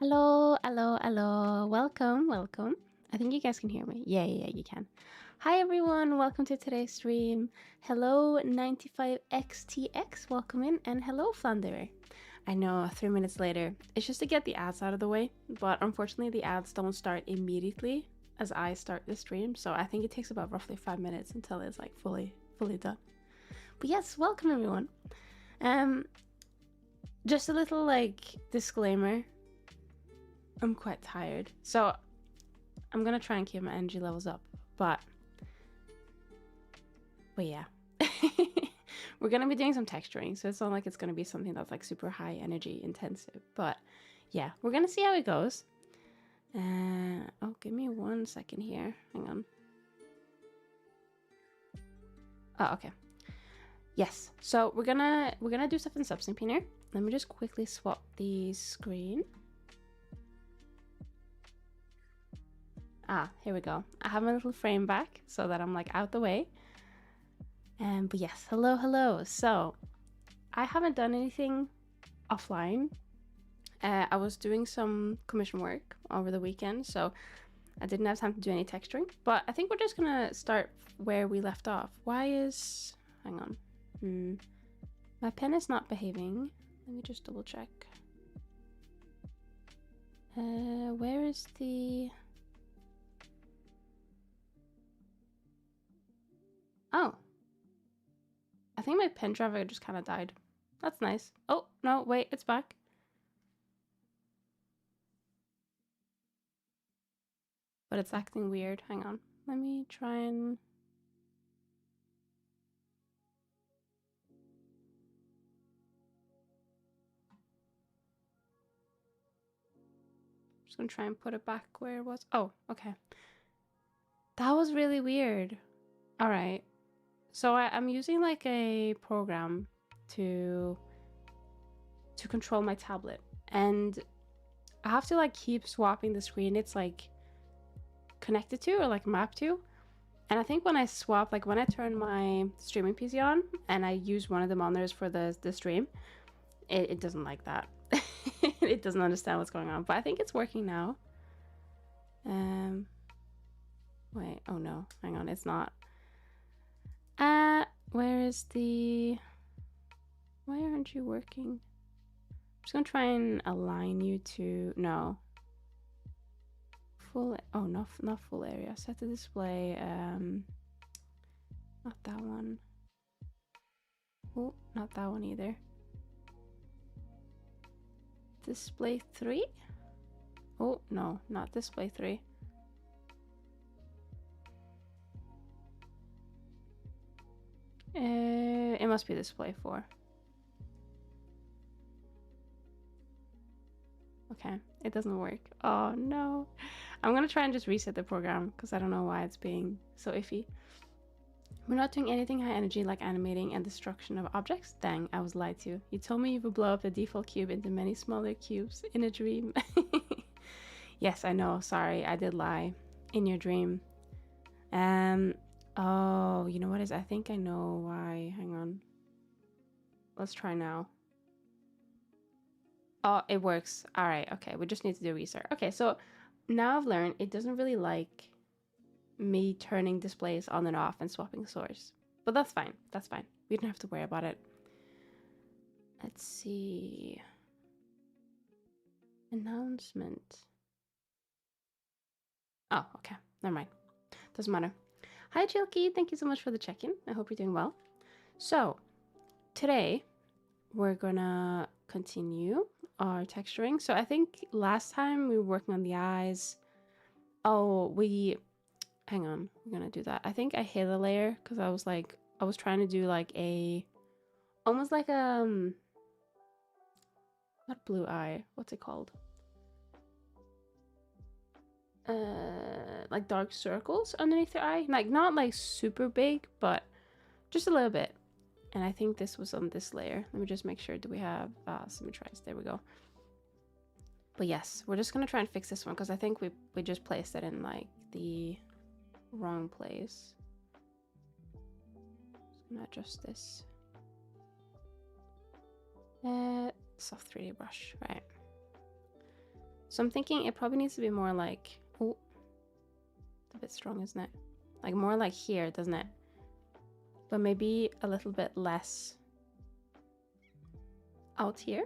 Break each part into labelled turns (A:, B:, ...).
A: Hello, hello, hello. Welcome, welcome. I think you guys can hear me. Yeah, you can. Hi everyone, welcome to today's stream. Hello 95XTX, welcome in, and hello Thunderer. I know 3 minutes later. It's just to get the ads out of the way, but unfortunately the ads don't start immediately as I start the stream, so I think it takes about roughly 5 minutes until it's like fully done. But yes, welcome everyone. Just a little like disclaimer. I'm quite tired, so I'm gonna try and keep my energy levels up, but yeah. We're gonna be doing some texturing, so it's not like it's gonna be something that's like super high energy intensive, but yeah, we're gonna see how it goes. Oh, give me 1 second here. Hang on. Oh, okay. Yes, so we're gonna do stuff in Substance Painter. Let me just quickly swap the screen. Here we go. I have my little frame back so that I'm like out the way. But yes, hello. So I haven't done anything offline. I was doing some commission work over the weekend, so I didn't have time to do any texturing. But I think we're just gonna start where we left off. Hang on. My pen is not behaving. Let me just double check. Where is the... Oh, I think my pen driver just kind of died. That's nice. Oh, no, wait, it's back. But it's acting weird. Hang on. Let me try and... I'm just gonna try and put it back where it was. Oh, okay. That was really weird. All right. So I'm using like a program to control my tablet, and I have to like keep swapping the screen it's like connected to or like mapped to. And I think when I swap, like when I turn my streaming PC on and I use one of the monitors for the stream, it doesn't like that. It doesn't understand what's going on, but I think it's working now. Wait, oh no, hang on, it's not. Where is the... Why aren't you working? I'm just gonna try and align you to... No. Full... Oh, not full area. Set the display. Not that one. Oh, not that one either. Display 3? Oh, no, not display 3. It must be display 4. Okay, it doesn't work. Oh no. I'm gonna try and just reset the program because I don't know why it's being so iffy. We're not doing anything high energy like animating and destruction of objects. Dang, I was lied to. You told me you would blow up the default cube into many smaller cubes in a dream. Yes, I know. Sorry, I did lie. In your dream. Oh, you know what is? I think I know why. Hang on. Let's try now. Oh, it works. All right. Okay, we just need to do a restart. Okay, so now I've learned it doesn't really like me turning displays on and off and swapping source. But that's fine. That's fine. We don't have to worry about it. Let's see. Announcement. Oh, okay. Never mind. Doesn't matter. Hi, Chilky. Thank you so much for the check-in. I hope you're doing well. So, today we're gonna continue our texturing. So I think last time we were working on the eyes. Oh, hang on, we're gonna do that. I think I hid a layer because I was trying to do like almost like not blue eye, what's it called? Like dark circles underneath your eye, like not like super big, but just a little bit. And I think this was on this layer. Let me just make sure. Do we have symmetrized? There we go. But yes, we're just gonna try and fix this one because I think we just placed it in like the wrong place. Just gonna adjust this. Soft 3D brush, right? So I'm thinking it probably needs to be more like, oh, it's a bit strong, isn't it? Like more like here, doesn't it? But maybe a little bit less out here.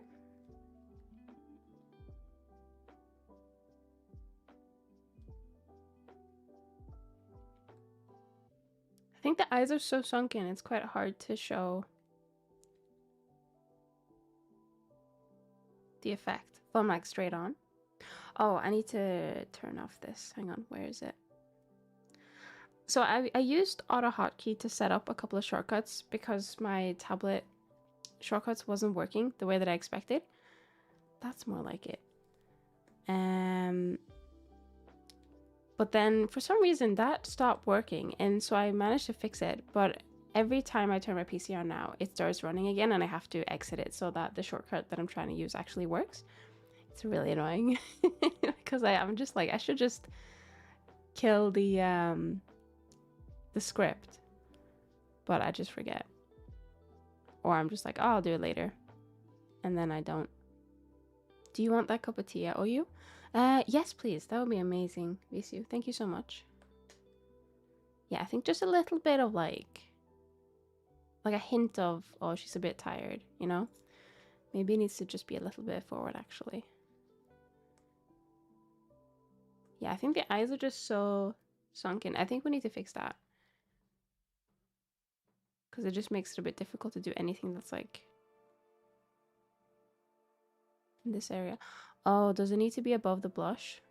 A: I think the eyes are so sunken, it's quite hard to show the effect from like straight on. Oh, I need to turn off this. Hang on, where is it? So I used auto hotkey to set up a couple of shortcuts because my tablet shortcuts wasn't working the way that I expected. That's more like it. But then for some reason that stopped working, and so I managed to fix it. But every time I turn my PC on now, it starts running again, and I have to exit it so that the shortcut that I'm trying to use actually works. It's really annoying because I'm just like, I should just kill the script, but I just forget, or I'm just like, oh, I'll do it later, and then I don't. Do you want that cup of tea I owe you? Yes, please. That would be amazing, Visu. Thank you so much. Yeah, I think just a little bit of like a hint of, oh, she's a bit tired, you know? Maybe it needs to just be a little bit forward, actually. Yeah, I think the eyes are just so sunken. I think we need to fix that, because it just makes it a bit difficult to do anything that's like in this area. Oh, does it need to be above the blush?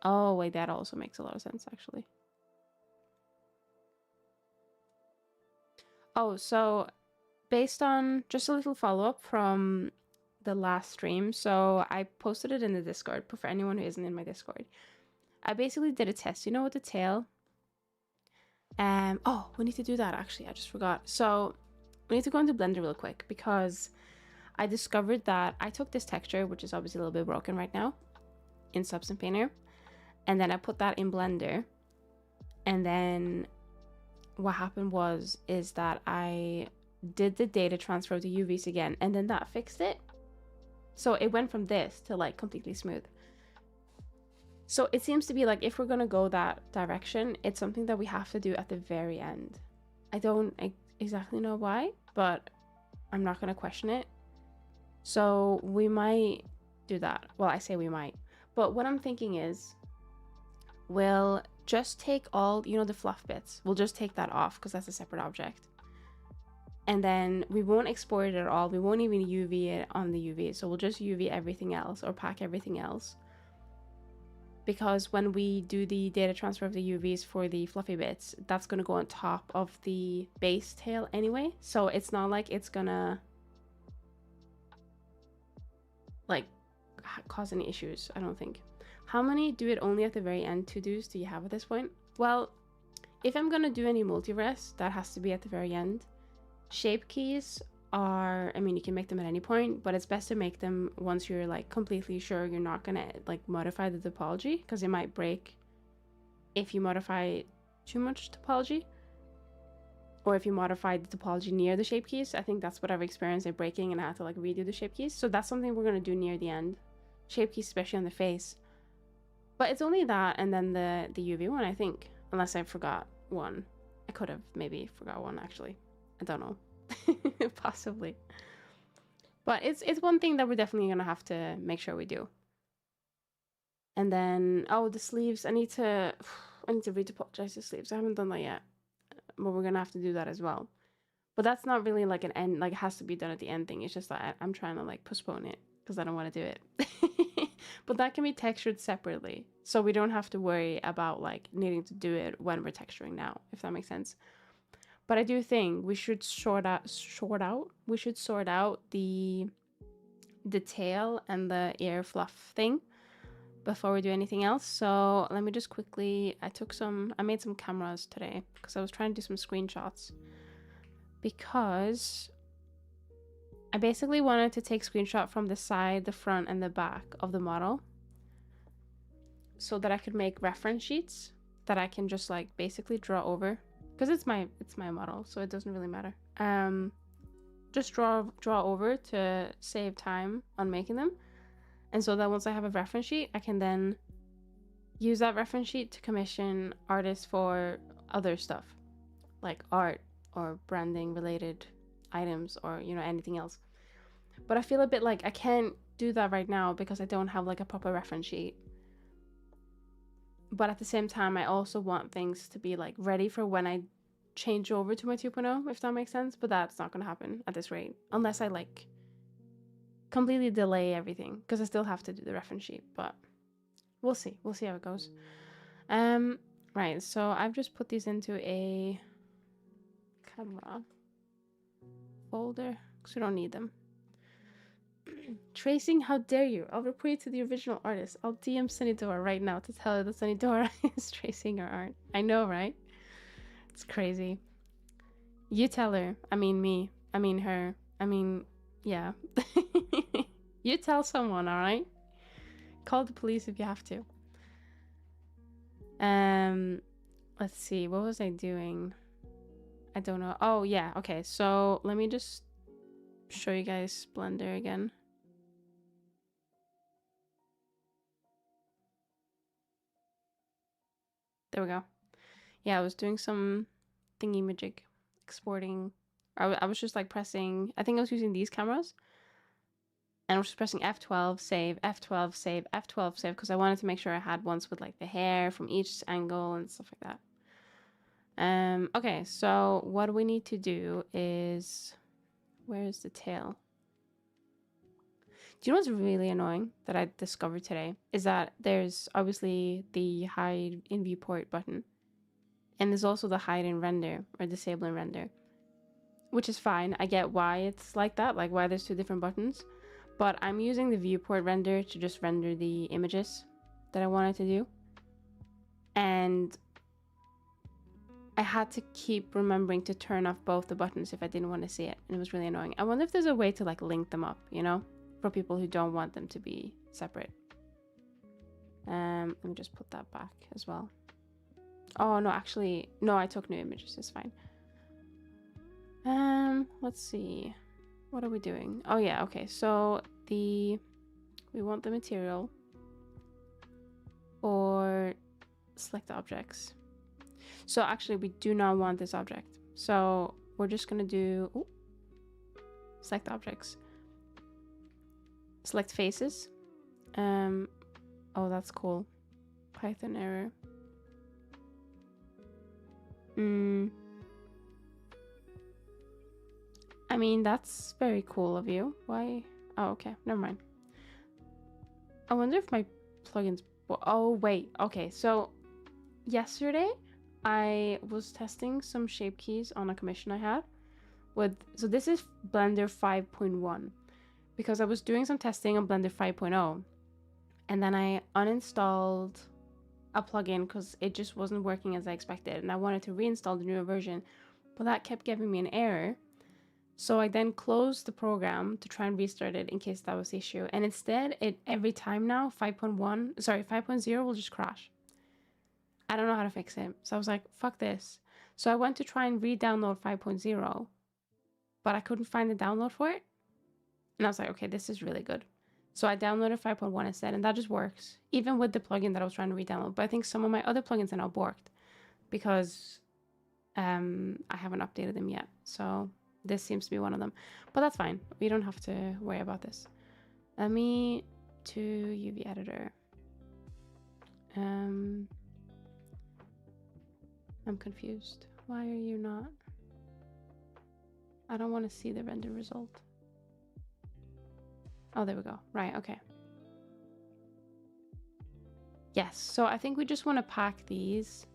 A: Oh, wait, that also makes a lot of sense, actually. Oh, so based on just a little follow-up from the last stream, so I posted it in the Discord, but for anyone who isn't in my Discord, I basically did a test, you know, with the tail. Oh, we need to do that, actually. I just forgot. So we need to go into Blender real quick because I discovered that I took this texture, which is obviously a little bit broken right now, in Substance Painter, and then I put that in Blender, and then what happened is that I did the data transfer of the UVs again, and then that fixed it. So it went from this to like completely smooth. So it seems to be like, if we're gonna go that direction, it's something that we have to do at the very end. I don't exactly know why, but I'm not gonna question it. So we might do that. Well, I say we might, but what I'm thinking is we'll just take all, you know, the fluff bits. We'll just take that off because that's a separate object. And then we won't export it at all. We won't even UV it on the UV. So we'll just UV everything else, or pack everything else. Because when we do the data transfer of the UVs for the fluffy bits, that's going to go on top of the base tail anyway. So it's not like it's gonna like cause any issues, I don't think. How many do it only at the very end to-dos do you have at this point? Well, if I'm gonna do any multi-res, that has to be at the very end. Shape keys are, I mean, you can make them at any point, but it's best to make them once you're like completely sure you're not gonna like modify the topology, because it might break if you modify too much topology, or if you modify the topology near the shape keys. I think that's what I've experienced, it breaking, and I have to like redo the shape keys. So that's something we're gonna do near the end. Shape keys, especially on the face. But it's only that, and then the UV one, I think, unless I forgot one. I could have maybe forgot one, actually. I don't know. Possibly. But it's one thing that we're definitely gonna have to make sure we do. And then, oh, the sleeves. I need to retopologize the sleeves. I haven't done that yet, but we're gonna have to do that as well. But that's not really like an end, like it has to be done at the end thing. It's just that I'm trying to like postpone it because I don't want to do it. But that can be textured separately, so we don't have to worry about like needing to do it when we're texturing now, if that makes sense. But I do think we should sort out the tail and the ear fluff thing before we do anything else. So let me just quickly, I made some cameras today because I was trying to do some screenshots, because I basically wanted to take screenshot from the side, the front, and the back of the model so that I could make reference sheets that I can just like basically draw over, because it's my model, so it doesn't really matter. Just draw over to save time on making them. And so that once I have a reference sheet, I can then use that reference sheet to commission artists for other stuff, like art or branding related items, or, you know, anything else. But I feel a bit like I can't do that right now because I don't have like a proper reference sheet. But at the same time, I also want things to be like ready for when I change over to my 2.0, if that makes sense. But that's not going to happen at this rate unless I like completely delay everything, because I still have to do the reference sheet. But we'll see how it goes. Right, so I've just put these into a camera folder because we don't need them. Tracing, how dare you? I'll report you to the original artist. I'll DM Zenidora right now to tell her that Zenidora is tracing her art. I know, right? It's crazy. You tell her. I mean me. I mean her. I mean, yeah. You tell someone, alright? Call the police if you have to. Let's see. What was I doing? I don't know. Oh, yeah. Okay, so let me just show you guys Blender again. There we go. Yeah, I was doing some thingy-majig exporting. I was just like pressing, I think I was using these cameras. And I was just pressing F12, save, F12, save, F12, save, because I wanted to make sure I had ones with like the hair from each angle and stuff like that. Okay, so what we need to do is, where is the tail? Do you know what's really annoying that I discovered today? Is that there's obviously the hide in viewport button. And there's also the hide in render, or disable in render. Which is fine. I get why it's like that, like why there's two different buttons. But I'm using the viewport render to just render the images that I wanted to do. And I had to keep remembering to turn off both the buttons if I didn't want to see it. And it was really annoying. I wonder if there's a way to like link them up, you know? For people who don't want them to be separate. Let me just put that back as well. Oh, no, actually, no, I took new images. It's fine. Let's see. What are we doing? Oh, yeah, okay. So we want the material or select objects. So actually, we do not want this object. So we're just gonna do select objects. Select faces. Oh, that's cool. Python error. I mean, that's very cool of you. Why? Oh, okay. Never mind. I wonder if my plugins... Oh, wait. Okay, so yesterday I was testing some shape keys on a commission I had with... So this is Blender 5.1 because I was doing some testing on Blender 5.0 and then I uninstalled a plugin because it just wasn't working as I expected and I wanted to reinstall the newer version, but that kept giving me an error. So I then closed the program to try and restart it in case that was the issue. And instead, every time now, 5.0 will just crash. I don't know how to fix it. So I was like, fuck this. So I went to try and re-download 5.0, but I couldn't find the download for it. And I was like, okay, this is really good. So I downloaded 5.1 instead, and that just works, even with the plugin that I was trying to re-download. But I think some of my other plugins are now borked because I haven't updated them yet. So this seems to be one of them, but that's fine. We don't have to worry about this. Let me to UV editor. I'm confused. Why are you not? I don't want to see the render result. Oh, there we go. Right, okay. Yes, so I think we just want to pack these.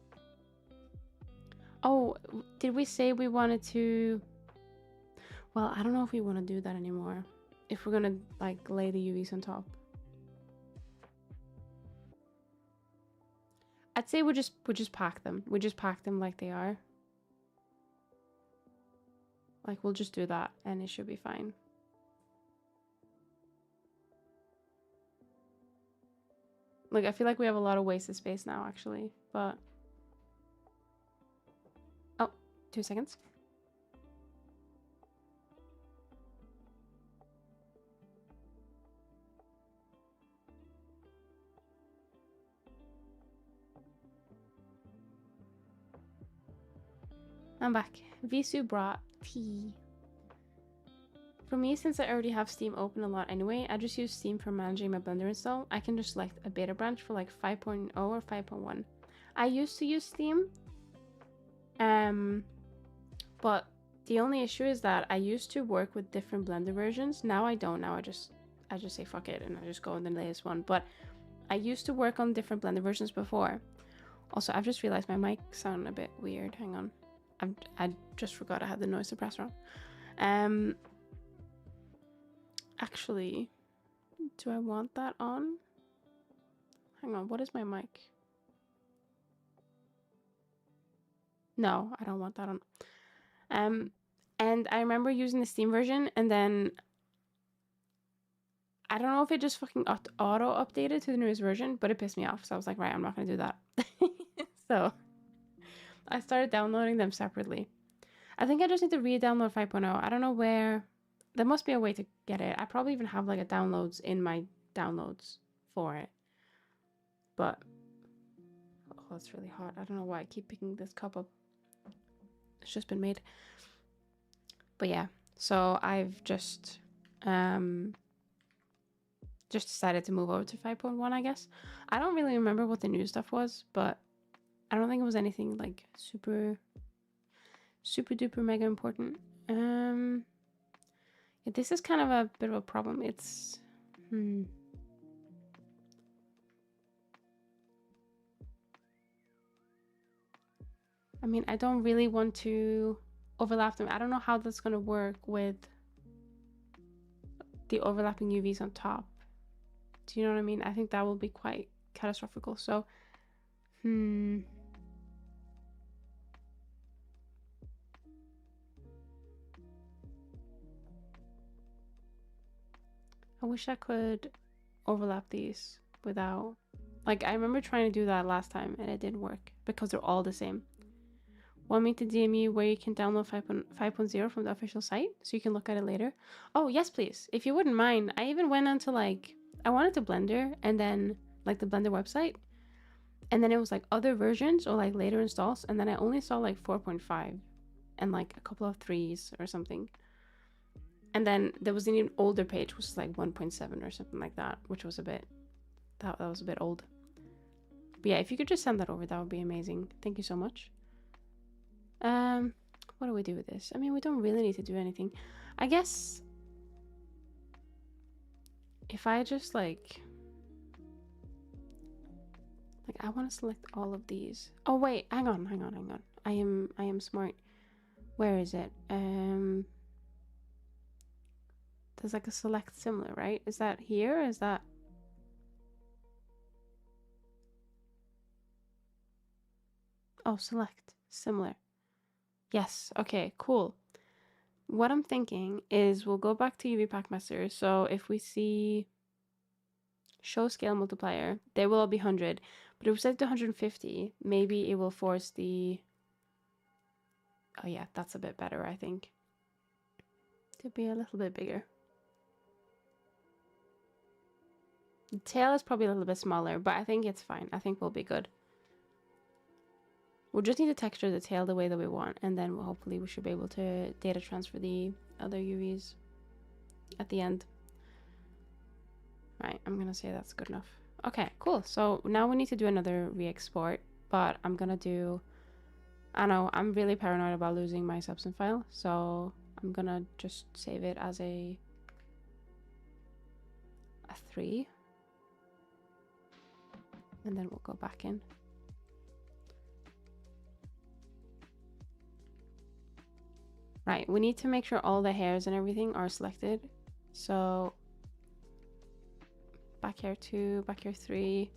A: Oh, did we say we wanted to... Well, I don't know if we want to do that anymore. If we're gonna like lay the UVs on top. I'd say we just pack them. We just pack them like they are. Like we'll just do that and it should be fine. Like I feel like we have a lot of wasted space now actually, but... Oh, 2 seconds. I'm back. Visu brought tea. For me, since I already have Steam open a lot anyway, I just use Steam for managing my Blender install. I can just select a beta branch for like 5.0 or 5.1. I used to use Steam, but the only issue is that I used to work with different Blender versions. Now I don't. Now I just say fuck it and I just go on the latest one. But I used to work on different Blender versions before. Also, I've just realized my mic sounded a bit weird. Hang on. I just forgot I had the noise suppressor on. Actually, do I want that on? Hang on, what is my mic? No, I don't want that on. And I remember using the Steam version, and then I don't know if it just fucking auto updated to the newest version, but it pissed me off. So I was like, right, I'm not gonna do that. So I started downloading them separately. I think I just need to re-download 5.0. I don't know where. There must be a way to get it. I probably even have like a downloads in my downloads for it. But oh, it's really hot. I don't know why I keep picking this cup up. It's just been made. But yeah, so I've just decided to move over to 5.1, I guess. I don't really remember what the new stuff was, but I don't think it was anything like super duper mega important. Yeah, this is kind of a bit of a problem. It's I mean, I don't really want to overlap them. I don't know how that's going to work with the overlapping UVs on top. Do you know what I mean? I think that will be quite catastrophic. So, I wish I could overlap these without... Like, I remember trying to do that last time and it didn't work because they're all the same. Want me to DM you where you can download 5.0 from the official site so you can look at it later? Oh, yes, please. If you wouldn't mind. I even went onto like... I wanted to Blender and then like the Blender website. And then it was like other versions or like later installs. And then I only saw like 4.5 and like a couple of 3s or something. And then there was an even older page, which was like 1.7 or something like that, which was a bit... That was a bit old. But yeah, if you could just send that over, that would be amazing. Thank you so much. What do we do with this? I mean, we don't really need to do anything. I guess if I just like I want to select all of these. Oh wait, hang on. I am smart. Where is it? There's like a select similar, right? Is that here? Is that... Oh, select similar. Yes. Okay, cool. What I'm thinking is we'll go back to UV Packmaster. So if we see show scale multiplier, they will all be 100. But if we set to 150, maybe it will force the... Oh yeah, that's a bit better, I think. To be a little bit bigger. The tail is probably a little bit smaller, but I think it's fine. I think we'll be good. We'll just need to texture the tail the way that we want, and then hopefully we should be able to data transfer the other UVs at the end. Right, I'm gonna say that's good enough. Okay, cool. So now we need to do another re-export, but I'm gonna do... I know, I'm really paranoid about losing my substance file, so I'm gonna just save it as a 3. And then we'll go back in. Right, we need to make sure all the hairs and everything are selected. So back hair 2, back hair 3.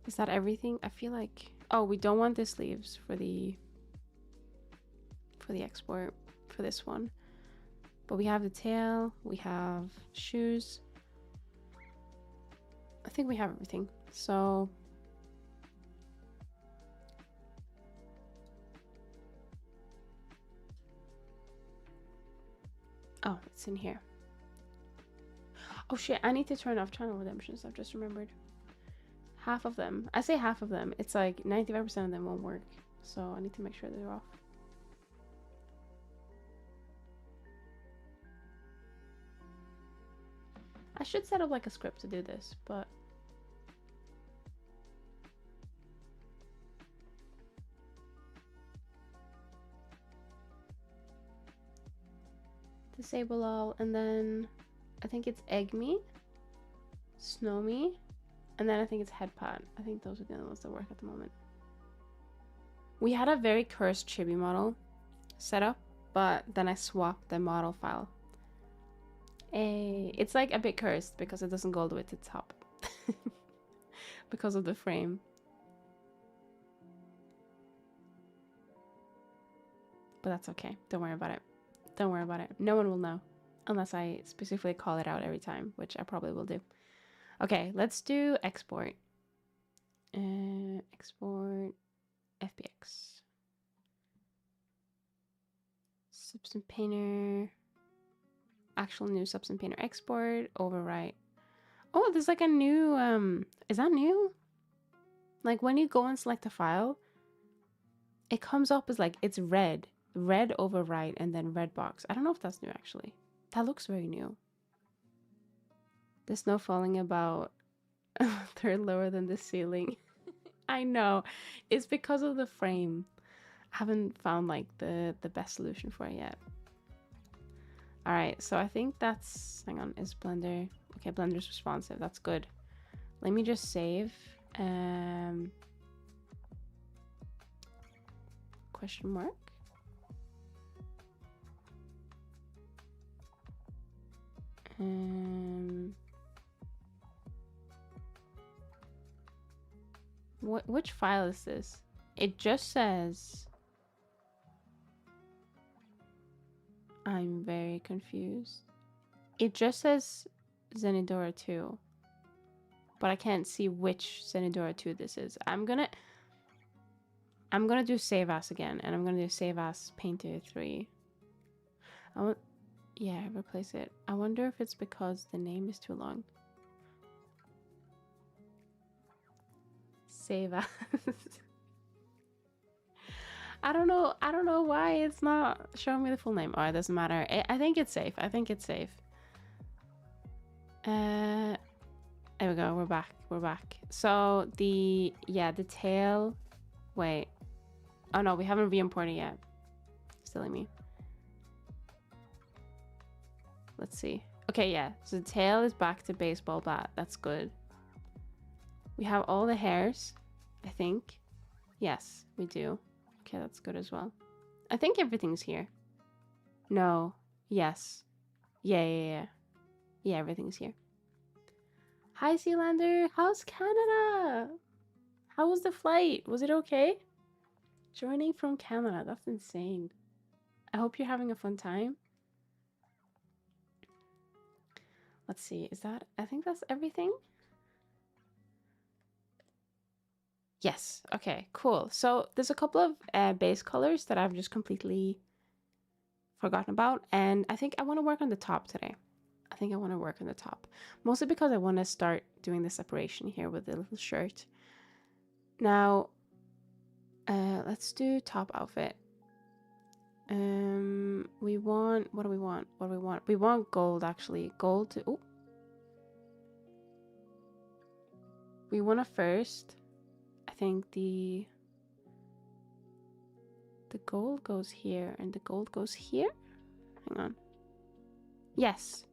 A: Is that everything? I feel like... Oh, we don't want the sleeves for the export for this one. But we have the tail, we have shoes. I think we have everything. So oh, it's in here. Oh shit, I need to turn off channel redemptions. I've just remembered. Half of them. I say half of them. It's like 95% of them won't work. So I need to make sure they're off. I should set up like a script to do this, but disable all, and then I think it's egg me, snow me, and then I think it's head pot. I think those are the only ones that work at the moment. We had a very cursed chibi model set up, but then I swapped the model file. It's like a bit cursed because it doesn't go all the way to the top because of the frame. But that's okay. Don't worry about it. Don't worry about it. No one will know unless I specifically call it out every time, which I probably will do. Okay, let's do export. Export FBX. Substance Painter. Actual new Substance Painter export. Overwrite. Oh, there's like a new, is that new? Like when you go and select a file, it comes up as like, it's red overwrite, and then red box. I don't know if that's new actually. That looks very new. The snow falling about a third lower than the ceiling. I know. It's because of the frame. I haven't found like the best solution for it yet. All right, so I think that's, hang on, is Blender, okay, Blender's responsive, that's good. Let me just save. Question mark. Which file is this? It just says, I'm very confused. It just says Zenidora 2, but I can't see which Zenidora 2 this is. I'm gonna do save as again, and I'm gonna do save as Painter 3. Yeah, replace it. I wonder if it's because the name is too long. Save as. I don't know why it's not showing me the full name. Oh, it doesn't matter. I think it's safe. I think it's safe. There we go. We're back. We're back. So the tail. Wait. Oh no, we haven't re-imported yet. Silly me. Let's see. Okay, yeah. So the tail is back to baseball bat. That's good. We have all the hairs, I think. Yes, we do. Okay, that's good as well. I think everything's here. No. Yes. Yeah, everything's here. Hi, Sealander. How's Canada? How was the flight? Was it okay? Joining from Canada. That's insane. I hope you're having a fun time. Let's see. Is that... I think that's everything. Yes. Okay, cool. So there's a couple of base colors that I've just completely forgotten about. And I think I want to work on the top today. I think I want to work on the top. Mostly because I want to start doing the separation here with the little shirt. Now, let's do top outfit. We want... What do we want? What do we want? We want gold, actually. Gold to... Oh. We want to first... I think the gold goes here and the gold goes here. Hang on. Yes.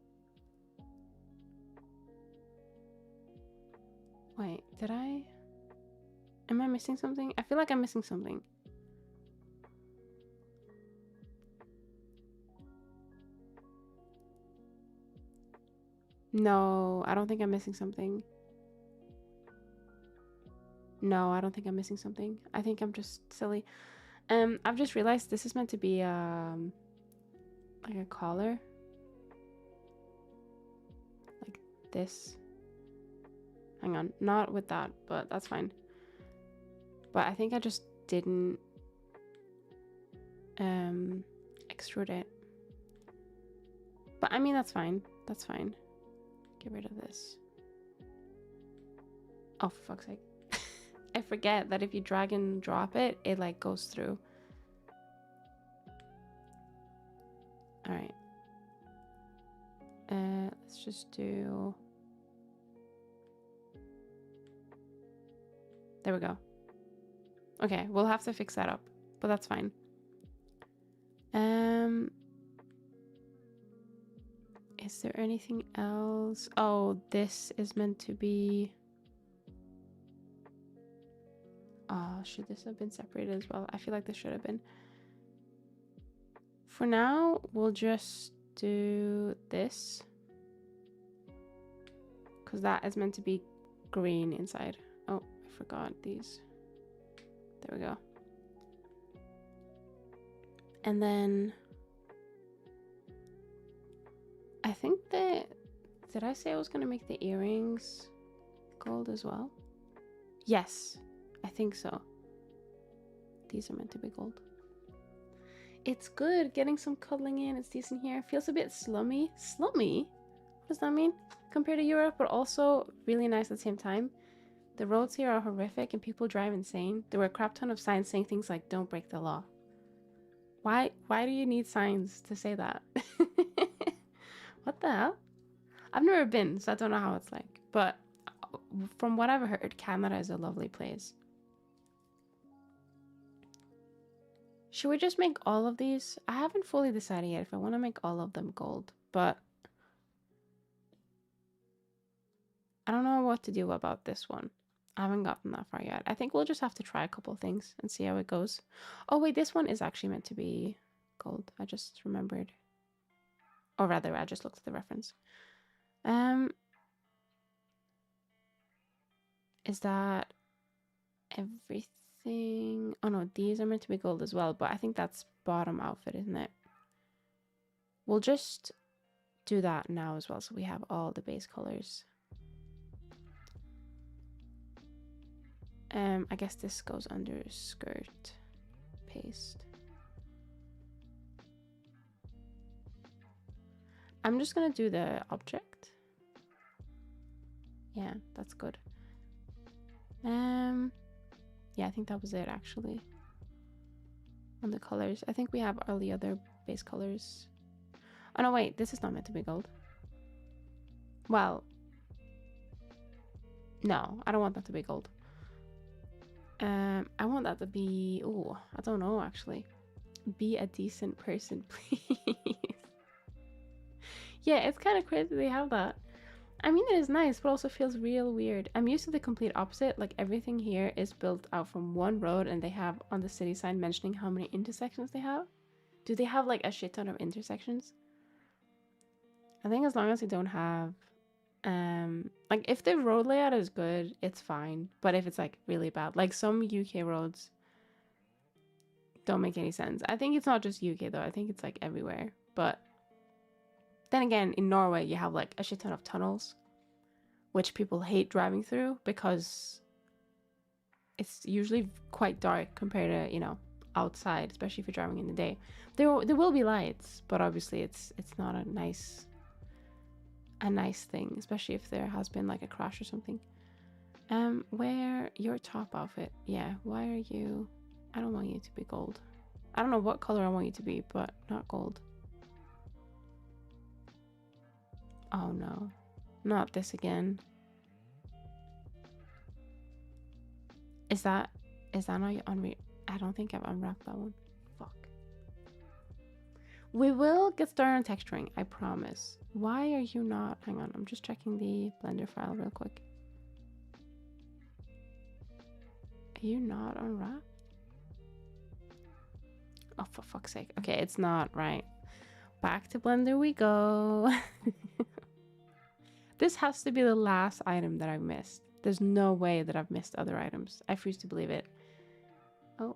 A: Wait, did I? Am I missing something? I feel like I'm missing something. No, I don't think I'm missing something. No, I don't think I'm missing something. I think I'm just silly. I've just realized this is meant to be like a collar. Like this. Hang on, not with that, but that's fine. But I think I just didn't extrude it. But I mean, that's fine. That's fine. Get rid of this. Oh, for fuck's sake. I forget that if you drag and drop it, it like goes through. All right. Let's just do... There we go. Okay, we'll have to fix that up, but that's fine. Is there anything else? Oh, this is meant to be... Oh, should this have been separated as well? I feel like this should have been. For now, we'll just do this, because that is meant to be green inside. Oh, I forgot these. There we go. And then I think that... Did I say I was going to make the earrings gold as well? Yes, I think so. These are meant to be gold. It's good getting some cuddling in. It's decent here. Feels a bit slummy. Slummy? What does that mean? Compared to Europe, but also really nice at the same time. The roads here are horrific and people drive insane. There were a crap ton of signs saying things like, don't break the law. Why do you need signs to say that? What the hell? I've never been, so I don't know how it's like. But from what I've heard, Canada is a lovely place. Should we just make all of these? I haven't fully decided yet if I want to make all of them gold, but I don't know what to do about this one. I haven't gotten that far yet. I think we'll just have to try a couple of things and see how it goes. Oh wait, this one is actually meant to be gold. I just remembered. Or rather, I just looked at the reference. Is that everything? Oh no, these are meant to be gold as well, but I think that's bottom outfit, isn't it? We'll just do that now as well, so we have all the base colors. I guess this goes under skirt. Paste. I'm just gonna do the object. Yeah, that's good. Yeah, I think that was it actually. On the colors. I think we have all the other base colors. Oh no, wait, this is not meant to be gold. Well, no, I don't want that to be gold. I want that to be, oh, I don't know actually. Be a decent person, please. Yeah, it's kind of crazy they have that. I mean, it is nice, but also feels real weird. I'm used to the complete opposite. Like, everything here is built out from one road, and they have on the city sign mentioning how many intersections they have. Do they have, like, a shit ton of intersections? I think as long as they don't have... like, if the road layout is good, it's fine. But if it's, like, really bad... Like, some UK roads don't make any sense. I think it's not just UK, though. I think it's, like, everywhere. But... Then again, in Norway, you have like a shit ton of tunnels, which people hate driving through because it's usually quite dark compared to, you know, outside, especially if you're driving in the day. There will be lights, but obviously it's not a nice thing, especially if there has been like a crash or something. Wear your top outfit. Yeah, why are you... I don't want you to be gold. I don't know what color I want you to be, but not gold. Oh no, not this again. Is that not unwrapped? I don't think I've unwrapped that one. Fuck. We will get started on texturing, I promise. Why are you not? Hang on, I'm just checking the Blender file real quick. Are you not unwrapped? Oh, for fuck's sake. Okay, it's not right. Back to Blender we go. This has to be the last item that I've missed. There's no way that I've missed other items. I refuse to believe it. Oh.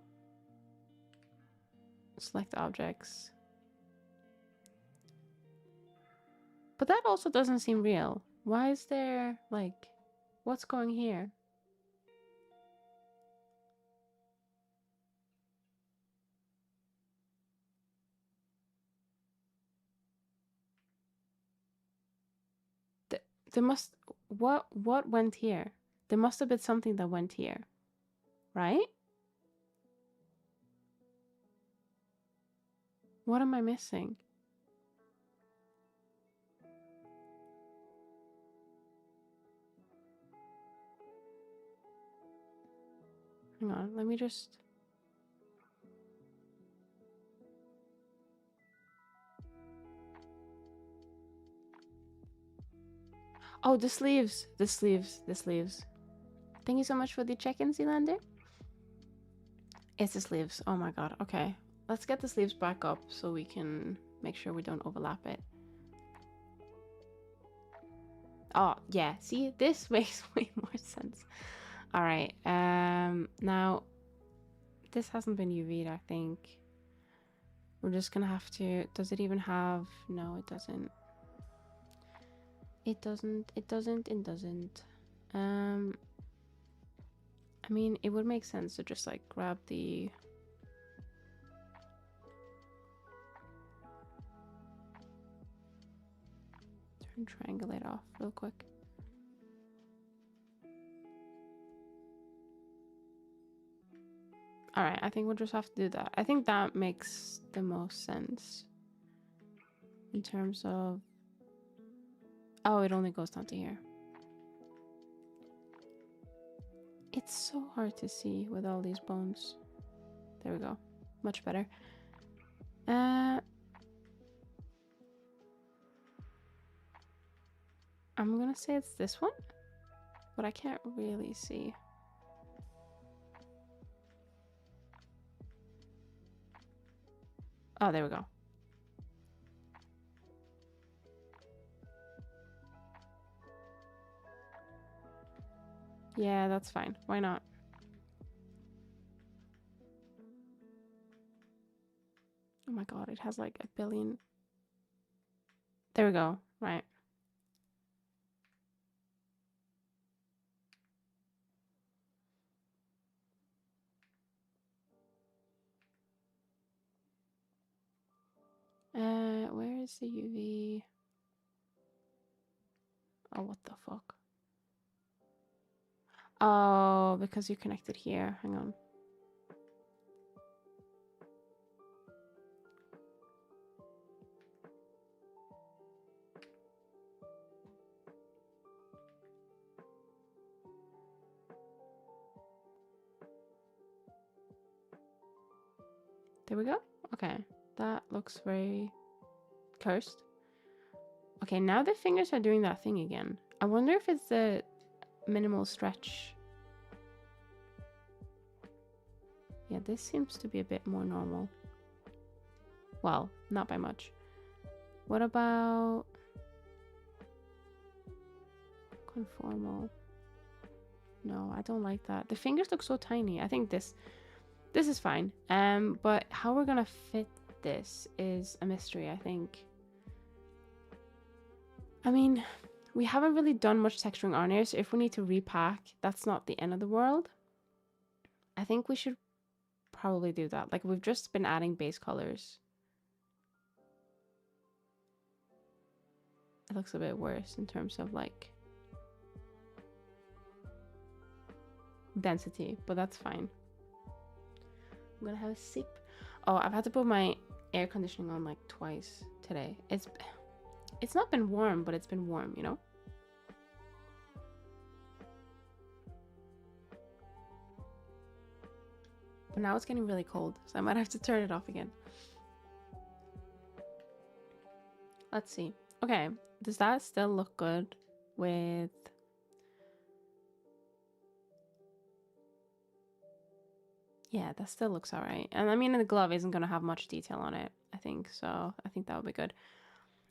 A: Select objects. But that also doesn't seem real. Why is there, like, what's going here? There must... What went here? There must have been something that went here. Right? What am I missing? Hang on, let me just... Oh, the sleeves. The sleeves. The sleeves. Thank you so much for the check-in, Zealander. It's the sleeves. Oh my god. Okay. Let's get the sleeves back up so we can make sure we don't overlap it. Oh, yeah. See, this makes way more sense. All right. Now, this hasn't been UV'd, I think. We're just gonna have to... Does it even have... No, it doesn't. It doesn't. It doesn't. It doesn't. I mean, it would make sense to just like grab the... Triangulate off real quick. All right, I think we'll just have to do that. I think that makes the most sense in terms of... Oh, it only goes down to here. It's so hard to see with all these bones. There we go. Much better. I'm gonna say it's this one, but I can't really see. Oh, there we go. Yeah, that's fine. Why not? Oh my god, it has like a billion. There we go. Right. Where is the UV? Oh, what the fuck? Oh, because you're connected here. Hang on. There we go. Okay. That looks very cursed. Okay, now the fingers are doing that thing again. I wonder if it's the minimal stretch. Yeah, this seems to be a bit more normal. Well, not by much. What about conformal? No, I don't like that. The fingers look so tiny. I think this is fine. But how we're gonna fit this is a mystery, I think. I mean, we haven't really done much texturing on here, so if we need to repack, that's not the end of the world. I think we should probably do that. Like, we've just been adding base colors. It looks a bit worse in terms of like density, but that's fine. I'm gonna have a sip. Oh, I've had to put my air conditioning on like twice today. It's not been warm, but it's been warm, you know? But now it's getting really cold, so I might have to turn it off again. Let's see. Okay, does that still look good with... Yeah, that still looks all right. And I mean, the glove isn't going to have much detail on it, I think. So I think that would be good.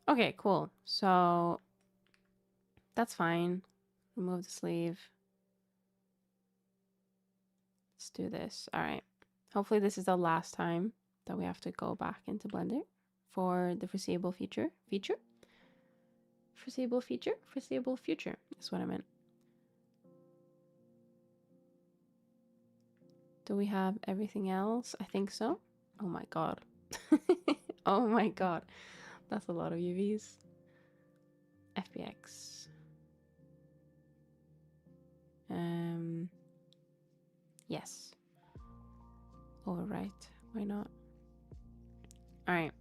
A: Okay, cool. So that's fine. Remove the sleeve. Let's do this. All right. Hopefully this is the last time that we have to go back into Blender for the foreseeable future. Foreseeable future? Foreseeable future is what I meant. Do we have everything else? I think so. Oh my god. Oh my god. That's a lot of UVs. FBX. Yes. Overwrite. Why not? Alright.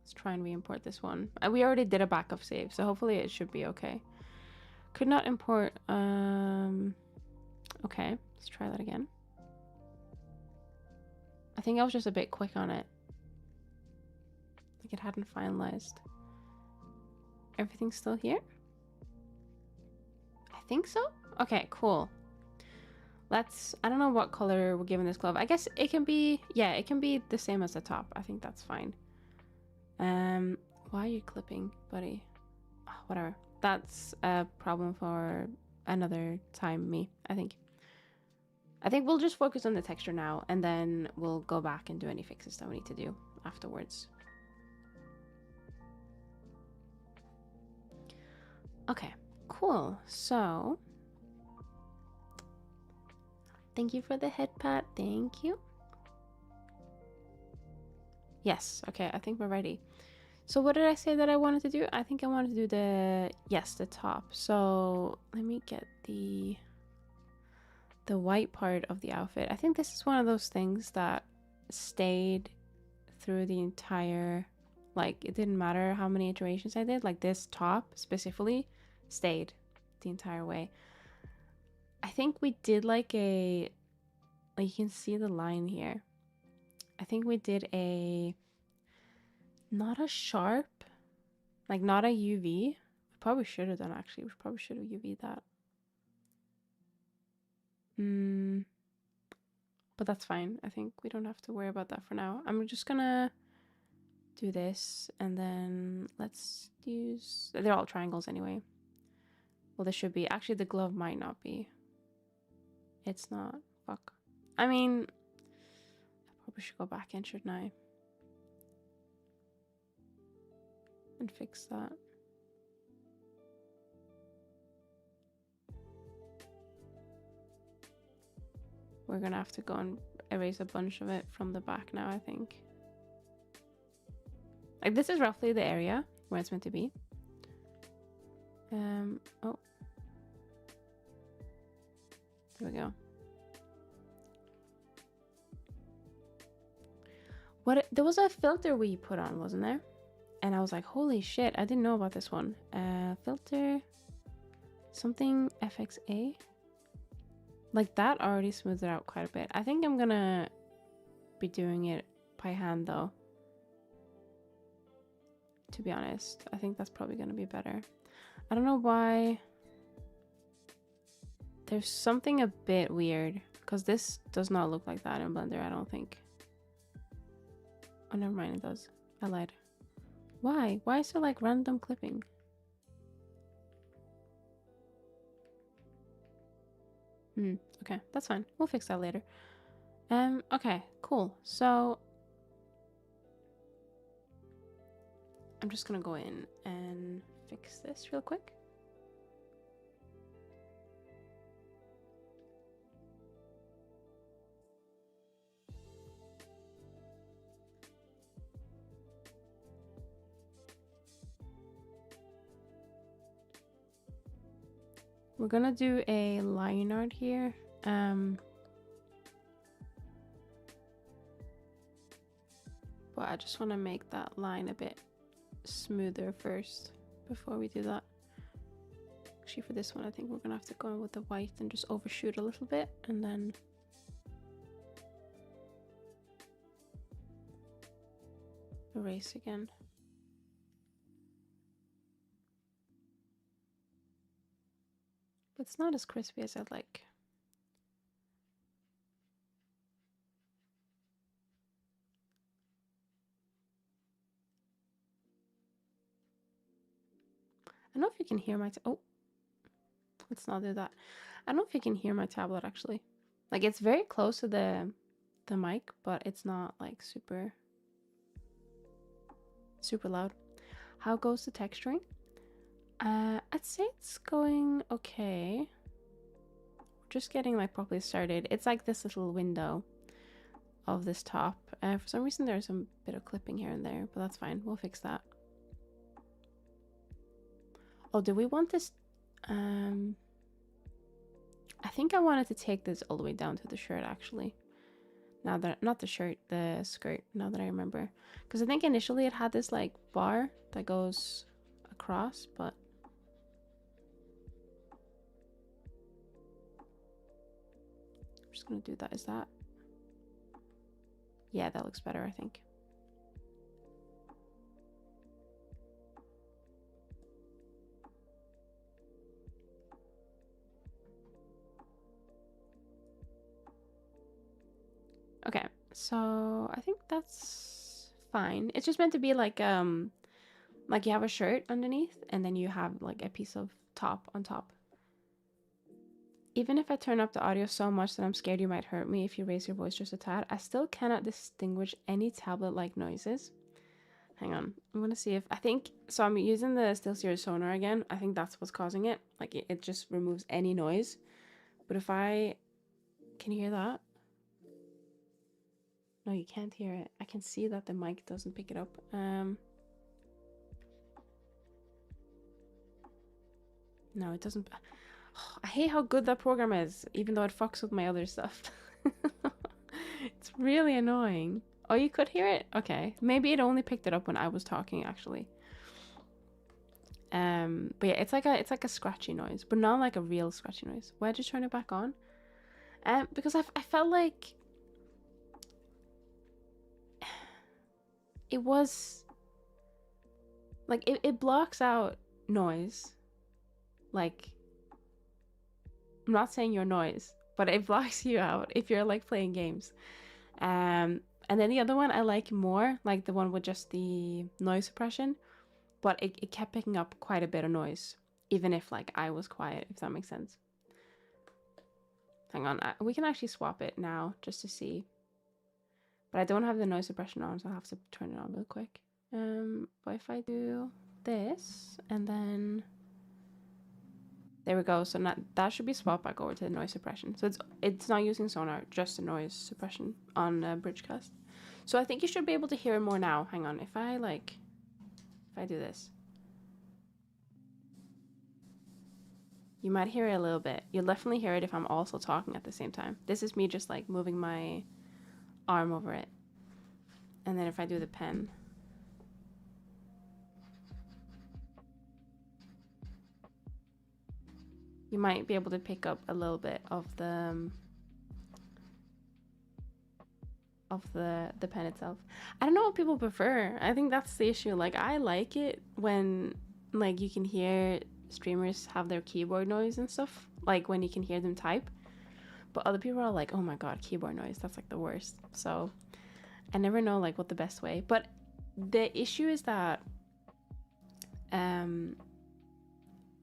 A: Let's try and re-import this one. We already did a backup save, so hopefully it should be okay. Could not import Okay, let's try that again. I think I was just a bit quick on it. Like it hadn't finalized. Everything's still here? I think so? Okay, cool. Let's, I don't know what color we're giving this glove. I guess it can be, yeah, it can be the same as the top. I think that's fine. Why are you clipping, buddy? Oh, whatever. That's a problem for another time, me, I think. I think we'll just focus on the texture now, and then we'll go back and do any fixes that we need to do afterwards. Okay, cool. So, thank you for the head pat. Thank you. Yes, okay, I think we're ready. So what did I say that I wanted to do? I think I wanted to do the, yes, the top. So let me get the white part of the outfit. I think this is one of those things that stayed through the entire, like it didn't matter how many iterations I did, like this top specifically stayed the entire way. I think we did like a, like you can see the line here. I think we did a, not a sharp, like not a UV. We probably should have done actually. We probably should have UV'd that. But that's fine. I think we don't have to worry about that for now. I'm just gonna do this and then let's use, they're all triangles anyway. Well, this should be, actually the glove might not be. It's not. Fuck. I mean, I probably should go back in, shouldn't I? And fix that. We're gonna have to go and erase a bunch of it from the back now, I think. Like this is roughly the area where it's meant to be. Oh. There we go. There was a filter we put on, wasn't there? And I was like, holy shit, I didn't know about this one. Filter something FXA. Like that already smoothed it out quite a bit. I think I'm gonna be doing it by hand though. To be honest, I think that's probably gonna be better. I don't know why. There's something a bit weird because this does not look like that in Blender, I don't think. Oh, never mind, it does. I lied. Why? Why is there like random clipping? Okay, that's fine. We'll fix that later. Okay, cool. So I'm just gonna go in and fix this real quick. We're gonna do a line art here. But I just want to make that line a bit smoother first before we do that. Actually, for this one, I think we're gonna have to go in with the white and just overshoot a little bit and then erase again. But it's not as crispy as I'd like. I don't know if you can hear my oh, let's not do that. I don't know if you can hear my tablet actually. Like it's very close to the mic, but it's not like super loud. How goes the texturing? I'd say it's going okay. We're just getting like properly started. It's like this little window of this top. For some reason there's some bit of clipping here and there, but that's fine. We'll fix that. Oh, do we want this? I think I wanted to take this all the way down to the shirt actually. Now that, not the shirt, the skirt, now that I remember. Because I think initially it had this like bar that goes across, but just gonna do that. Is that? Yeah, that looks better, I think. Okay, so I think that's fine. It's just meant to be like you have a shirt underneath and then you have like a piece of top on top. Even if I turn up the audio so much that I'm scared you might hurt me if you raise your voice just a tad, I still cannot distinguish any tablet-like noises. Hang on, I'm gonna see if, I think, so I'm using the SteelSeries sonar again. I think that's what's causing it. Like it just removes any noise. But if can you hear that? No, you can't hear it. I can see that the mic doesn't pick it up. No, it doesn't. I hate how good that program is, even though it fucks with my other stuff. It's really annoying. Oh, you could hear it? Okay. Maybe it only picked it up when I was talking, actually. But yeah, it's like a scratchy noise, but not like a real scratchy noise. Why did you turn it back on? Because I felt like it was like it blocks out noise. Like, I'm not saying your noise, but it blocks you out if you're like playing games. And then the other one I like more, like the one with just the noise suppression, but it kept picking up quite a bit of noise, even if like I was quiet, if that makes sense. Hang on, we can actually swap it now just to see. But I don't have the noise suppression on, so I'll have to turn it on real quick. But if I do this, and then there we go. So now that should be swapped back over to the noise suppression. So it's not using sonar, just the noise suppression on Bridgecast. So I think you should be able to hear it more now. Hang on, if I do this, you might hear it a little bit. You'll definitely hear it if I'm also talking at the same time. This is me just like moving my arm over it. And then if I do the pen, you might be able to pick up a little bit of the pen itself. I don't know what people prefer. I think that's the issue. Like, I like it when like you can hear streamers have their keyboard noise and stuff, like when you can hear them type. But other people are like, oh my god, keyboard noise, that's like the worst. So I never know like what the best way. But the issue is that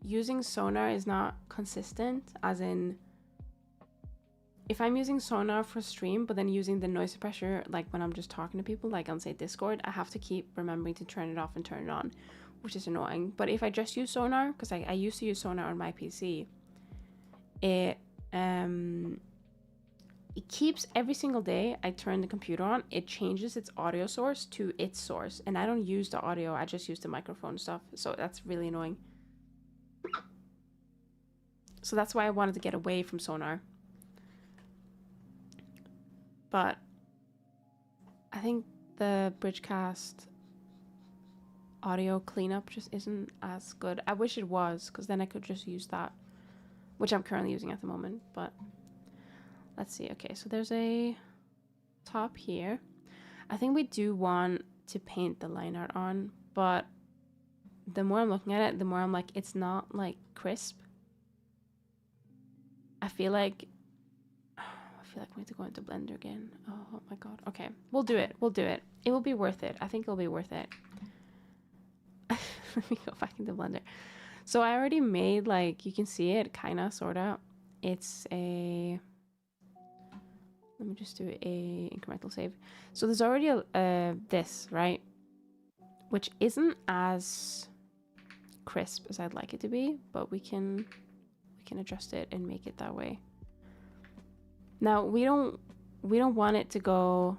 A: using sonar is not consistent, as in if I'm using sonar for stream but then using the noise suppressor like when I'm just talking to people like on say Discord, I have to keep remembering to turn it off and turn it on, which is annoying. But if I just use sonar, because I used to use sonar on my PC, it keeps every single day I turn the computer on, it changes its audio source to its source, and I don't use the audio, I just use the microphone stuff. So that's really annoying. So that's why I wanted to get away from sonar. But I think the Bridgecast audio cleanup just isn't as good. I wish it was, because then I could just use that, which I'm currently using at the moment. But let's see. Okay, so there's a top here. I think we do want to paint the line art on, but the more I'm looking at it, the more I'm like, it's not like crisp. I feel like we need to go into Blender again. Oh my god. Okay, we'll do it. It will be worth it. I think it'll be worth it. Let me go back into Blender. So I already made, like, you can see it kind of sort of. It's a, let me just do a incremental save. So there's already a this, right, which isn't as crisp as I'd like it to be, but we can adjust it and make it that way. Now we don't want it to go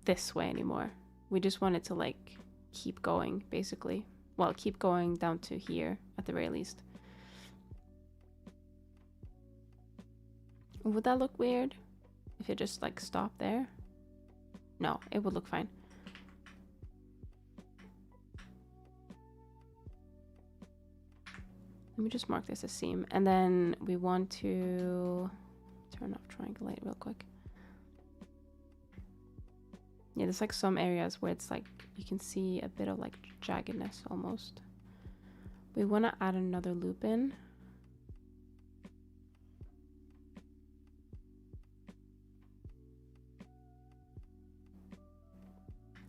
A: this way anymore. We just want it to like keep going, basically. Well, keep going down to here at the very least. Would that look weird if it just like stopped there? No, it would look fine. Let me just mark this as seam, and then we want to turn off triangulate real quick. Yeah, there's like some areas where it's like you can see a bit of like jaggedness almost. We want to add another loop in.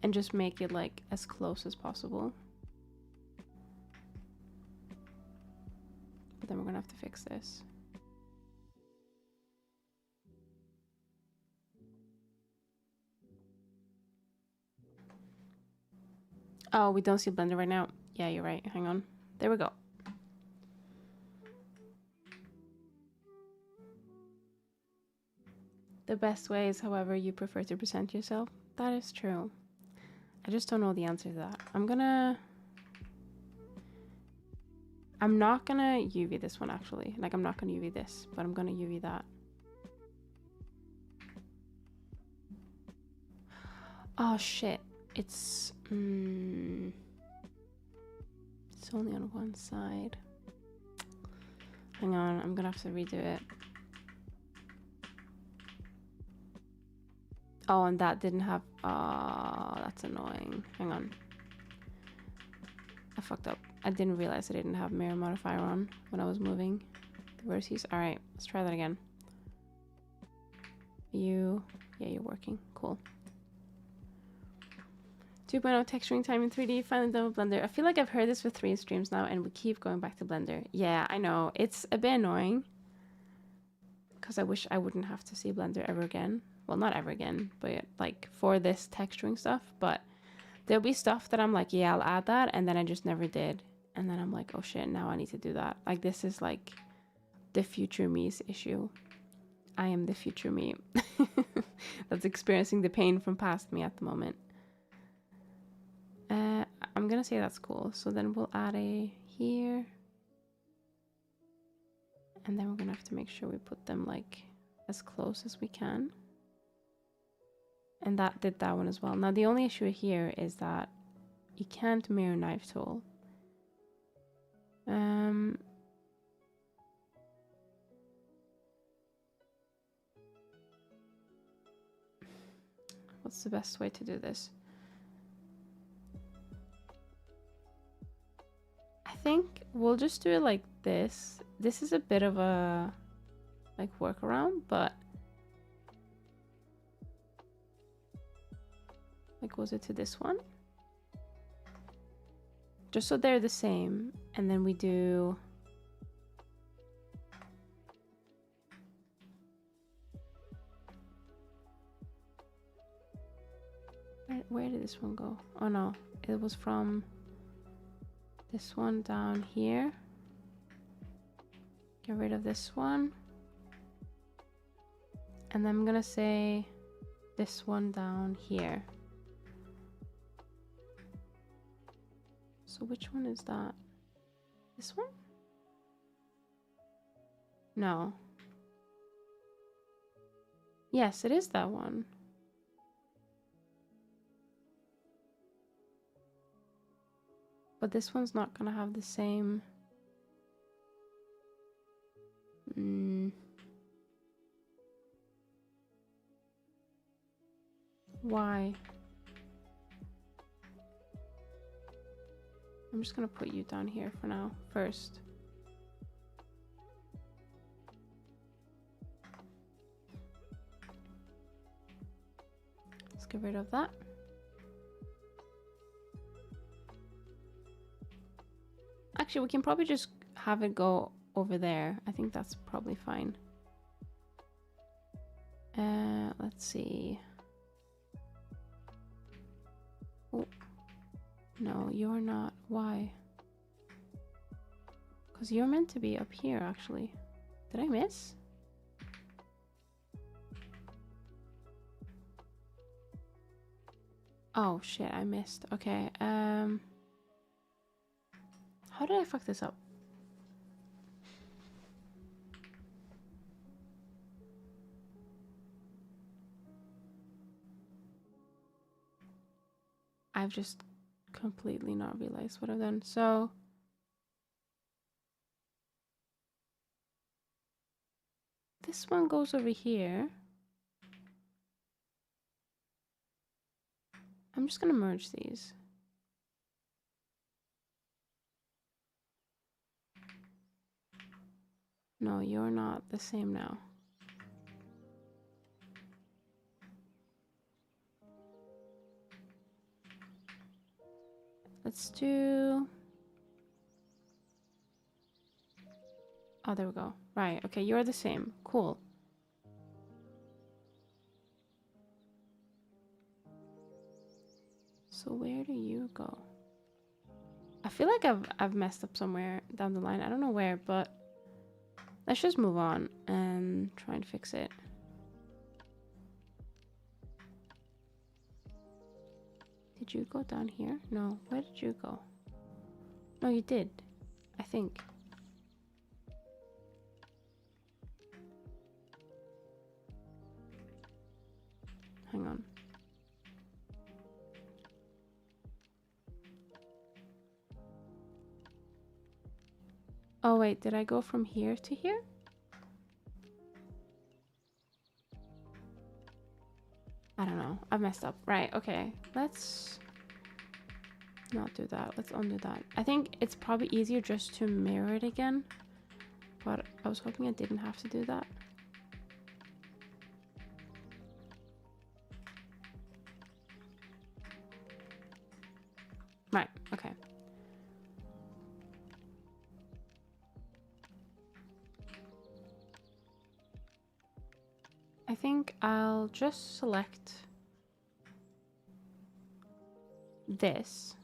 A: And just make it like as close as possible. But then we're gonna have to fix this. Oh, we don't see Blender right now. Yeah, you're right. Hang on. There we go. The best way is however you prefer to present yourself. That is true. I just don't know the answer to that. I'm not gonna UV this one actually. Like I'm not gonna UV this, but I'm gonna UV that. Oh shit. It's only on one side. Hang on, I'm gonna have to redo it. Oh, and that didn't have, oh, that's annoying. Hang on. I fucked up. I didn't realize I didn't have mirror modifier on when I was moving the vertices. All right, let's try that again. Yeah, you're working. Cool. 2.0 texturing time in 3D, finally done with Blender. I feel like I've heard this for 3 streams now and we keep going back to Blender. Yeah, I know. It's a bit annoying because I wish I wouldn't have to see Blender ever again. Well, not ever again, but like for this texturing stuff. But there'll be stuff that I'm like, yeah, I'll add that. And then I just never did. And then I'm like, oh shit, now I need to do that. Like this is like the future me's issue. I am the future me that's experiencing the pain from past me at the moment. I'm gonna say that's cool. So then we'll add a here. And then we're gonna have to make sure we put them like as close as we can. And that did that one as well. Now the only issue here is that you can't mirror knife tool. What's the best way to do this? I think we'll just do it like this. This is a bit of a like workaround, but like was it to this one? Just so they're the same, and then we do where did this one go? Oh no, it was from this one down here. Get rid of this one. And then I'm gonna say this one down here. So which one is that? This one? No. Yes, it is that one. But this one's not gonna have the same. Why? I'm just gonna put you down here for now, first. Let's get rid of that. Actually, we can probably just have it go over there. I think that's probably fine. Let's see. Oh, no, you're not. Why? Because you're meant to be up here, actually. Did I miss? Oh, shit, I missed. Okay, how did I fuck this up? I've just completely not realized what I've done. So, this one goes over here. I'm just gonna merge these. No, you're not the same now. Let's do... Oh, there we go. Right, okay, you're the same. Cool. So where do you go? I feel like I've messed up somewhere down the line. I don't know where, but let's just move on and try and fix it. Did you go down here? No. Where did you go? No, you did. I think. Hang on. Oh wait, did I go from here to here? I don't know. I've messed up. Right, okay. Let's not do that. Let's undo that. I think it's probably easier just to mirror it again. But I was hoping I didn't have to do that. Right, okay. I think I'll just select this.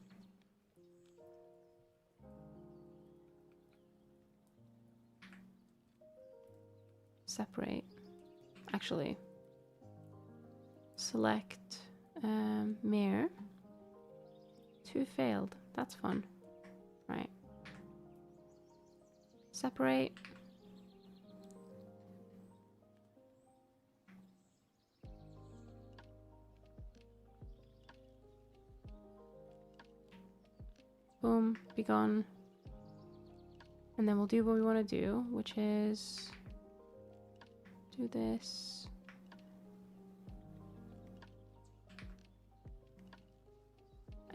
A: Separate. Actually, select mirror. 2 failed. That's fun. Right. Separate. Boom, be gone. And then we'll do what we want to do, which is do this.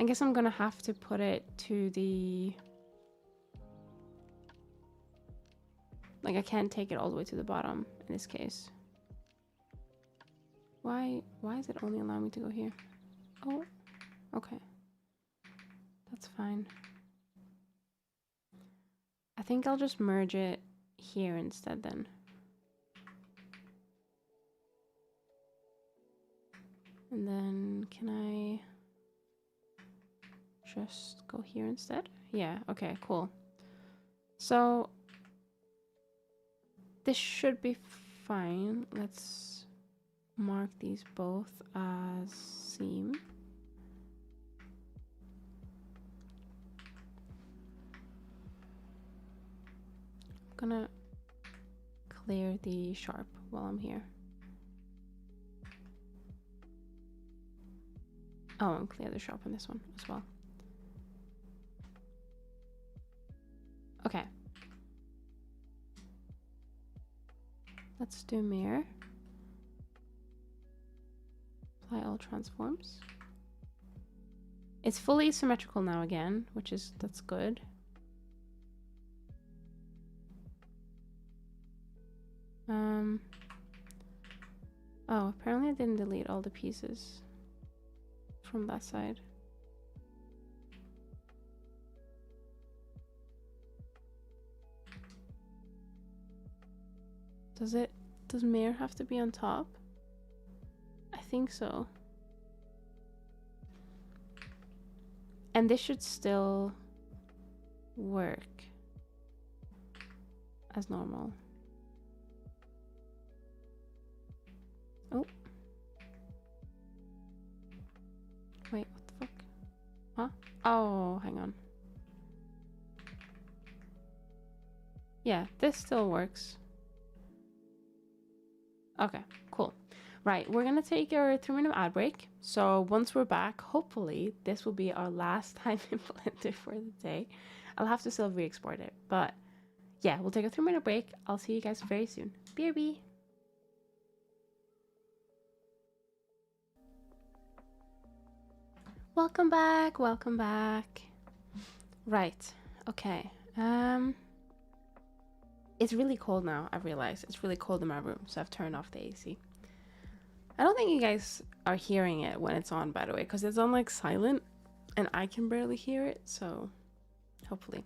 A: I guess I'm gonna have to put it to the... Like, I can't take it all the way to the bottom in this case. Why is it only allowing me to go here? Oh, okay. That's fine. I think I'll just merge it here instead then. And then can I just go here instead? Yeah, okay, cool. So this should be fine. Let's mark these both as seam. I'm gonna clear the sharp while I'm here. Oh, and clear the sharp on this one as well. Okay. Let's do mirror. Apply all transforms. It's fully symmetrical now again, that's good. Oh, apparently I didn't delete all the pieces from that side. Does mirror have to be on top? I think so. And this should still work as normal. Oh. Wait, what the fuck? Huh? Oh, hang on. Yeah, this still works. Okay, cool. Right, we're gonna take our 3-minute ad break. So once we're back, hopefully this will be our last time in Blender for the day. I'll have to still re-export it, but yeah, we'll take a 3-minute break. I'll see you guys very soon. BRB. Welcome back, welcome back. Right, okay. It's really cold now, I realize. It's really cold in my room, so I've turned off the AC. I don't think you guys are hearing it when it's on, by the way, because it's on like silent and I can barely hear it, so hopefully.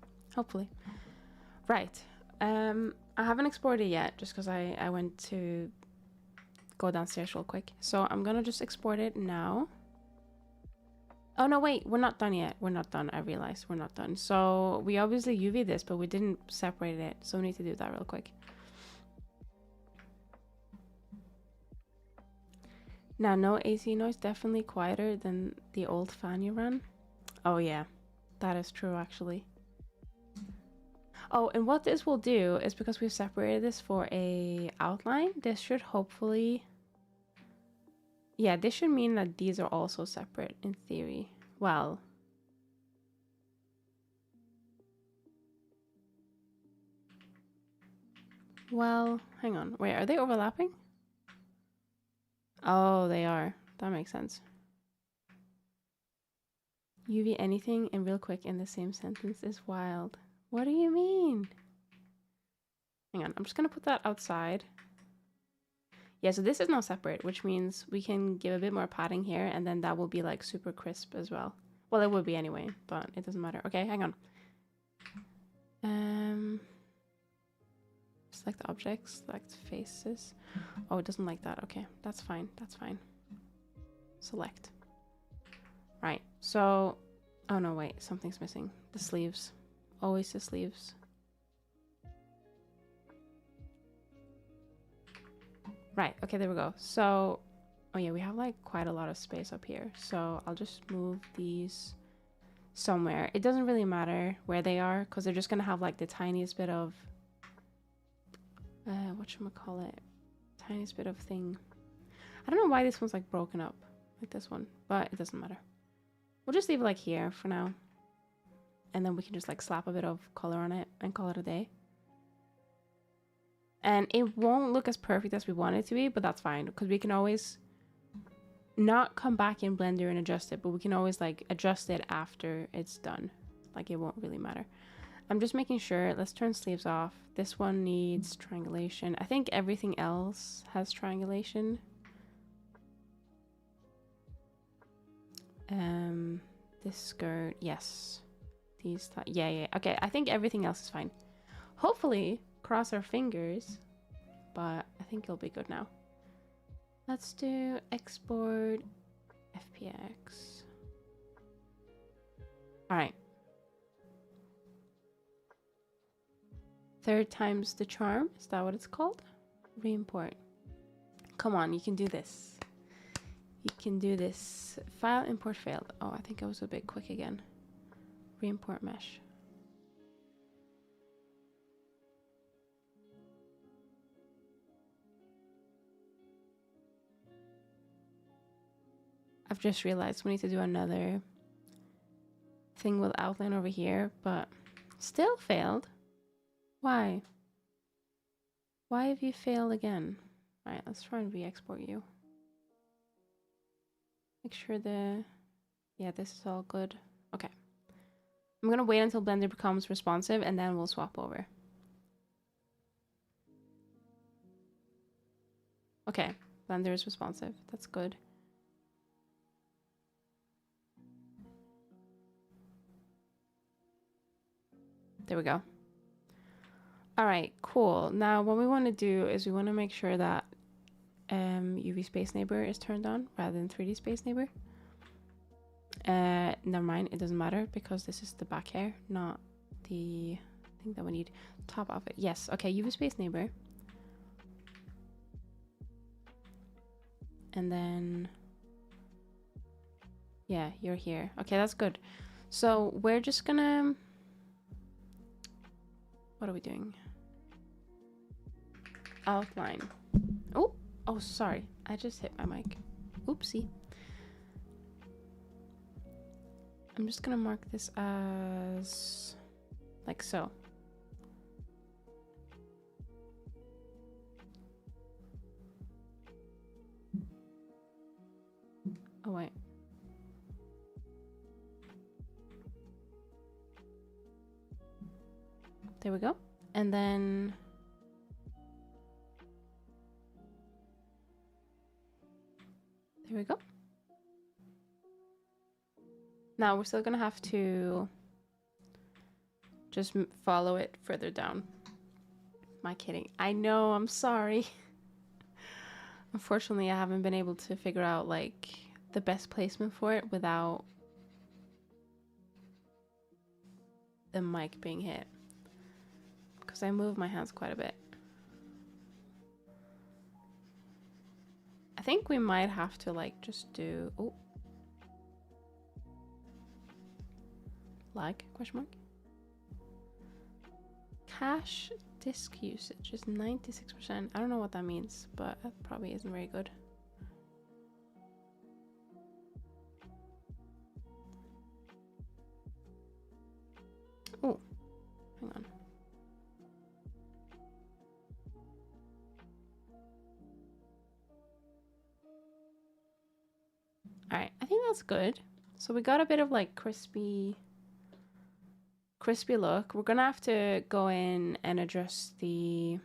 A: Right. I haven't exported it yet just because I went to go downstairs real quick. So I'm gonna just export it now. Oh no, wait, we're not done yet. We're not done. I realized we're not done. So we obviously UV this, but we didn't separate it. So we need to do that real quick. Now, no AC noise, definitely quieter than the old fan you ran. Oh yeah, that is true actually. Oh, and what this will do is because we've separated this for a outline, this should hopefully... Yeah, this should mean that these are also separate in theory. Well... Well, hang on. Wait, are they overlapping? Oh, they are. That makes sense. UV anything and real quick in the same sentence is wild. What do you mean? Hang on, I'm just gonna put that outside. Yeah, so this is not separate, which means we can give a bit more padding here, and then that will be like super crisp as well. Well, it would be anyway, but it doesn't matter. Okay, hang on. Select objects, select faces. Oh, it doesn't like that. Okay, that's fine. That's fine. Select. Right. So, oh no, wait, something's missing. The sleeves. Always the sleeves. Right. Okay, there we go. So, oh yeah, we have like quite a lot of space up here. So I'll just move these somewhere. It doesn't really matter where they are because they're just gonna have like the tiniest bit of whatchamacallit, tiniest bit of thing. I don't know why this one's like broken up like this one, but it doesn't matter. We'll just leave it like here for now, and then we can just like slap a bit of color on it and call it a day. And it won't look as perfect as we want it to be, but that's fine because we can always not come back in Blender and adjust it, but we can always like adjust it after it's done. Like it won't really matter. I'm just making sure. Let's turn sleeves off. This one needs triangulation. I think everything else has triangulation. This skirt, yes. These, yeah. Okay, I think everything else is fine. Hopefully, cross our fingers, but I think it'll be good now. Let's do export FPX. All right. Third time's the charm. Is that what it's called? Reimport. Come on, you can do this. You can do this. File import failed. Oh, I think I was a bit quick again. Reimport mesh. I've just realized we need to do another thing with outline over here, but still failed. Why? Why have you failed again? All right, let's try and re-export you. Make sure yeah, this is all good. Okay. I'm gonna wait until Blender becomes responsive and then we'll swap over. Okay, Blender is responsive. That's good. There we go. All right, cool. Now what we want to do is we want to make sure that UV Space Neighbor is turned on rather than 3D Space Neighbor. Never mind, it doesn't matter because this is the back hair, not the thing that we need. Top of it. Yes, okay, UV Space Neighbor. And then, yeah, you're here. Okay, that's good. So we're just gonna, what are we doing? Outline. Oh, sorry. I just hit my mic. Oopsie. I'm just gonna mark this as like so. Oh, wait. There we go. And then there we go. Now we're still gonna have to just follow it further down. Am I kidding? I know, I'm sorry. Unfortunately, I haven't been able to figure out like the best placement for it without the mic being hit, because I move my hands quite a bit. I think we might have to like just do, oh, lag, question mark. Cache disk usage is 96%. I don't know what that means, but that probably isn't very good. Oh, hang on. All right, I think that's good. So we got a bit of like crispy look. We're gonna have to go in and adjust the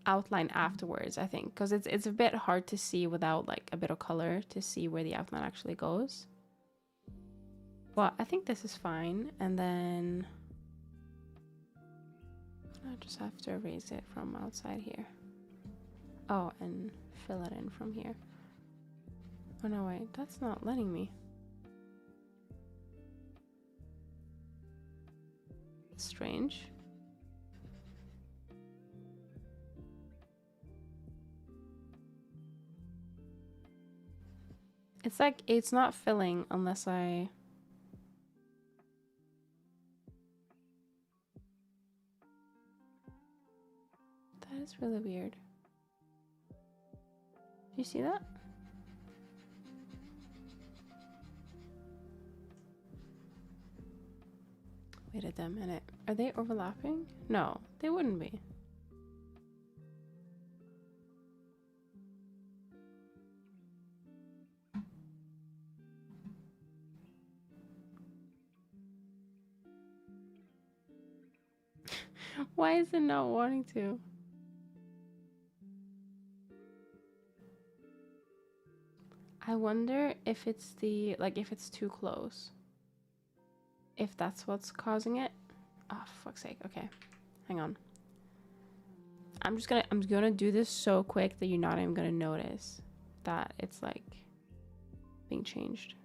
A: outline afterwards, I think, because it's a bit hard to see without like a bit of color to see where the outline actually goes. But I think this is fine. And then I just have to erase it from outside here. Oh, and fill it in from here. Oh no, wait, that's not letting me. Strange. It's like it's not filling unless I... That is really weird. Do you see that? Wait a damn minute. Are they overlapping? No, they wouldn't be. Why is it not wanting to? I wonder if it's the, like, if it's too close. If that's what's causing it. Oh, for fuck's sake. Okay. Hang on. I'm gonna do this so quick that you're not even gonna notice that it's like being changed.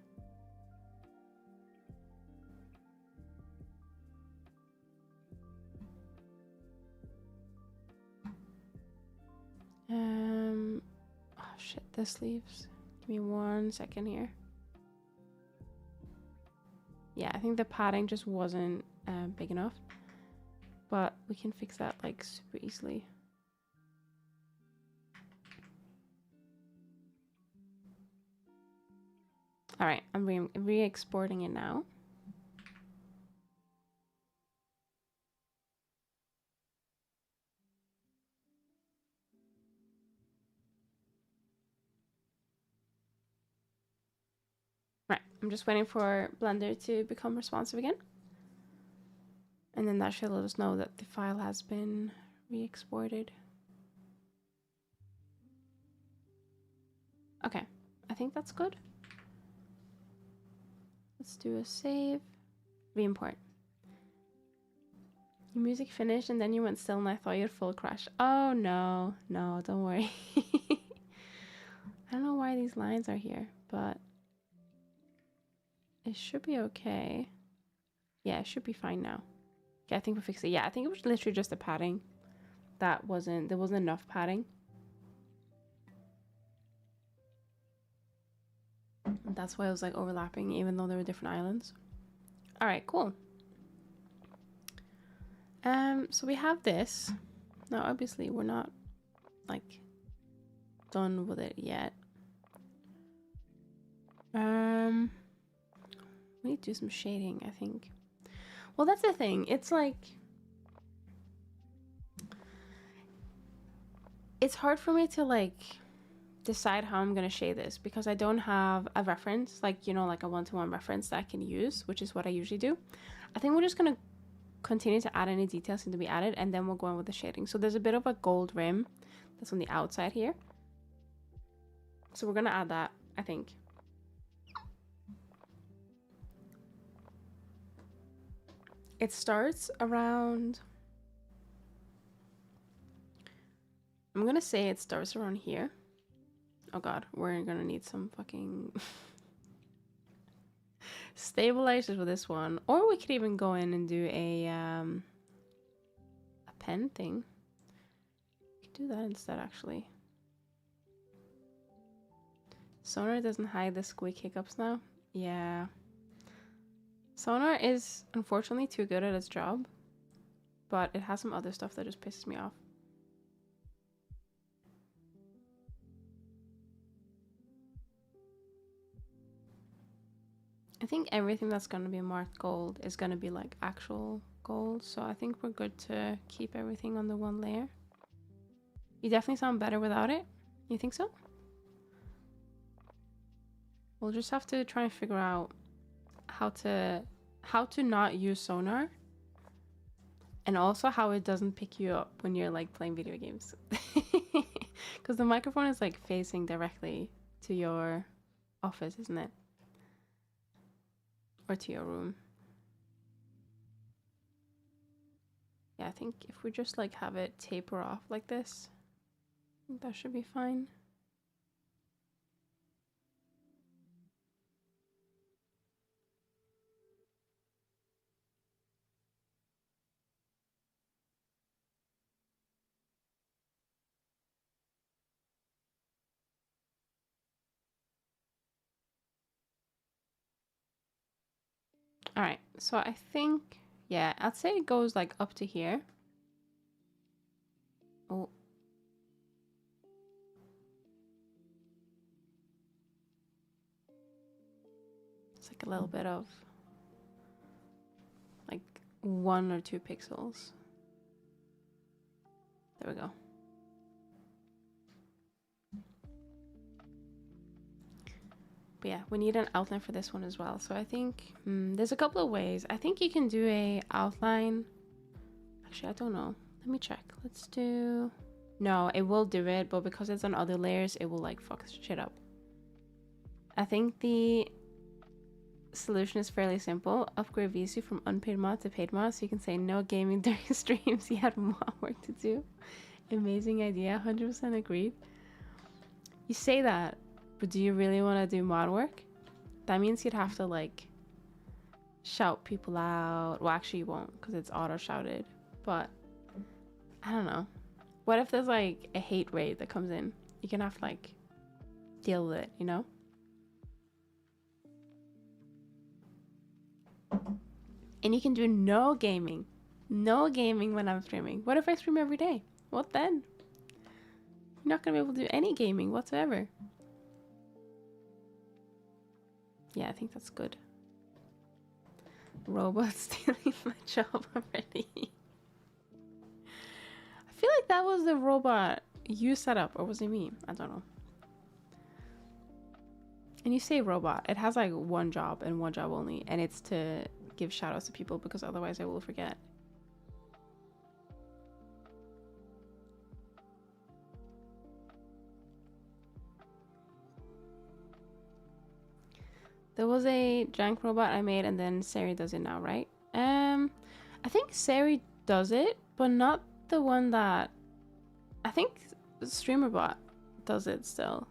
A: Oh shit, the sleeves. Give me 1 second here. Yeah, I think the padding just wasn't big enough, but we can fix that like super easily. All right, I'm re-exporting it now. Right, I'm just waiting for Blender to become responsive again. And then that should let us know that the file has been re-exported. Okay, I think that's good. Let's do a save. Re-import. Your music finished and then you went still and I thought you had full crash. Oh no, no, don't worry. I don't know why these lines are here, but it should be okay. Yeah, it should be fine now. Okay, I think we fixed it. Yeah, I think it was literally just the padding. There wasn't enough padding. And that's why it was like overlapping, even though there were different islands. All right, cool. So we have this. Now, obviously, we're not like done with it yet. We need to do some shading, I think. Well, that's the thing. It's like, it's hard for me to like decide how I'm gonna shade this because I don't have a reference, like, you know, like a one-to-one reference that I can use, which is what I usually do. I think we're just gonna continue to add any details need to be added, and then we'll go in with the shading. So there's a bit of a gold rim that's on the outside here, so we're gonna add that, I think. It starts around, I'm gonna say it starts around here. Oh god, we're gonna need some fucking stabilizers with this one, or we could even go in and do a pen thing. We could do that instead, actually. Sonar doesn't hide the squeak hiccups now. Yeah, Sonar is unfortunately too good at its job, but it has some other stuff that just pisses me off. I think everything that's going to be marked gold is going to be like actual gold, so I think we're good to keep everything on the one layer. You definitely sound better without it. You think so? We'll just have to try and figure out how to not use Sonar, and also how it doesn't pick you up when you're like playing video games, because the microphone is like facing directly to your office, isn't it? Or to your room. Yeah, I think if we just like have it taper off like this, I think that should be fine. All right, so I think, yeah, I'd say it goes like up to here. Oh. It's like a little bit of like 1 or 2 pixels. There we go. But yeah, we need an outline for this one as well. So I think there's a couple of ways. I think you can do a outline. Actually, I don't know. Let me check. Let's do... No, it will do it, but because it's on other layers, it will like fuck shit up. I think the solution is fairly simple. Upgrade VC from unpaid mod to paid mod, so you can say no gaming during streams. You had more work to do. Amazing idea. 100% agreed. You say that, but do you really want to do mod work? That means you'd have to like shout people out. Well, actually you won't, because it's auto shouted, but I don't know. What if there's like a hate raid that comes in? You're gonna have to like deal with it, you know? And you can do no gaming. No gaming when I'm streaming. What if I stream every day? What then? You're not gonna be able to do any gaming whatsoever. Yeah, I think that's good. Robots stealing my job already. I feel like that was the robot you set up, or was it me? I don't know. And you say robot, it has like one job and one job only, and it's to give shoutouts to people because otherwise I will forget. There was a jank robot I made, and then Sari does it now, right? I think Sari does it, but not the one that... I think StreamerBot does it still.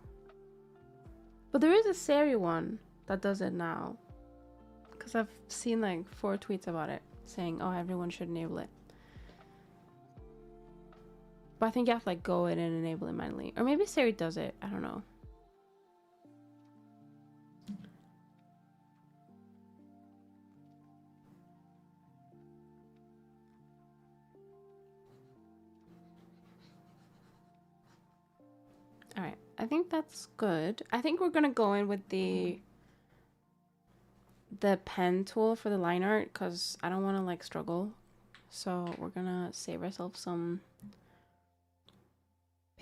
A: But there is a Sari one that does it now. Because I've seen like 4 tweets about it, saying, oh, everyone should enable it. But I think you have to like go in and enable it manually. Or maybe Sari does it, I don't know. Alright, I think that's good. I think we're gonna go in with the pen tool for the line art because I don't want to like struggle. So we're gonna save ourselves some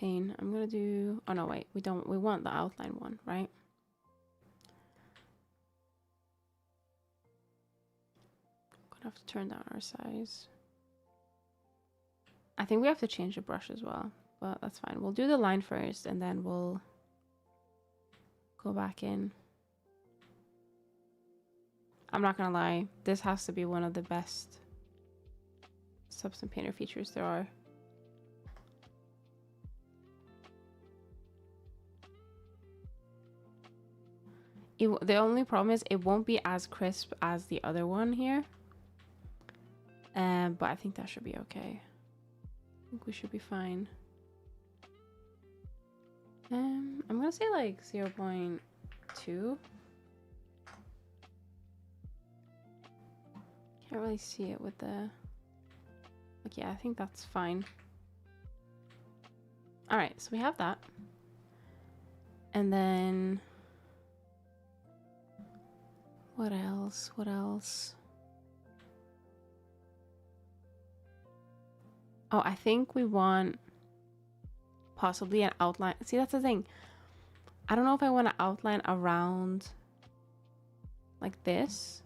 A: pane. I'm gonna do, oh no, wait, we don't, we want the outline one, right? Gonna have to turn down our size. I think we have to change the brush as well, but that's fine. We'll do the line first and then we'll go back in. I'm not gonna lie, this has to be one of the best Substance Painter features there are. The only problem is it won't be as crisp as the other one here. But I think that should be okay. I think we should be fine. I'm gonna say like 0.2. Can't really see it with the... Like, yeah, I think that's fine. All right, so we have that. And then... What else? What else? Oh, I think we want possibly an outline. See, that's the thing. I don't know if I want to outline around like this.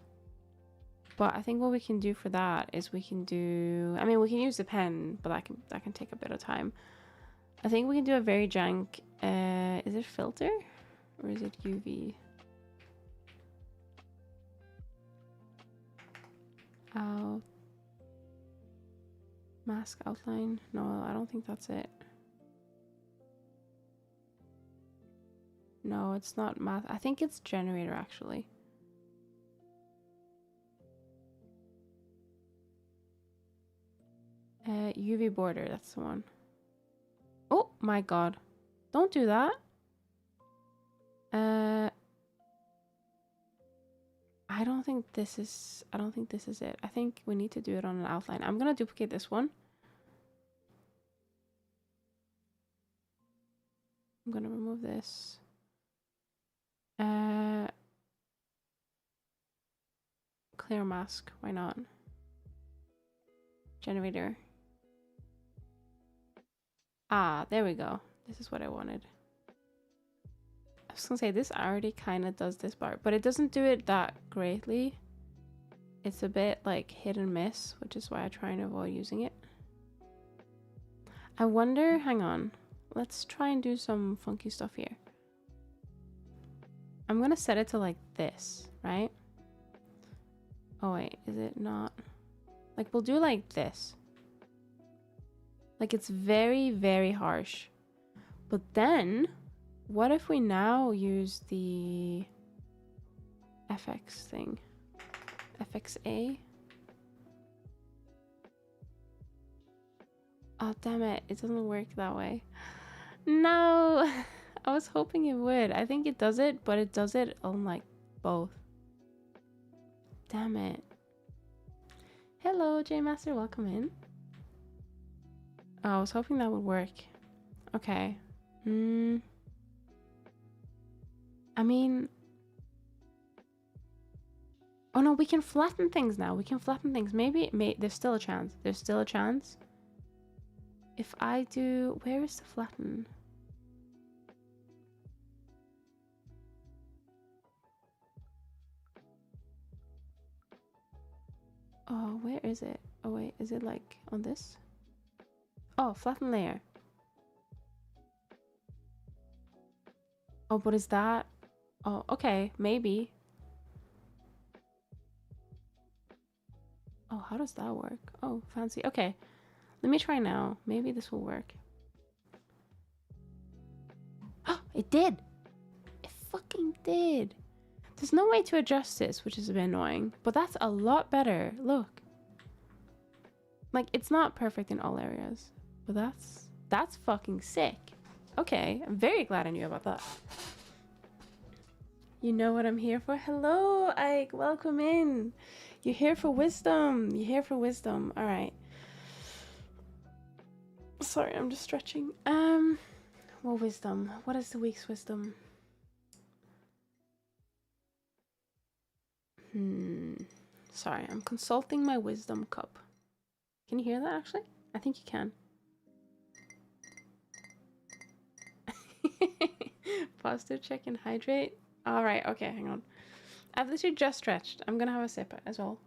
A: But I think what we can do for that is we can do... I mean, we can use the pen, but that can take a bit of time. I think we can do a very jank... is it filter? Or is it UV? Out. Mask outline. No, I don't think that's it. No, it's not math. I think it's generator actually. UV border, that's the one. Oh my god. Don't do that. I don't think this is it. I think we need to do it on an outline. I'm gonna duplicate this one. I'm gonna remove this. Clear mask, why not? Generator. Ah, there we go. This is what I wanted. I was gonna say, this already kind of does this part, but it doesn't do it that greatly. It's a bit like hit and miss, which is why I try and avoid using it. I wonder, hang on. Let's try and do some funky stuff here. I'm gonna set it to like this, right? Oh wait, is it not? Like, we'll do like this. Like, it's very, very harsh. But then, what if we now use the FX thing? FXA? Oh, damn it. It doesn't work that way. No! I was hoping it would. I think it does it, but it does it on, like, both. Damn it. Hello, J-Master. Welcome in. Oh, I was hoping that would work. Okay. I mean... Oh no, we can flatten things now. We can flatten things. Maybe there's still a chance. There's still a chance. If I do... Where is the flatten? Oh, where is it? Oh wait, is it like on this? Oh, flatten layer. Oh, but is that... Oh, okay, maybe. Oh, how does that work? Oh, fancy. Okay, let me try now. Maybe this will work. Oh, it did! It fucking did! There's no way to adjust this, which is a bit annoying. But that's a lot better. Look. Like, it's not perfect in all areas. But that's fucking sick. Okay, I'm very glad I knew about that. You know what I'm here for? Hello, Ike. Welcome in. You're here for wisdom. You're here for wisdom. All right. Sorry, I'm just stretching. Well, wisdom. What is the week's wisdom? Sorry, I'm consulting my wisdom cup. Can you hear that actually? I think you can. Posture check and hydrate. All right, okay, hang on. I've literally just stretched. I'm gonna have a sip as well.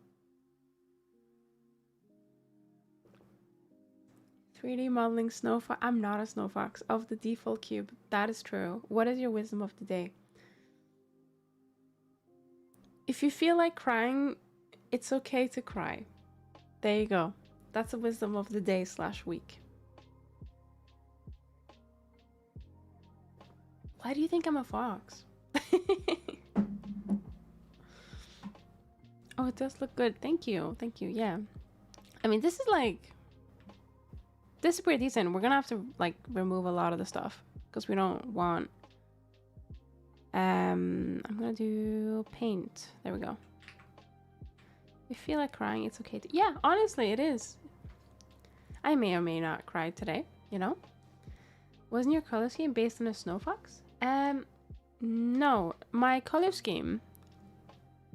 A: 3D modeling snow fox. I'm not a snow fox of the default cube. That is true. What is your wisdom of the day? If you feel like crying, it's okay to cry. There you go. That's the wisdom of the day / week. Why do you think I'm a fox? Oh, it does look good. Thank you. Thank you. Yeah. I mean, this is pretty decent. We're gonna have to like remove a lot of the stuff because we don't want. I'm gonna do paint. There we go. If you feel like crying, it's okay to. Yeah, honestly, it is. I may or may not cry today. You know. Wasn't your color scheme based on a snow fox? No. My color scheme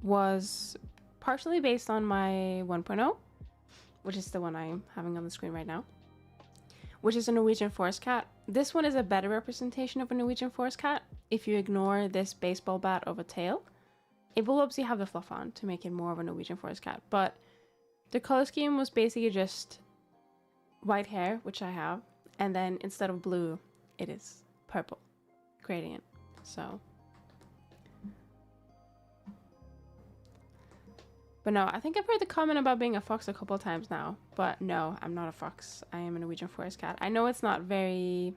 A: was partially based on my 1.0, which is the one I'm having on the screen right now, which is a Norwegian forest cat. This one is a better representation of a Norwegian forest cat. If you ignore this baseball bat of a tail, it will obviously have the fluff on to make it more of a Norwegian forest cat. But the color scheme was basically just white hair, which I have, and then instead of blue, it is purple gradient. So, but no, I think I've heard the comment about being a fox a couple of times now. But no, I'm not a fox. I am a Norwegian forest cat. I know it's not very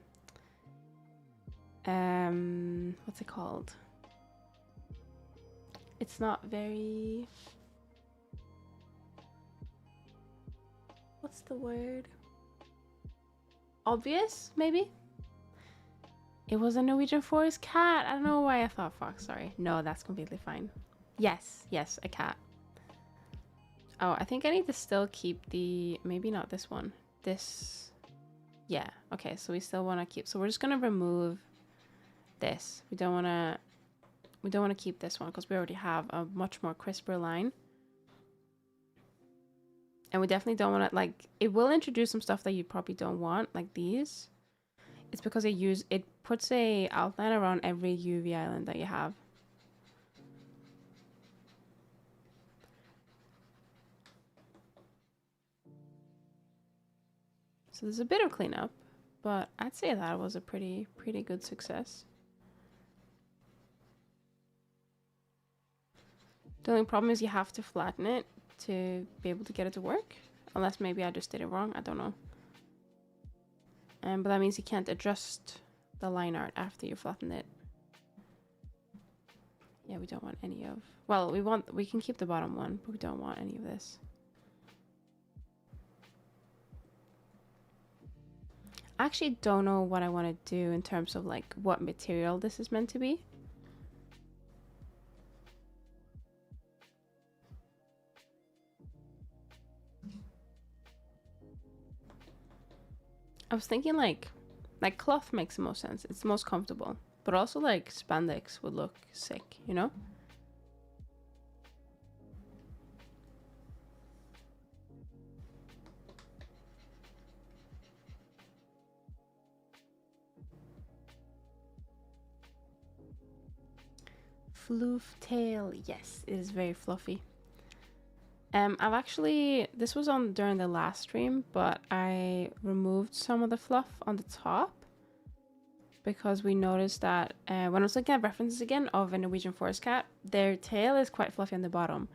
A: what's it called? It's not very, what's the word? Obvious, maybe? It was a Norwegian forest cat. I don't know why I thought fox, sorry. No, that's completely fine. Yes, a cat. Oh, I think I need to still keep the, maybe not this one. This, yeah, okay, so we still want to keep, so we're just going to remove this. We don't want to keep this one because we already have a much more crisper line. And we definitely don't want to, like, it will introduce some stuff that you probably don't want, like these. It's because it puts a outline around every UV island that you have. So there's a bit of cleanup, but I'd say that was a pretty good success. The only problem is you have to flatten it to be able to get it to work. Unless maybe I just did it wrong, I don't know. But that means you can't adjust the line art after you flatten it. Yeah, we don't want any of, well, we can keep the bottom one, but we don't want any of this. I actually don't know what I want to do in terms of like what material this is meant to be. I was thinking like cloth makes the most sense. It's the most comfortable, but also like spandex would look sick, you know? Floof tail, yes, it is very fluffy. I've actually, this was on during the last stream, but I removed some of the fluff on the top because we noticed that when I was looking at references again of a Norwegian forest cat, their tail is quite fluffy on the bottom,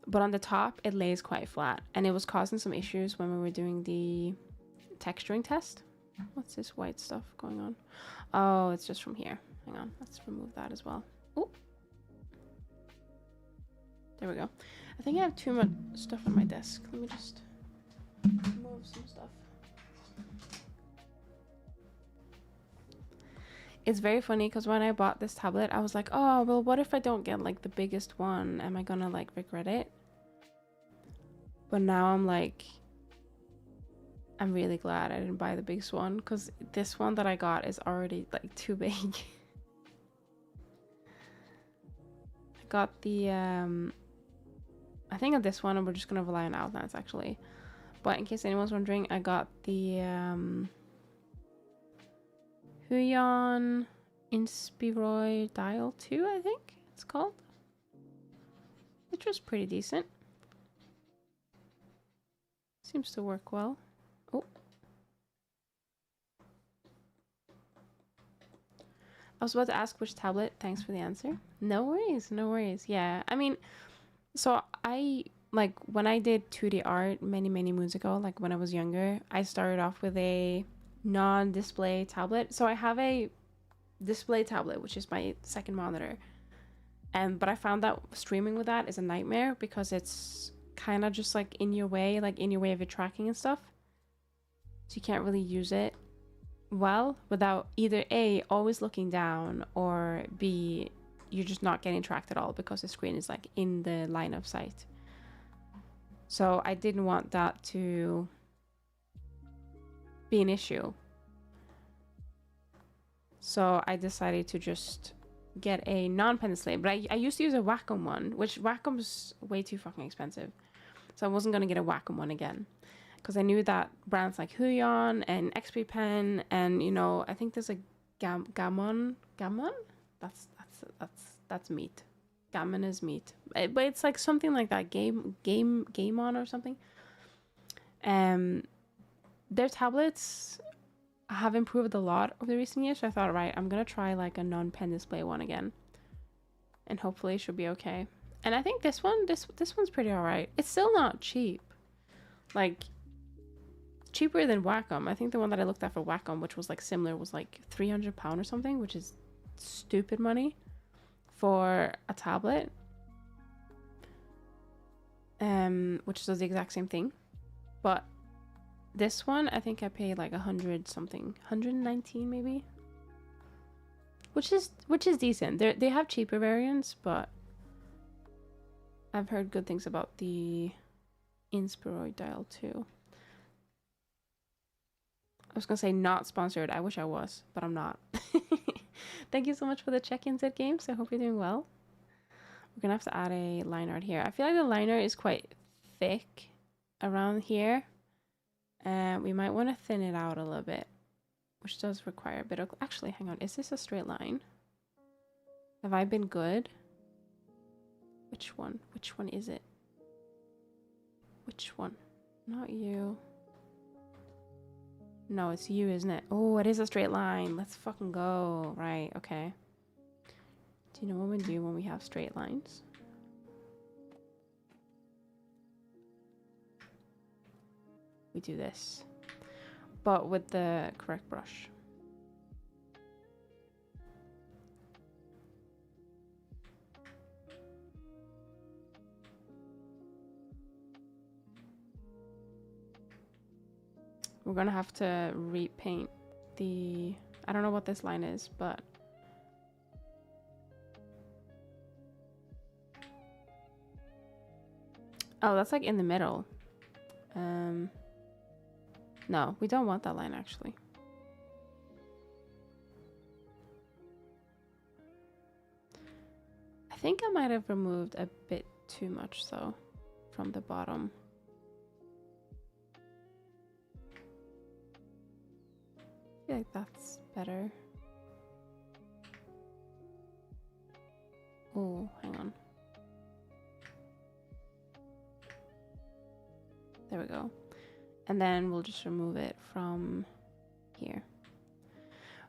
A: but on the top it lays quite flat, and it was causing some issues when we were doing the texturing test. What's this white stuff going on? Oh, it's just from here. Hang on, let's remove that as well. Ooh. There we go. I think I have too much stuff on my desk. Let me just remove some stuff. It's very funny because when I bought this tablet, I was like, oh, well, what if I don't get like the biggest one? Am I gonna like regret it? But now I'm like, I'm really glad I didn't buy the biggest one because this one that I got is already like too big. I got the, I think of this one, and we're just gonna rely on outlines actually. But in case anyone's wondering, I got the Huion Inspiroid Dial 2, I think it's called. Which was pretty decent. Seems to work well. Oh. I was about to ask which tablet. Thanks for the answer. No worries, no worries. Yeah, I mean, so I, like, when I did 2D art many moons ago, like when I was younger, I started off with a non-display tablet. So I have a display tablet, which is my second monitor. But I found that streaming with that is a nightmare because it's kind of just like in your way of your tracking and stuff. So you can't really use it well without either A, always looking down, or B, you're just not getting tracked at all because the screen is like in the line of sight. So I didn't want that to be an issue. So I decided to just get a non-pen display. But I used to use a Wacom one, which Wacom's way too fucking expensive. So I wasn't going to get a Wacom one again. Because I knew that brands like Huion and XP Pen and, you know, I think there's a Gammon? That's meat. Gammon is meat. But it's like something like that. Game on or something. Their tablets have improved a lot over the recent years. So I thought, right, I'm going to try like a non-pen display one again. And hopefully it should be okay. And I think this one's pretty alright. It's still not cheap. Like, cheaper than Wacom. I think the one that I looked at for Wacom, which was like similar, was like £300 or something, which is stupid money for a tablet. Which does the exact same thing. But this one, I think I paid like 100 something, 119 maybe. Which is decent. They have cheaper variants, but I've heard good things about the Inspiroid Dial 2. I was gonna say not sponsored. I wish I was, but I'm not. Thank you so much for the check-ins at games. I hope you're doing well. We're gonna have to add a line art here. I feel like the liner is quite thick around here. And we might want to thin it out a little bit, which does require a bit of... Actually, hang on. Is this a straight line? Have I been good? Which one? Which one is it? Which one? Not you. No, it's you, isn't it? Oh, it is a straight line. Let's fucking go. Right, okay. Do you know what we do when we have straight lines? We do this, but with the correct brush. We're gonna have to repaint the... I don't know what this line is, but... Oh, that's like in the middle. No, we don't want that line actually. I think I might have removed a bit too much though from the bottom. I feel like that's better. Oh, hang on. There we go. And then we'll just remove it from here.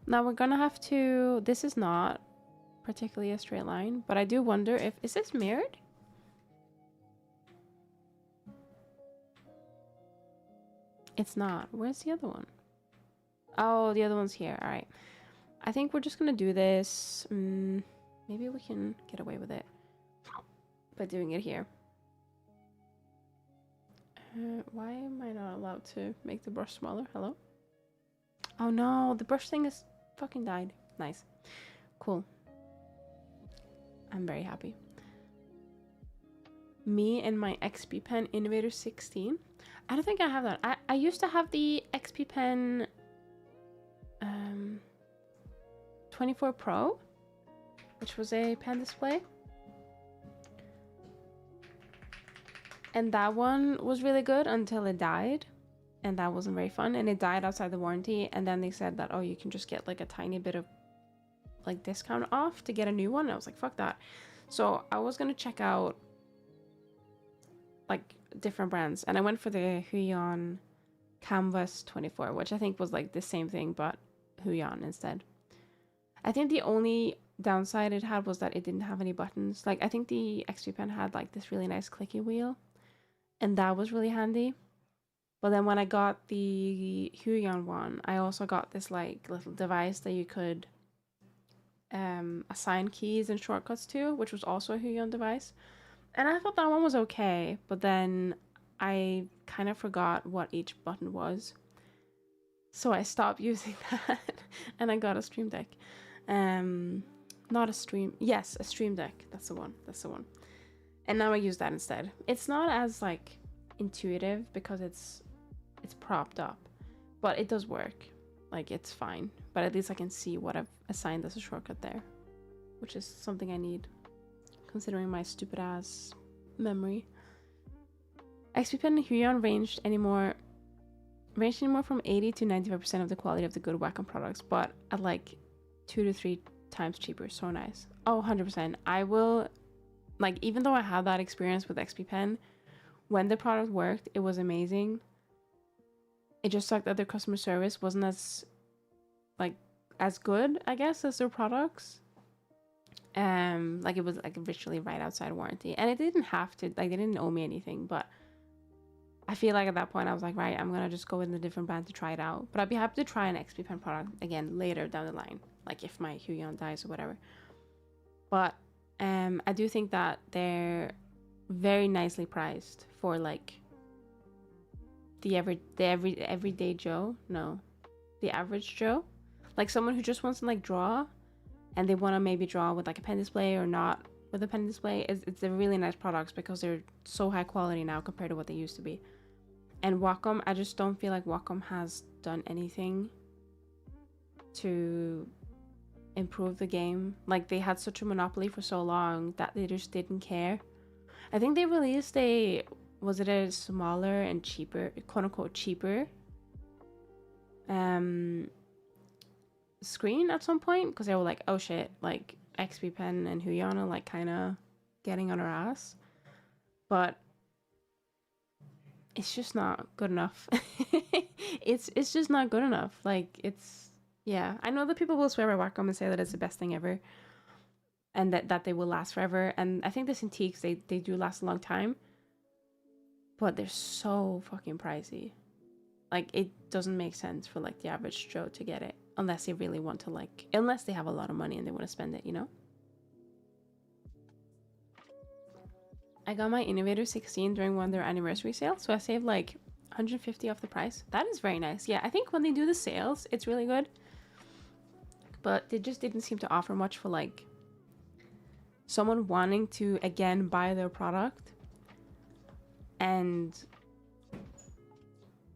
A: Now we're gonna have to... This is not particularly a straight line, but I do wonder if... Is this mirrored? It's not. Where's the other one? Oh, the other one's here. All right. I think we're just gonna do this. Maybe we can get away with it by doing it here. Why am I not allowed to make the brush smaller? Hello? Oh no, the brush thing is fucking died. Nice. Cool. I'm very happy. Me and my XP Pen Innovator 16. I don't think I have that. I used to have the XP Pen 24 Pro, which was a pen display. And that one was really good until it died. and that wasn't very fun, and it died outside the warranty. And then they said that, oh, you can just get like a tiny bit of like discount off to get a new one. And I was like, fuck that. So I was gonna check out like different brands, and I went for the Huion Canvas 24, which I think was like the same thing but Huion instead. I think the only downside it had was that it didn't have any buttons. Like, I think the XP Pen had like this really nice clicky wheel, and that was really handy. But then when I got the Huion one, I also got this like little device that you could assign keys and shortcuts to, which was also a Huion device. And I thought that one was okay, but then I kind of forgot what each button was. So I stopped using that and I got a Stream Deck. Not a stream. Yes, a Stream Deck. That's the one. That's the one. And now I use that instead. It's not as like intuitive because it's propped up, but it does work. Like, it's fine. But at least I can see what I've assigned as a shortcut there, which is something I need, considering my stupid ass memory. XP Pen and Huion ranged anymore from 80 to 95% of the quality of the good Wacom products, but at like 2 to 3 times cheaper. So nice. Oh, 100%. I will, like, even though I had that experience with XP Pen, when the product worked, it was amazing. It just sucked that their customer service wasn't as good, I guess, as their products. Like, it was like literally right outside warranty, and it didn't have to, like, they didn't owe me anything, but I feel like at that point I was like, right, I'm gonna just go with a different brand to try it out. But I'd be happy to try an XP Pen product again later down the line, like if my Huion dies or whatever. But I do think that they're very nicely priced for like the everyday Joe. No, the average Joe, like someone who just wants to like draw, and they want to maybe draw with like a pen display or not with a pen display. It's a really nice products because they're so high quality now compared to what they used to be. And Wacom, I just don't feel like Wacom has done anything to improve the game. Like, they had such a monopoly for so long that they just didn't care. I think they released a smaller and cheaper, quote unquote cheaper screen at some point, because they were like, oh shit, like XP Pen and Huion are like kind of getting on our ass. But it's just not good enough. it's just not good enough. Like, it's, yeah, I know that people will swear by Wacom and say that it's the best thing ever, and that they will last forever. And I think the Cintiqs, they do last a long time, but they're so fucking pricey. Like, it doesn't make sense for like the average Joe to get it unless they really want to, like, unless they have a lot of money and they want to spend it, you know? I got my Innovator 16 during one of their anniversary sales, so I saved like 150 off the price. That is very nice. Yeah, I think when they do the sales, it's really good. But they just didn't seem to offer much for like someone wanting to again buy their product, and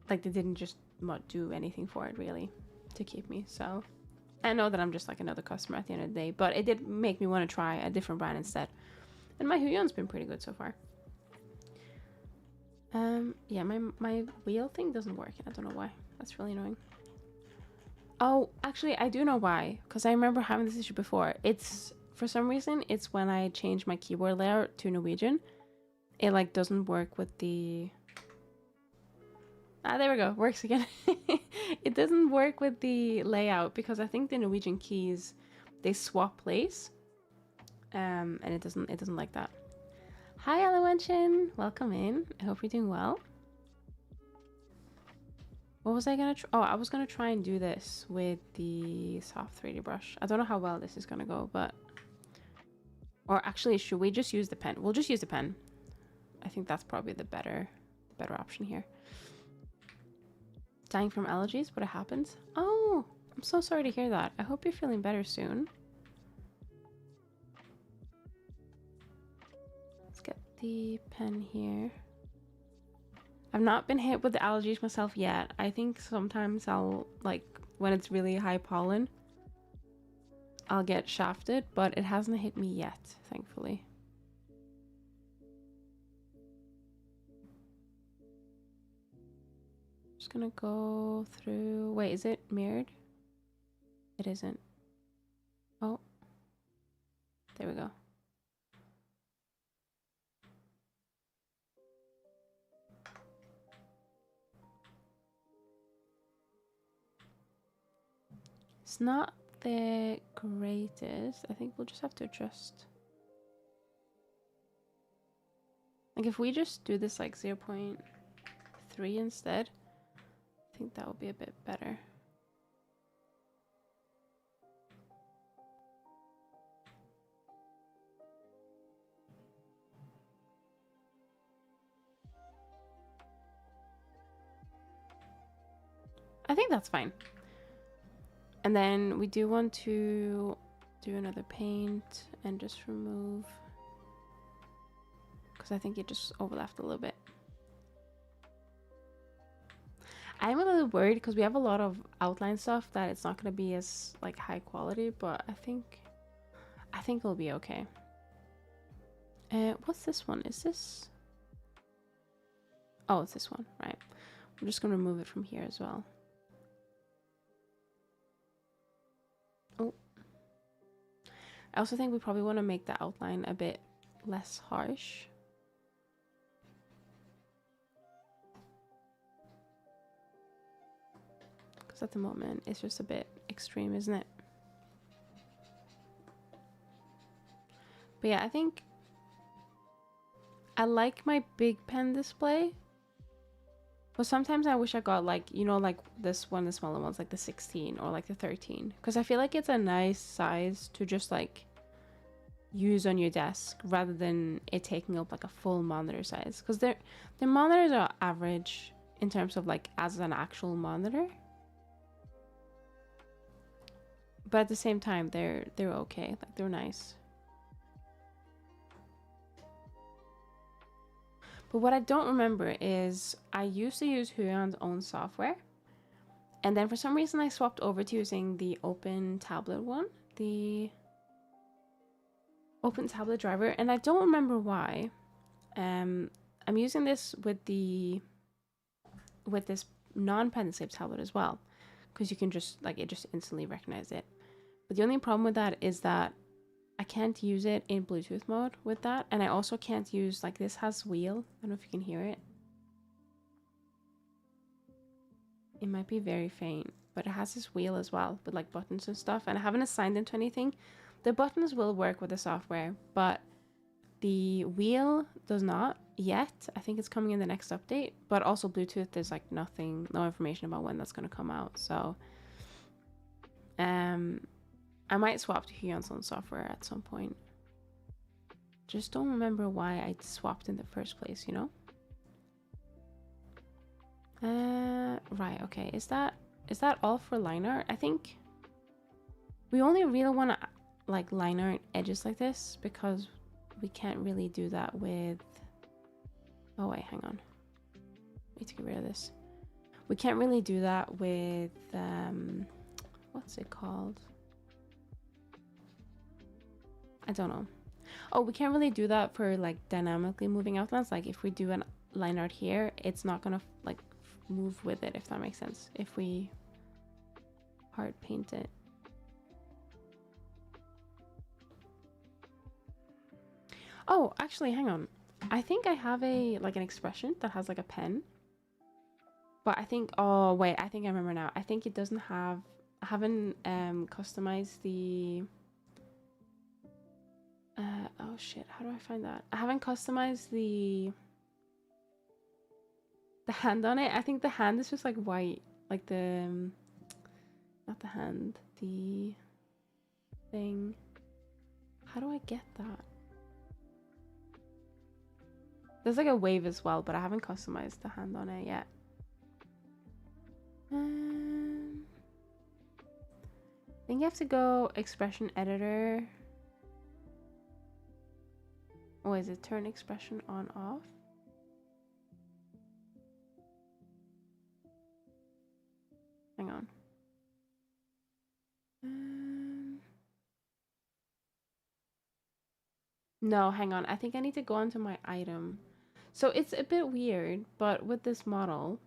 A: like they didn't just do anything for it really to keep me. So I know that I'm just like another customer at the end of the day, but it did make me want to try a different brand instead. And my Huion's been pretty good so far. Yeah, my wheel thing doesn't work. I don't know why. That's really annoying. Oh, actually, I do know why. Because I remember having this issue before. It's, for some reason, it's when I change my keyboard layout to Norwegian. It, like, doesn't work with the... Ah, there we go. Works again. It doesn't work with the layout because I think the Norwegian keys, they swap place. And it doesn't like that. Hi, Alowenchen. Welcome in. I hope you're doing well. What was I gonna try? Oh, I was gonna try and do this with the soft 3D brush. I don't know how well this is gonna go, but... Or actually, should we just use the pen? We'll just use the pen. I think that's probably the better option here. Dying from allergies? What happens? Oh, I'm so sorry to hear that. I hope you're feeling better soon. Let's get the pen here. I've not been hit with the allergies myself yet. I think sometimes I'll, like, when it's really high pollen, I'll get shafted, but it hasn't hit me yet, thankfully. Just gonna go through. Wait, is it mirrored? It isn't. Oh, there we go. It's not the greatest. I think we'll just have to adjust. Like if we just do this like 0.3 instead, I think that would be a bit better. I think that's fine. And then we do want to do another paint and just remove, because I think it just overlapped a little bit. I'm a little worried because we have a lot of outline stuff that it's not going to be as like high quality, but I think it'll be okay. What's this one? Is this? Oh, it's this one, right? I'm just going to remove it from here as well. Oh. I also think we probably want to make the outline a bit less harsh. Because at the moment, it's just a bit extreme, isn't it? But yeah, I think I like my big pen display. But sometimes I wish I got like, you know, like this one, the smaller ones, like the 16 or like the 13. Because I feel like it's a nice size to just like use on your desk rather than it taking up like a full monitor size. Because their monitors are average in terms of like as an actual monitor. But at the same time, they're okay. Like they're nice. But what I don't remember is I used to use Huion's own software. And then for some reason I swapped over to using the Open Tablet one. The Open Tablet driver. And I don't remember why. I'm using this with this non-pen safe tablet as well. Because you can just, like, it just instantly recognized it. But the only problem with that is that I can't use it in Bluetooth mode with that. And I also can't use, like, this has wheel. I don't know if you can hear it. It might be very faint, but it has this wheel as well with like buttons and stuff. And I haven't assigned them to anything. The buttons will work with the software, but the wheel does not yet. I think it's coming in the next update. But also Bluetooth, there's like no information about when that's going to come out. So I might swap to Huion's own software at some point. Just don't remember why I swapped in the first place, you know? Right, okay. Is that all for line art? I think we only really want to like line art edges like this because we can't really do that with... Oh wait, hang on. I need to get rid of this. We can't really do that with what's it called? I don't know. Oh, we can't really do that for like dynamically moving outlines. Like if we do an line art here, it's not gonna like move with it, if that makes sense, if we hard paint it. Oh, actually, hang on. I think I have an expression that has like a pen. But I think, oh wait, I think I remember now. I think it doesn't have, I haven't customized the oh shit, how do I find that? I haven't customized the hand on it. I think the hand is just like white, like the not the hand, the thing. How do I get that? There's like a wave as well, but I haven't customized the hand on it yet. I think you have to go expression editor. Oh, is it turn expression on off? Hang on. No, hang on. I think I need to go onto my item. So it's a bit weird, but with this model,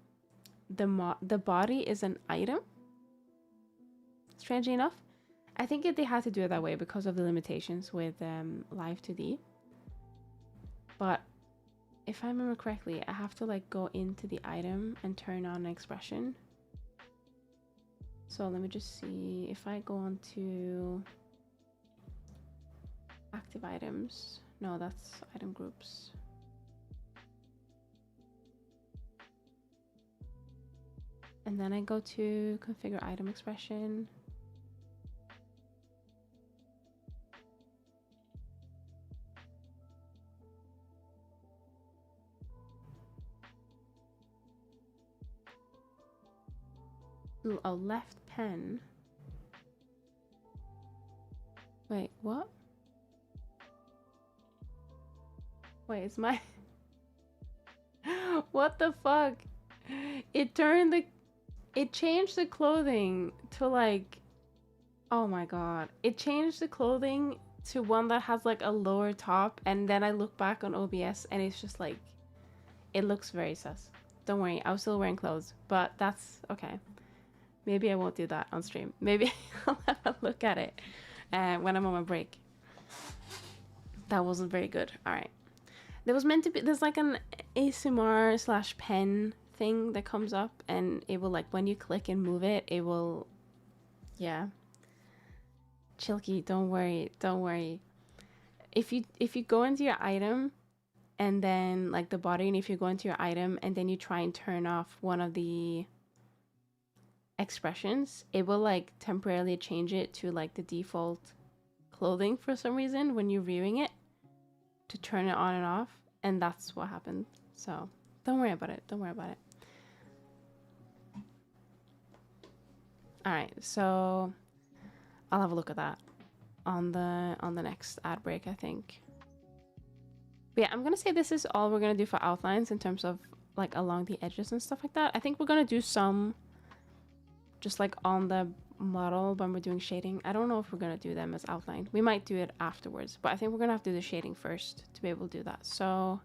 A: the body is an item. Strangely enough, I think they had to do it that way because of the limitations with Live 2D. But if I remember correctly, I have to like go into the item and turn on an expression. So let me just see if I go on to active items. No, that's item groups. And then I go to configure item expression. Ooh, a left pen. Wait, what? Wait, it's my... What the fuck? It changed the clothing to like... Oh my god. It changed the clothing to one that has like a lower top, and then I look back on OBS and it's just like... It looks very sus. Don't worry, I was still wearing clothes, but that's okay. Maybe I won't do that on stream. Maybe I'll have a look at it when I'm on my break. That wasn't very good. All right. There was meant to be, there's like an ASMR / pen thing that comes up, and it will like, when you click and move it, it will, yeah. Chilky, don't worry, don't worry. If you go into your item and then like the body, and if you go into your item and then you try and turn off one of the expressions, it will like temporarily change it to like the default clothing for some reason when you're viewing it, to turn it on and off, and that's what happened. So don't worry about it, don't worry about it. All right, so I'll have a look at that on the next ad break, I think. But yeah, I'm gonna say this is all we're gonna do for outlines in terms of like along the edges and stuff like that. I think we're gonna do some just like on the model when we're doing shading. I don't know if we're gonna do them as outline. We might do it afterwards, but I think we're gonna have to do the shading first to be able to do that. So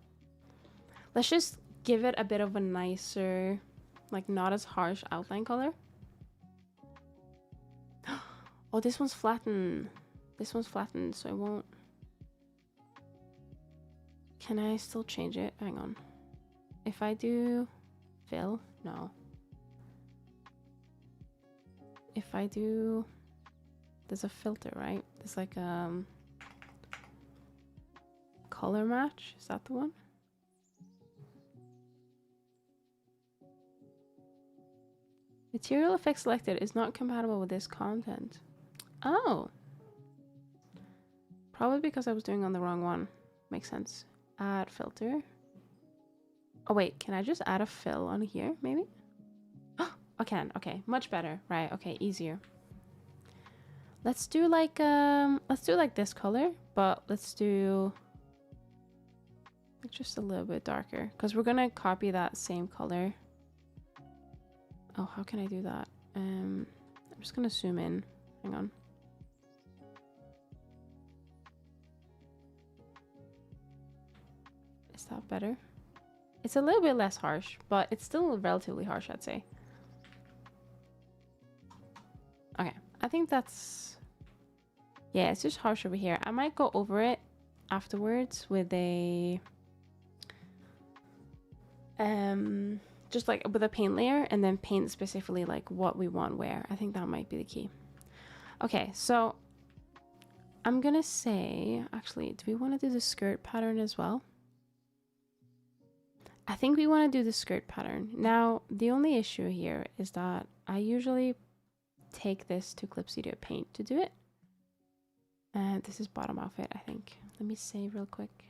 A: let's just give it a bit of a nicer, like not as harsh outline color. Oh, this one's flattened. This one's flattened, so it won't. Can I still change it? Hang on. If I do fill, no. If I do, there's a filter, right? There's like color match. Is that the one? Material effect selected is not compatible with this content. Oh. Probably because I was doing on the wrong one. Makes sense. Add filter. Oh wait, can I just add a fill on here, maybe? Oh, I can. Okay, much better. Right, okay, easier. Let's do like this color, but let's do just a little bit darker, because we're gonna copy that same color. Oh, how can I do that? I'm just gonna zoom in. Hang on. Is that better? It's a little bit less harsh, but it's still relatively harsh, I'd say. Okay, I think that's... Yeah, it's just harsh over here. I might go over it afterwards with a... just like with a paint layer, and then paint specifically like what we want where. I think that might be the key. Okay, so I'm gonna say, actually, do we want to do the skirt pattern as well? I think we want to do the skirt pattern. Now, the only issue here is that I usually take this to Clip Studio Paint to do it. And this is bottom outfit, I think. Let me save real quick.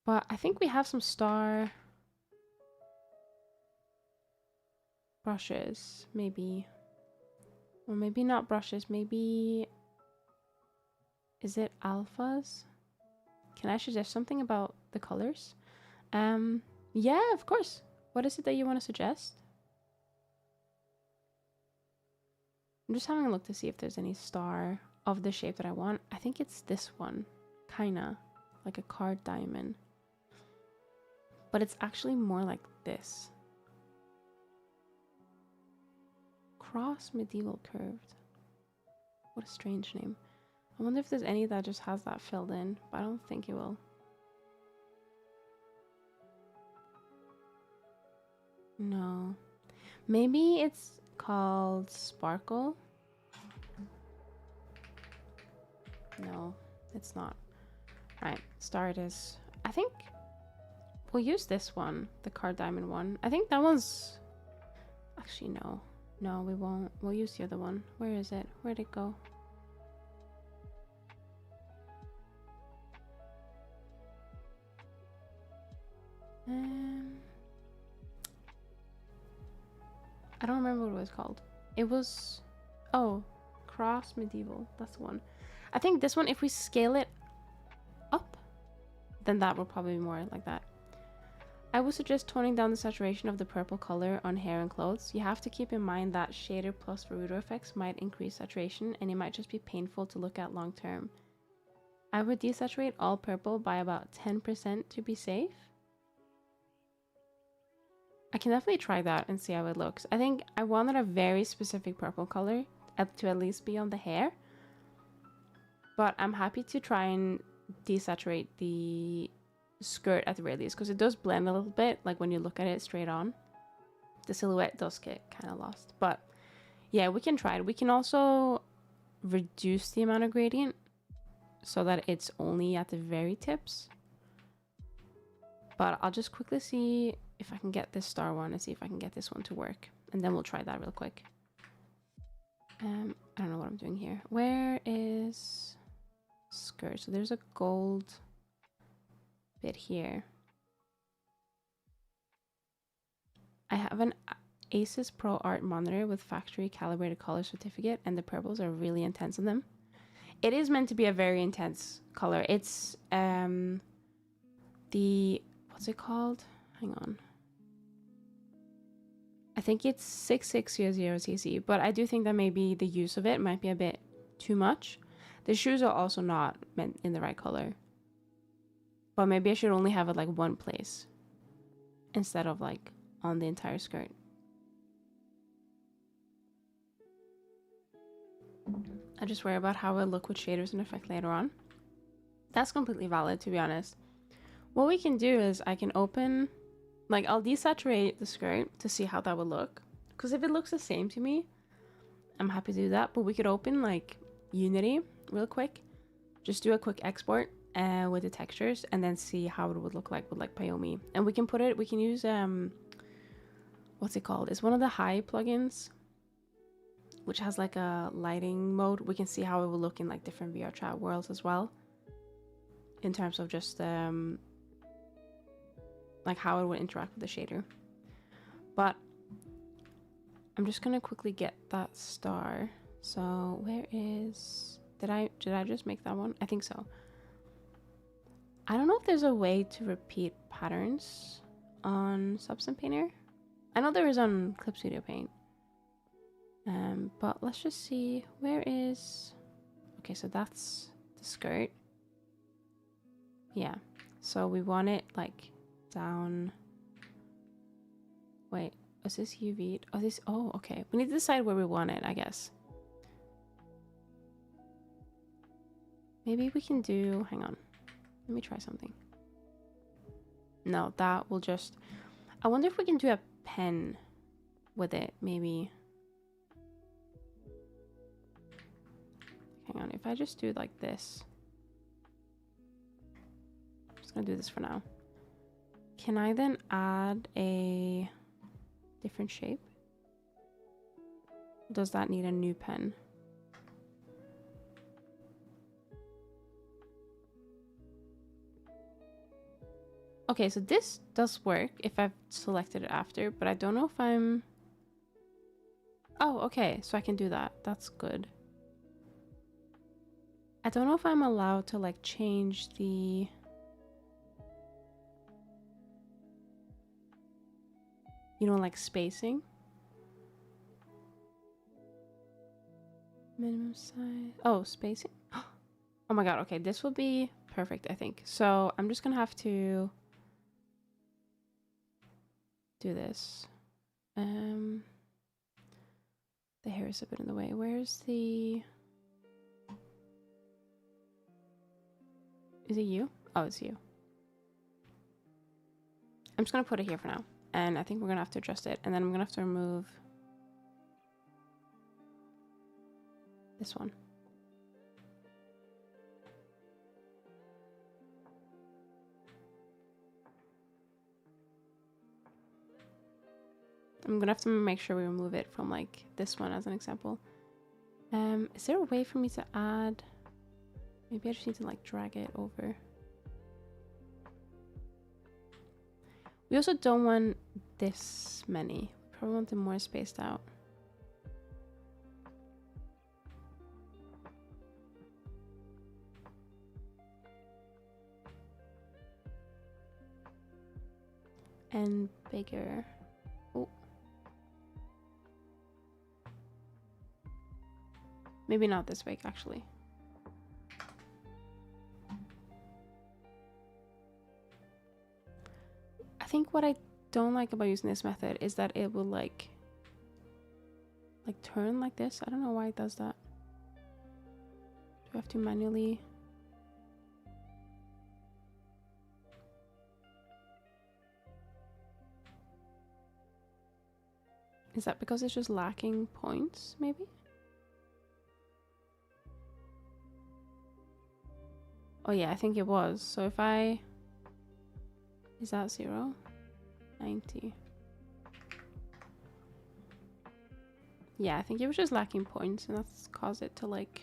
A: But I think we have some star brushes, maybe. Or maybe not brushes, maybe... Is it alphas? Can I suggest something about the colors? Yeah, of course. What is it that you want to suggest? I'm just having a look to see if there's any star of the shape that I want. I think it's this one. Kinda. Like a card diamond. but it's actually more like this. Cross medieval curved. What a strange name. I wonder if there's any that just has that filled in, but I don't think it will. No. Maybe it's called Sparkle. No, it's not. Right, star it is. I think we'll use this one, the card diamond one. I think that one's... Actually, no. No, we won't. We'll use the other one. Where is it? Where'd it go? I don't remember what it was called. It was... Oh, Cross Medieval. That's the one. I think this one, if we scale it up, then that will probably be more like that. I would suggest toning down the saturation of the purple color on hair and clothes. You have to keep in mind that shader plus Verudo effects might increase saturation, and it might just be painful to look at long term. I would desaturate all purple by about 10% to be safe. I can definitely try that and see how it looks. I think I wanted a very specific purple color to at least be on the hair. But I'm happy to try and desaturate the skirt at the very least, because it does blend a little bit, like when you look at it straight on. The silhouette does get kind of lost. But yeah, we can try it. We can also reduce the amount of gradient so that it's only at the very tips. But I'll just quickly see if I can get this star one and see if I can get this one to work. And then we'll try that real quick. I don't know what I'm doing here. Where is skirt? So there's a gold bit here. I have an Asus Pro Art monitor with factory calibrated color certificate, and the purples are really intense on them. It is meant to be a very intense color. It's the... what's it called? Hang on. I think it's 6600cc, but I do think that maybe the use of it might be a bit too much. The shoes are also not meant in the right color. But maybe I should only have it like one place instead of like on the entire skirt. I just worry about how it'll look with shaders and effect later on. That's completely valid, to be honest. What we can do is I can open, like I'll desaturate the skirt to see how that would look. Because if it looks the same to me, I'm happy to do that. But we could open like Unity real quick. Just do a quick export with the textures and then see how it would look like with like Payomi. And we can put it, we can use, what's it called? It's one of the high plugins, which has like a lighting mode. We can see how it will look in like different VR chat worlds as well. In terms of just like how it would interact with the shader. But I'm just gonna quickly get that star. So where is, did I just make that one? I think so. I don't know if there's a way to repeat patterns on Substance Painter. I know there is on Clip Studio Paint. But let's just see, where is, okay, so that's the skirt. Yeah, so we want it like down, wait, is this UV? Oh, this, oh, okay. We need to decide where we want it, I guess. Maybe we can do, hang on, let me try something. No, that will just, I wonder if we can do a pen with it, maybe. Hang on, if I just do like this. I'm just gonna do this for now. Can I then add a different shape? Does that need a new pen? Okay, so this does work if I've selected it after, but I don't know if I'm... Oh, okay, so I can do that. That's good. I don't know if I'm allowed to like change the... You know, like spacing. Minimum size. Oh, spacing. Oh my god, okay, this will be perfect, I think. So I'm just gonna have to do this. The hair is a bit in the way. Where's the... Is it you? Oh, it's you. I'm just gonna put it here for now. And I think we're gonna have to adjust it. And then I'm gonna have to remove this one. I'm gonna have to make sure we remove it from like this one as an example. Is there a way for me to add? Maybe I just need to like drag it over. We also don't want this many. We probably want them more spaced out. And bigger. Oh. Maybe not this big, actually. I think what I don't like about using this method is that it will like turn like this. I don't know why it does that. Do I have to manually? Is that because it's just lacking points, maybe? Oh yeah, I think it was. So if I... Is that 0? 90. Yeah, I think it was just lacking points, and that's caused it to like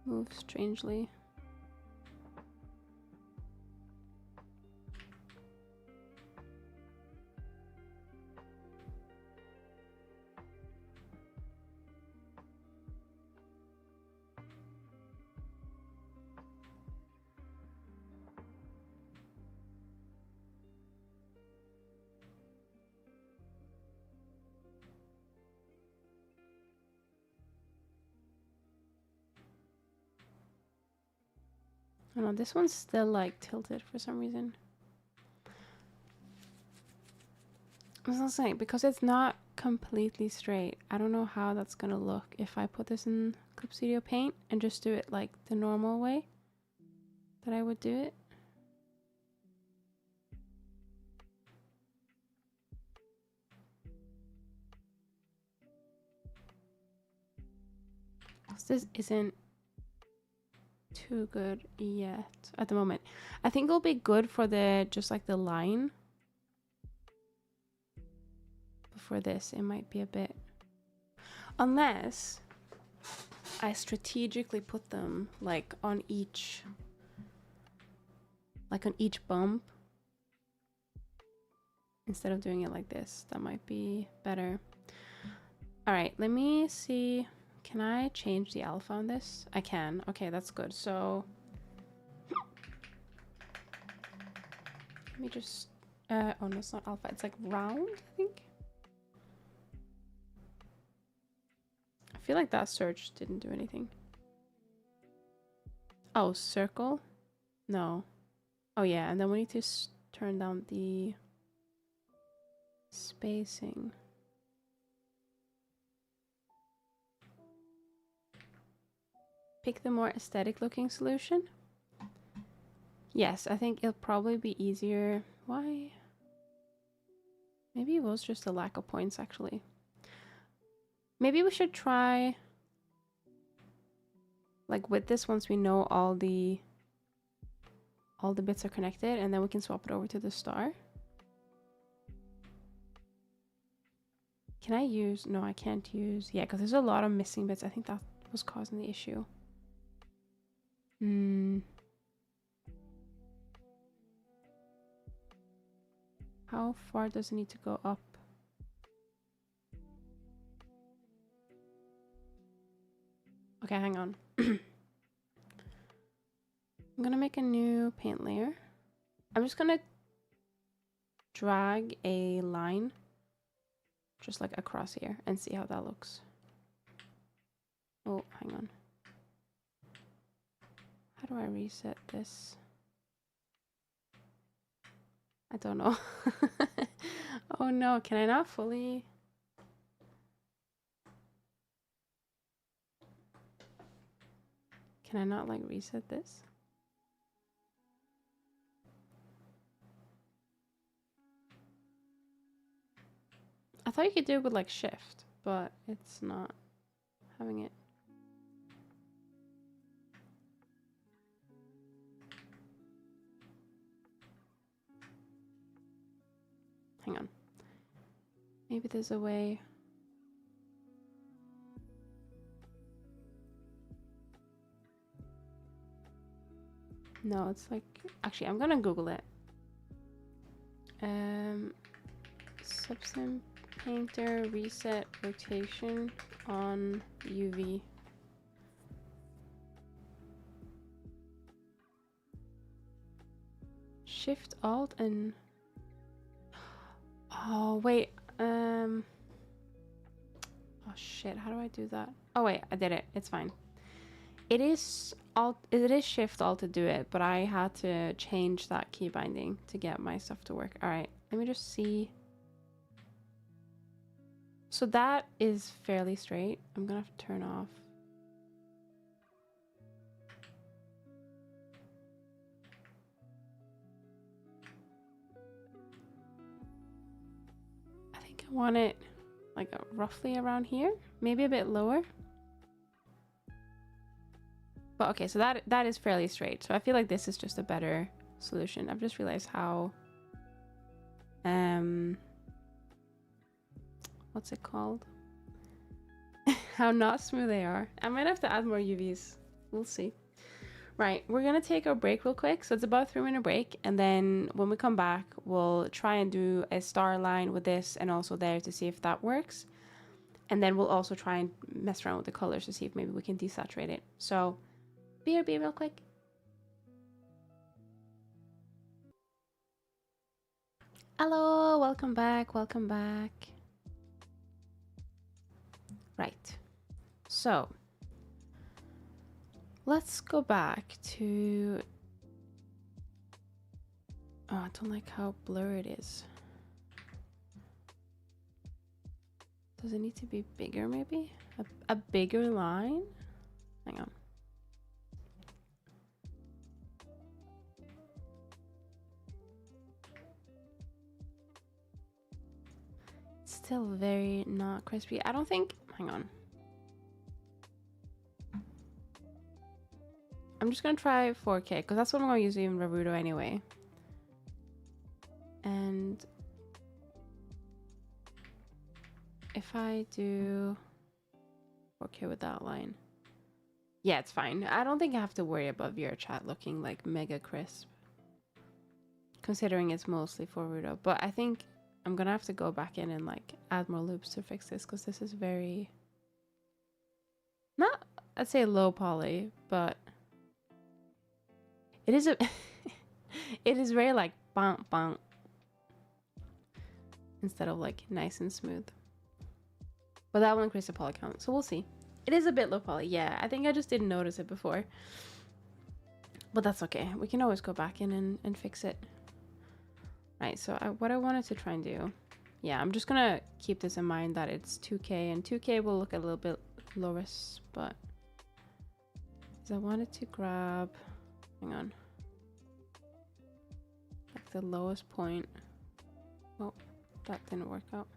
A: move strangely. I don't know, this one's still like tilted for some reason. I was gonna say, because it's not completely straight, I don't know how that's gonna look if I put this in Clip Studio Paint and just do it like the normal way that I would do it. Because this isn't too good yet at the moment. I think it'll be good for the just like the line. But for this, it might be a bit, unless I strategically put them like on each bump instead of doing it like this. That might be better. All right, let me see. Can I change the alpha on this? I can. Okay, that's good. So let me just oh no, it's not alpha, it's like round, I think. I feel like that search didn't do anything. Oh, circle? No. Oh yeah, and then we need to turn down the spacing. Pick the more aesthetic looking solution. Yes, I think it'll probably be easier. Why? Maybe it was just a lack of points, actually. Maybe we should try like with this once we know all the bits are connected, and then we can swap it over to the star. Can I use... No, I can't use... Yeah, because there's a lot of missing bits. I think that was causing the issue. How far does it need to go up? Okay, hang on. I'm gonna make a new paint layer. I'm just gonna drag a line just like across here and see how that looks. Oh, hang on. How do I reset this? I don't know. Oh no, can I not fully? Can I not like reset this? I thought you could do it with like shift, but it's not having it. Hang on. Maybe there's a way. No, it's like, actually, I'm gonna Google it. Subsim Painter reset rotation on UV. Shift Alt and oh wait, oh shit, how do I do that? Oh wait, I did it. It's fine. It is Shift Alt to do it, but I had to change that key binding to get my stuff to work. All right, let me just see. So that is fairly straight. I'm gonna have to turn off. I think I want it like roughly around here, maybe a bit lower. But okay, so that is fairly straight. So I feel like this is just a better solution. I've just realized how what's it called? How not smooth they are. I might have to add more UVs. We'll see. Right, we're gonna take a break real quick. So it's about a 3-minute break, and then when we come back, we'll try and do a star line with this and also there to see if that works. And then we'll also try and mess around with the colors to see if maybe we can desaturate it. So BRB real quick. Hello, welcome back, welcome back. Right, so let's go back to, oh, I don't like how blurred it is. Does it need to be bigger maybe? A bigger line? Hang on. It's still very not crispy. I don't think, hang on. I'm just gonna try 4K because that's what I'm gonna use in Naruto anyway. And if I do 4K with that line, yeah, it's fine. I don't think I have to worry about VRChat looking like mega crisp, considering it's mostly for Naruto. But I think I'm gonna have to go back in and like add more loops to fix this because this is very, not, I'd say low poly, but it is a it is very like bonk bonk instead of like nice and smooth. But that will increase the poly count, so we'll see. It is a bit low poly, yeah. I think I just didn't notice it before. But that's okay. We can always go back in and fix it. Right, so what I wanted to try and do, yeah, I'm just gonna keep this in mind that it's 2K, and 2K will look a little bit lower, but I wanted to grab, hang on, like the lowest point. Oh, that didn't work out.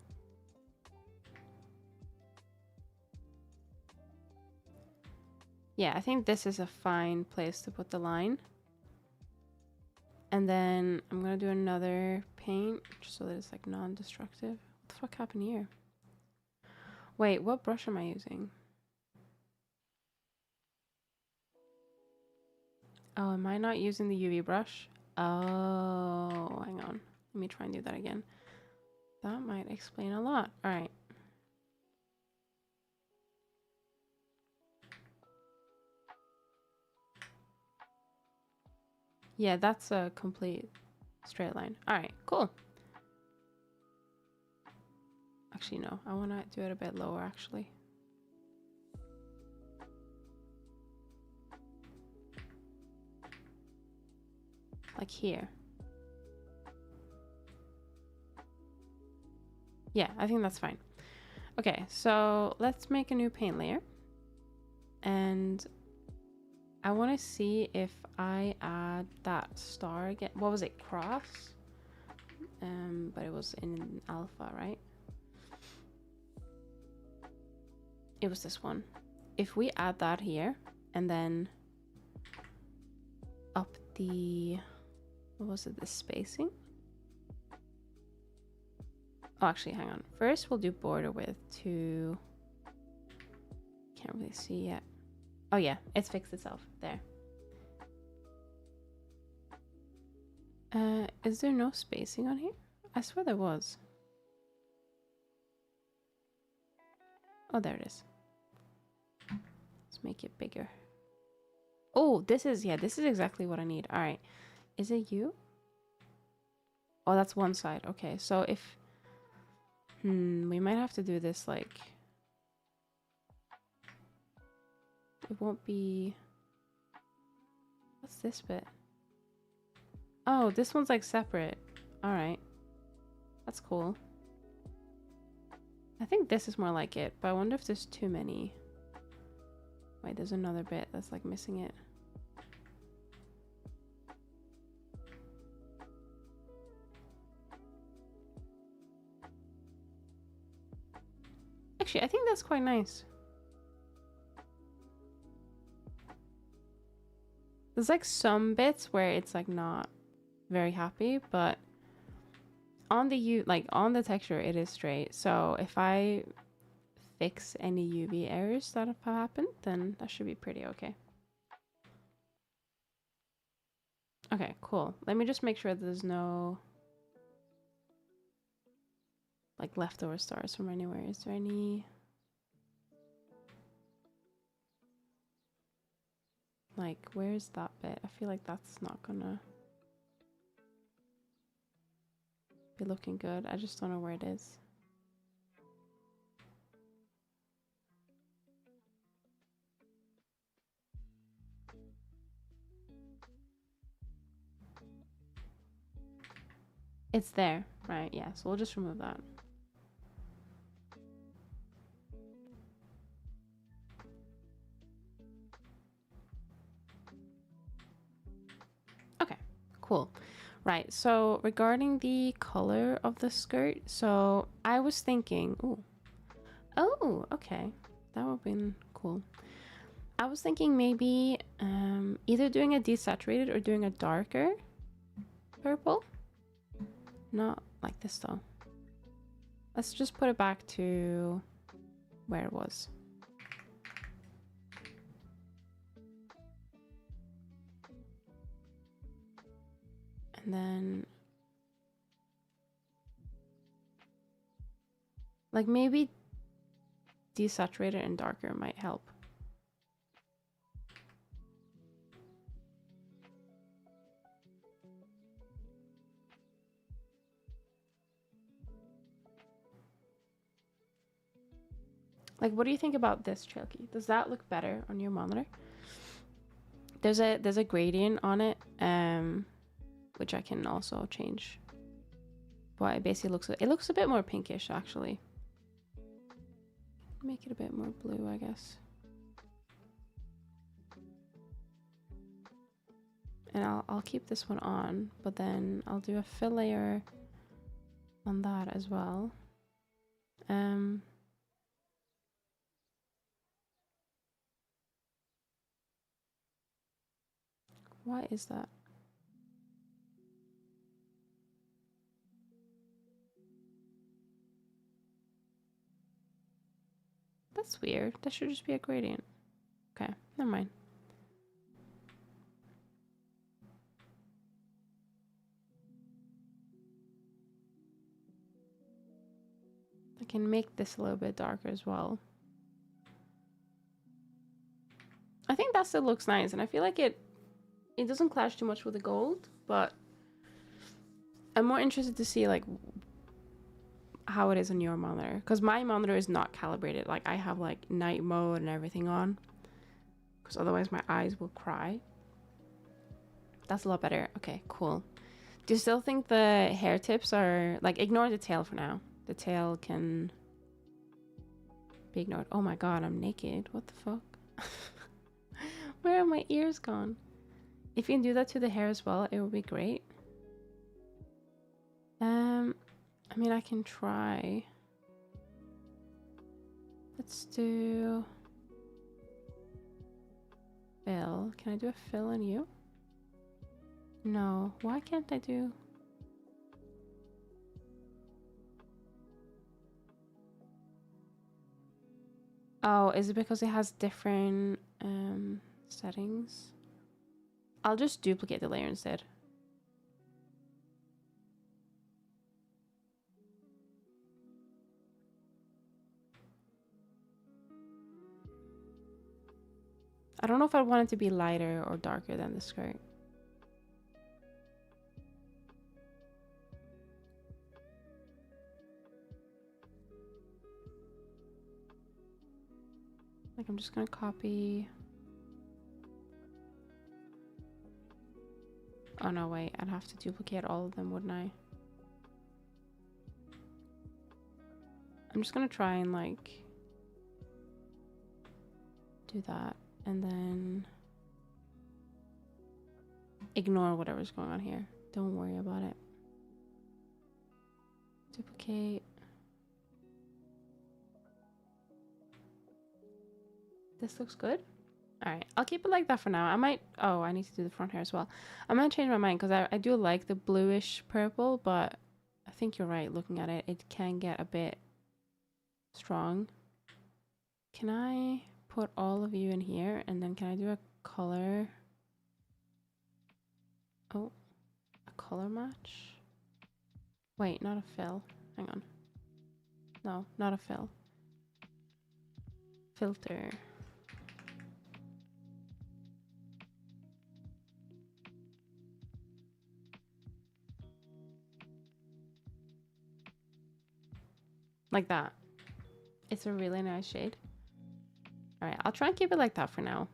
A: Yeah, I think this is a fine place to put the line. And then I'm gonna do another paint just so that it's like non-destructive. What the fuck happened here? Wait, what brush am I using? Oh, am I not using the UV brush? Oh, hang on. Let me try and do that again. That might explain a lot. All right. Yeah, that's a complete straight line. All right, cool. Actually, no, I want to do it a bit lower, actually. Like here. Yeah, I think that's fine. Okay, so let's make a new paint layer. And I want to see if I add that star again. What was it? Cross? But it was in alpha, right? It was this one. If we add that here and then up the, what was it? The spacing? Oh, actually, hang on. First, we'll do border width to, can't really see yet. Oh yeah, it's fixed itself. There. Is there no spacing on here? I swear there was. Oh, there it is. Let's make it bigger. Oh, this is exactly what I need. All right. Is it you? Oh, that's one side. Okay, so if... we might have to do this, like... It won't be... What's this bit? Oh, this one's, like, separate. All right. That's cool. I think this is more like it, but I wonder if there's too many. Wait, there's another bit that's, like, missing it. Actually, I think that's quite nice. There's like some bits where it's like not very happy, but on the on the texture it is straight. So if I fix any UV errors that have happened, then that should be pretty okay. Okay, cool. Let me just make sure there's no like leftover stars from anywhere. Is there any? Like, where's that bit? I feel like that's not gonna be looking good. I just don't know where it is. It's there, right? Yeah, so we'll just remove that. Okay, cool. Right, so regarding the color of the skirt, so I was thinking, oh, okay, that would have been cool. I was thinking maybe either doing a desaturated or doing a darker purple. Not like this though. Let's just put it back to where it was. And then like maybe desaturated and darker might help. Like, what do you think about this, Chilky? Does that look better on your monitor? There's a gradient on it, which I can also change. But it basically looks a bit more pinkish actually. Make it a bit more blue, I guess. And I'll keep this one on, but then I'll do a fill layer on that as well. Why is that? That's weird. That should just be a gradient. Okay, never mind. I can make this a little bit darker as well. I think that still looks nice, and I feel like it doesn't clash too much with the gold, but I'm more interested to see like how it is on your monitor, because my monitor is not calibrated. Like, I have like night mode and everything on, because otherwise my eyes will cry. That's a lot better. Okay, cool. Do you still think the hair tips are like, ignore the tail for now, the tail can be ignored. Oh my god, I'm naked. What the fuck? Where are my ears gone? If you can do that to the hair as well, it would be great. I mean, I can try. Let's do fill. Can I do a fill on you? No. Why can't I do? Oh, is it because it has different settings? I'll just duplicate the layer instead. I don't know if I want it to be lighter or darker than the skirt. Like, I'm just gonna copy. Oh no, wait, I'd have to duplicate all of them, wouldn't I? I'm just gonna try and like do that and then ignore whatever's going on here. Don't worry about it. Duplicate. This looks good. All right, I'll keep it like that for now. I might, oh, I need to do the front hair as well. I might change my mind because I do like the bluish purple, but I think you're right. Looking at it, it can get a bit strong. Can I put all of you in here and then can I do a color? Oh, a color match? Wait, not a fill. Hang on. No, not a fill. Filter. Like that. It's a really nice shade. All right, I'll try and keep it like that for now.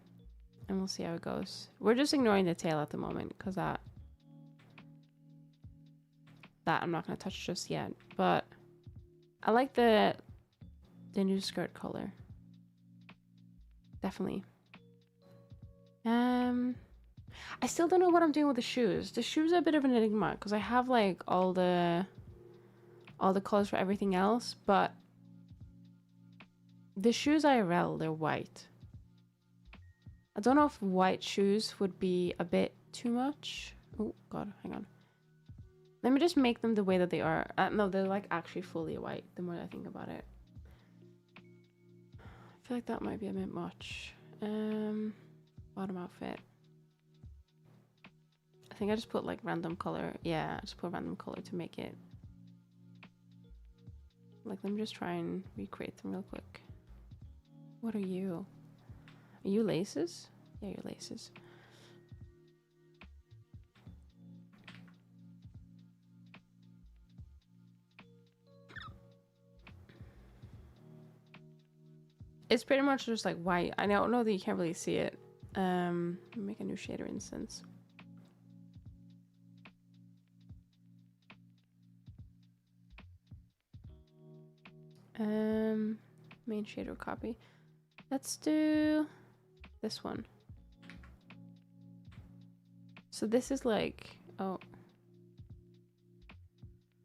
A: And we'll see how it goes. We're just ignoring the tail at the moment because that I'm not going to touch just yet. But I like the new skirt color. Definitely. I still don't know what I'm doing with the shoes. The shoes are a bit of an enigma because I have like all the colors for everything else, but the shoes IRL, they're white. I don't know if white shoes would be a bit too much. Oh god, hang on. Let me just make them the way that they are. No, they're like actually fully white the more I think about it. I feel like that might be a bit much. Bottom outfit. I think I just put like random color. Yeah, I just put random color to make it. Like, let me just try and recreate them real quick. What are you? Are you laces? Yeah, you're laces. It's pretty much just like white. I don't know that you can't really see it. Make a new shader instance. Main shader copy. Let's do this one. So this is like, oh,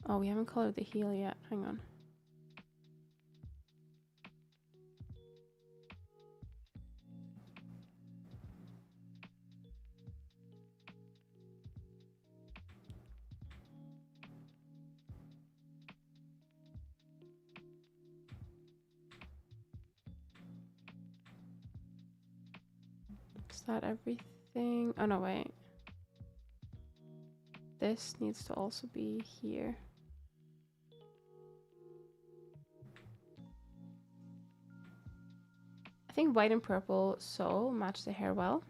A: we haven't colored the heel yet. Hang on. Is that everything? Oh no, wait. This needs to also be here. I think white and purple so match the hair well.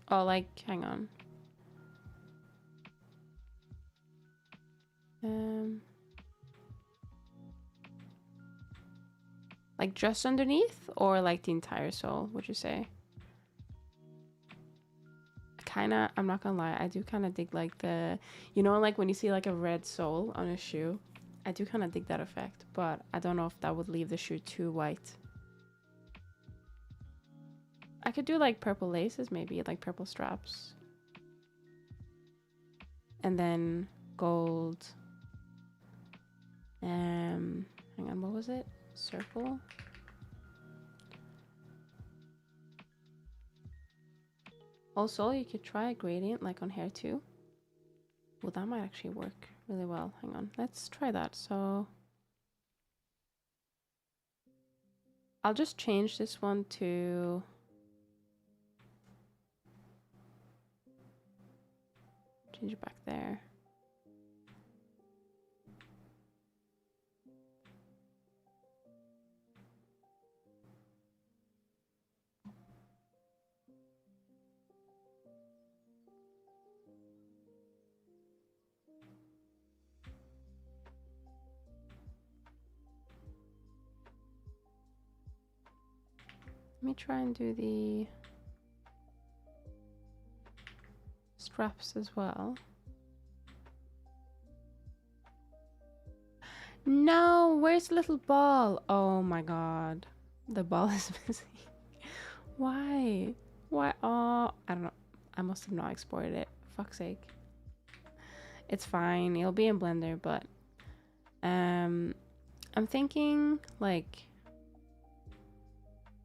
A: Oh, like, hang on. Like just underneath or like the entire sole, would you say? I'm not gonna lie, I do kind of dig like the, you know, like when you see like a red sole on a shoe I do kind of dig that effect, but I don't know if that would leave the shoe too white. I could do like purple laces, maybe like purple straps. And then gold. Hang on, what was it? Circle. Also, you could try a gradient like on hair too. Well, that might actually work really well. Hang on, let's try that. So I'll just change this one to change it back there. Let me try and do the straps as well. No, where's the little ball? Oh my god. The ball is missing. Why? Why? Oh, I don't know. I must have not exported it. Fuck's sake. It's fine. It'll be in Blender, but I'm thinking like,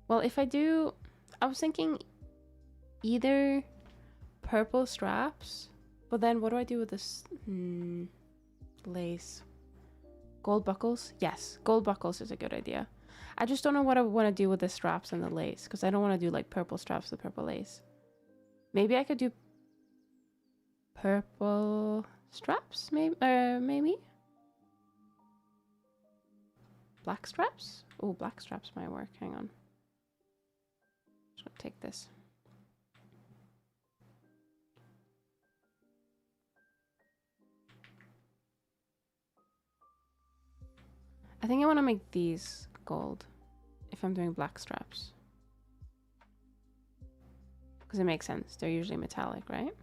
A: well, if I do, I was thinking either purple straps, but then what do I do with this lace? Gold buckles? Yes, gold buckles is a good idea. I just don't know what I want to do with the straps and the lace, because I don't want to do like purple straps with purple lace. Maybe I could do purple straps, maybe? Black straps? Oh, black straps might work. Hang on. Just gonna take this. I think I want to make these gold if I'm doing black straps. Because it makes sense. They're usually metallic, right?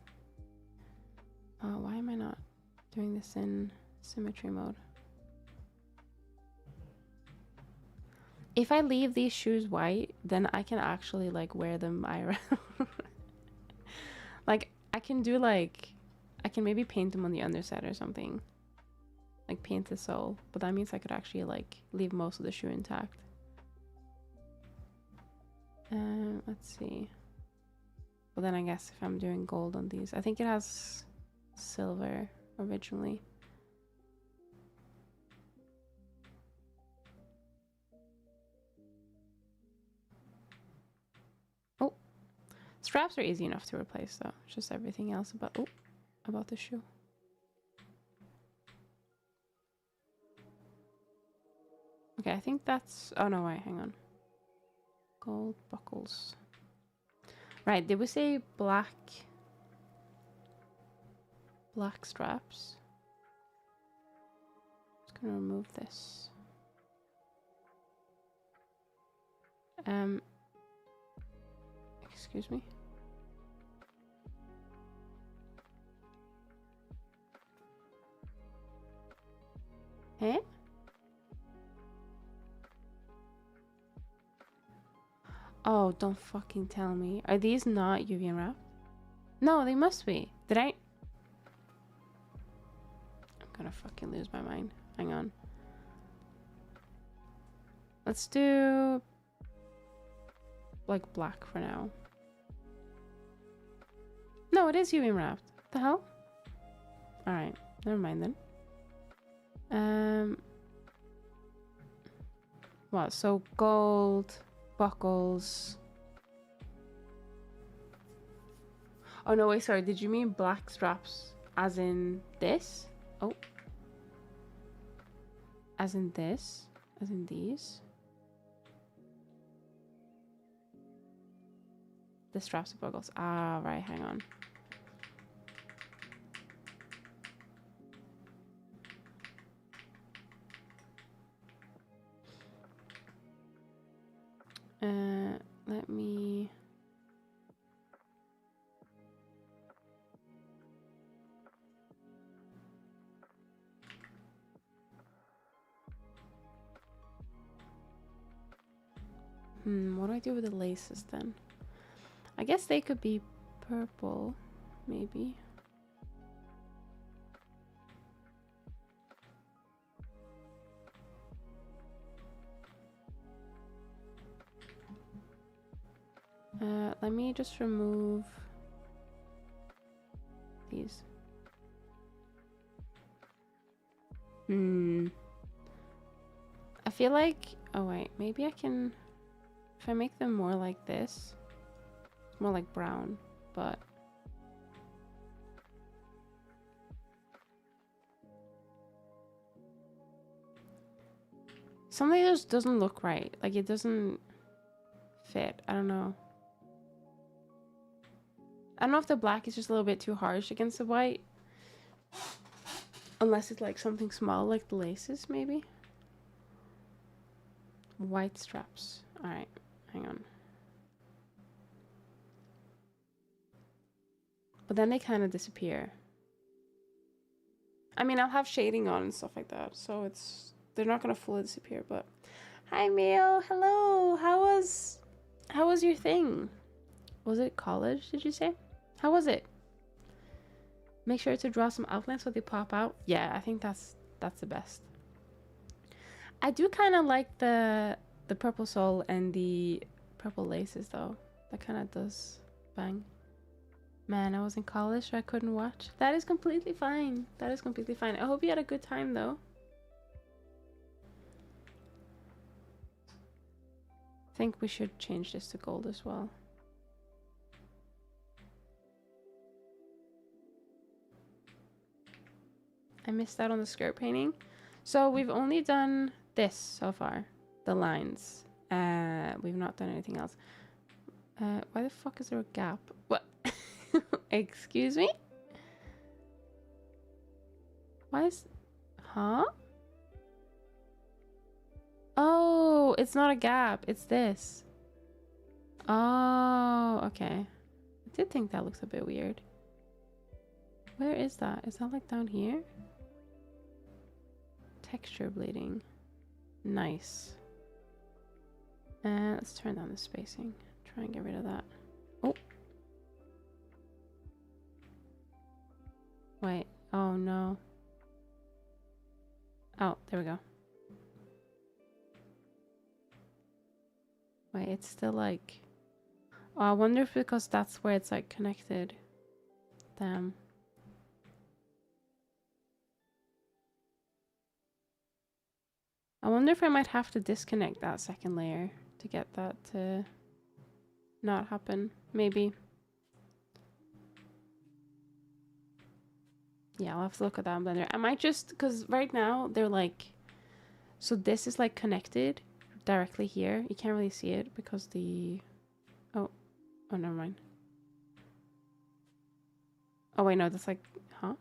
A: Why am I not doing this in symmetry mode? If I leave these shoes white, then I can actually like wear them IRL. Like I can do like, I can maybe paint them on the underside or something. Like paint the sole, but that means I could actually like leave most of the shoe intact. Let's see. Well then I guess if I'm doing gold on these, I think it has silver originally. Oh, straps are easy enough to replace though. It's just everything else about the shoe. Okay, I think that's, oh no, wait, hang on. Gold buckles. Right, did we say black straps? Just gonna remove this. Excuse me. Hey? Oh, don't fucking tell me. Are these not UV unwrapped? No, they must be. Did I? I'm gonna fucking lose my mind. Hang on. Let's do like black for now. No, it is UV wrapped. What the hell? Alright, never mind then. What? So gold buckles. Oh no, wait, sorry. Did you mean black straps as in this? Oh. As in this? As in these? The straps of buckles. Ah, right, hang on. Let me... What do I do with the laces then? I guess they could be purple, maybe. Let me just remove these. I feel like, oh wait, maybe I can, if I make them more like this, it's more like brown, but something just doesn't look right. Like it doesn't fit. I don't know. I don't know if the black is just a little bit too harsh against the white. Unless it's like something small like the laces, maybe. White straps. Alright, hang on. But then they kind of disappear. I mean, I'll have shading on and stuff like that, so they're not gonna fully disappear, but hi Mio, hello. How was your thing? Was it college, did you say? How was it? Make sure to draw some outlines so they pop out. Yeah, I think that's the best. I do kind of like the purple sole and the purple laces though. That kind of does bang. Man, I was in college so I couldn't watch. That is completely fine. That is completely fine. I hope you had a good time though. I think we should change this to gold as well. I missed out on the skirt painting. So we've only done this so far. The lines. We've not done anything else. Why the fuck is there a gap? What? Excuse me? Why is... Huh? Oh, it's not a gap. It's this. Oh, okay. I did think that looks a bit weird. Where is that? Is that like down here? Texture bleeding. Nice. And let's turn down the spacing. Try and get rid of that. Oh. Wait. Oh no. Oh, there we go. Wait, it's still like... Oh, I wonder if because that's where it's like connected. Damn. I wonder if I might have to disconnect that second layer to get that to not happen. Maybe. Yeah, I'll have to look at that in Blender. I might just, because right now they're like, so this is like connected directly here. You can't really see it because the, oh, never mind. Oh wait, no, that's like, huh?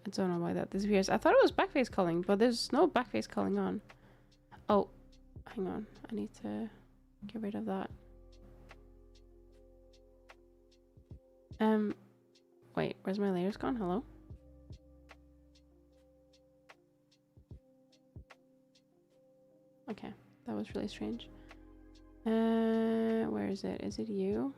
A: I don't know why that disappears. I thought it was backface culling, but there's no backface culling on. Oh, hang on. I need to get rid of that. Wait, where's my layers gone? Hello? Okay, that was really strange. Where is it? Is it you?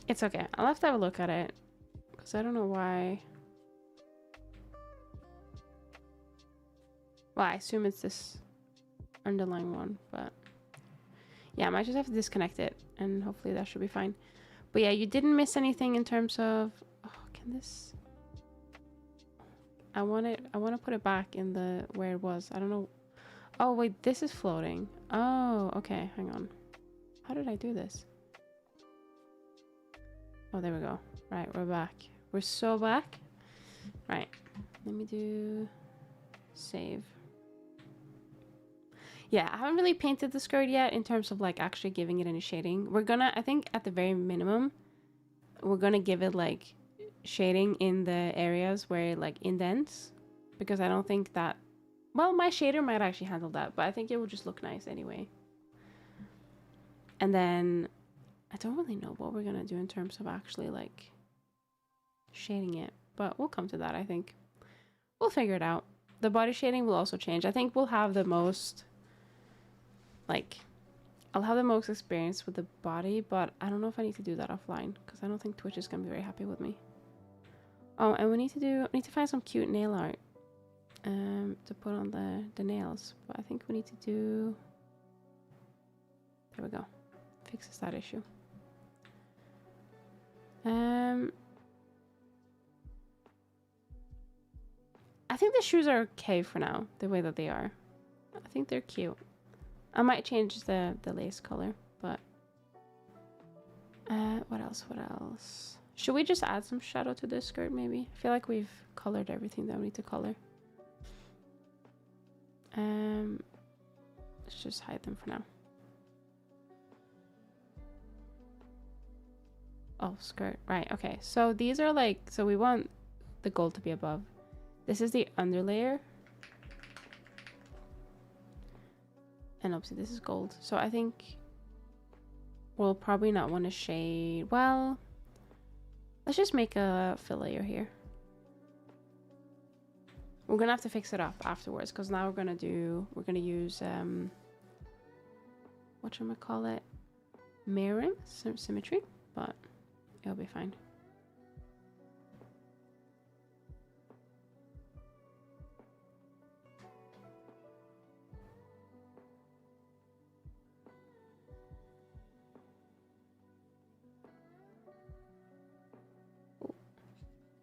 A: It's okay. I'll have to have a look at it because I don't know why. Well, I assume it's this underlying one, but yeah, I might just have to disconnect it and hopefully that should be fine. But yeah, you didn't miss anything in terms of, oh, can this, I want to put it back in the, where it was. I don't know. Oh, wait, this is floating. Oh, okay. Hang on. How did I do this? Oh, there we go. Right, we're back. We're so back. Right. Let me do save. Yeah, I haven't really painted the skirt yet in terms of like actually giving it any shading. We're gonna, I think at the very minimum, we're gonna give it like shading in the areas where it like indents, because I don't think that, well, my shader might actually handle that, but I think it will just look nice anyway. And then I don't really know what we're gonna do in terms of actually like shading it, but we'll come to that. I think we'll figure it out. The body shading will also change. I think we'll have the most, like, I'll have the most experience with the body, but I don't know if I need to do that offline because I don't think Twitch is gonna be very happy with me. Oh, and we need to find some cute nail art to put on the nails, but I think we need to do, there we go, fixes that issue. I think the shoes are okay for now, the way that they are. I think they're cute. I might change the lace color, but what else? What else? Should we just add some shadow to this skirt maybe? I feel like we've colored everything that we need to color. Let's just hide them for now. Oh, skirt. Right, okay. So these are like, so we want the gold to be above. This is the underlayer. And obviously this is gold. So I think we'll probably not want to shade. Well, let's just make a fill layer here. We're gonna have to fix it up afterwards because now we're gonna use whatchamacallit, mirroring, symmetry, but it'll be fine.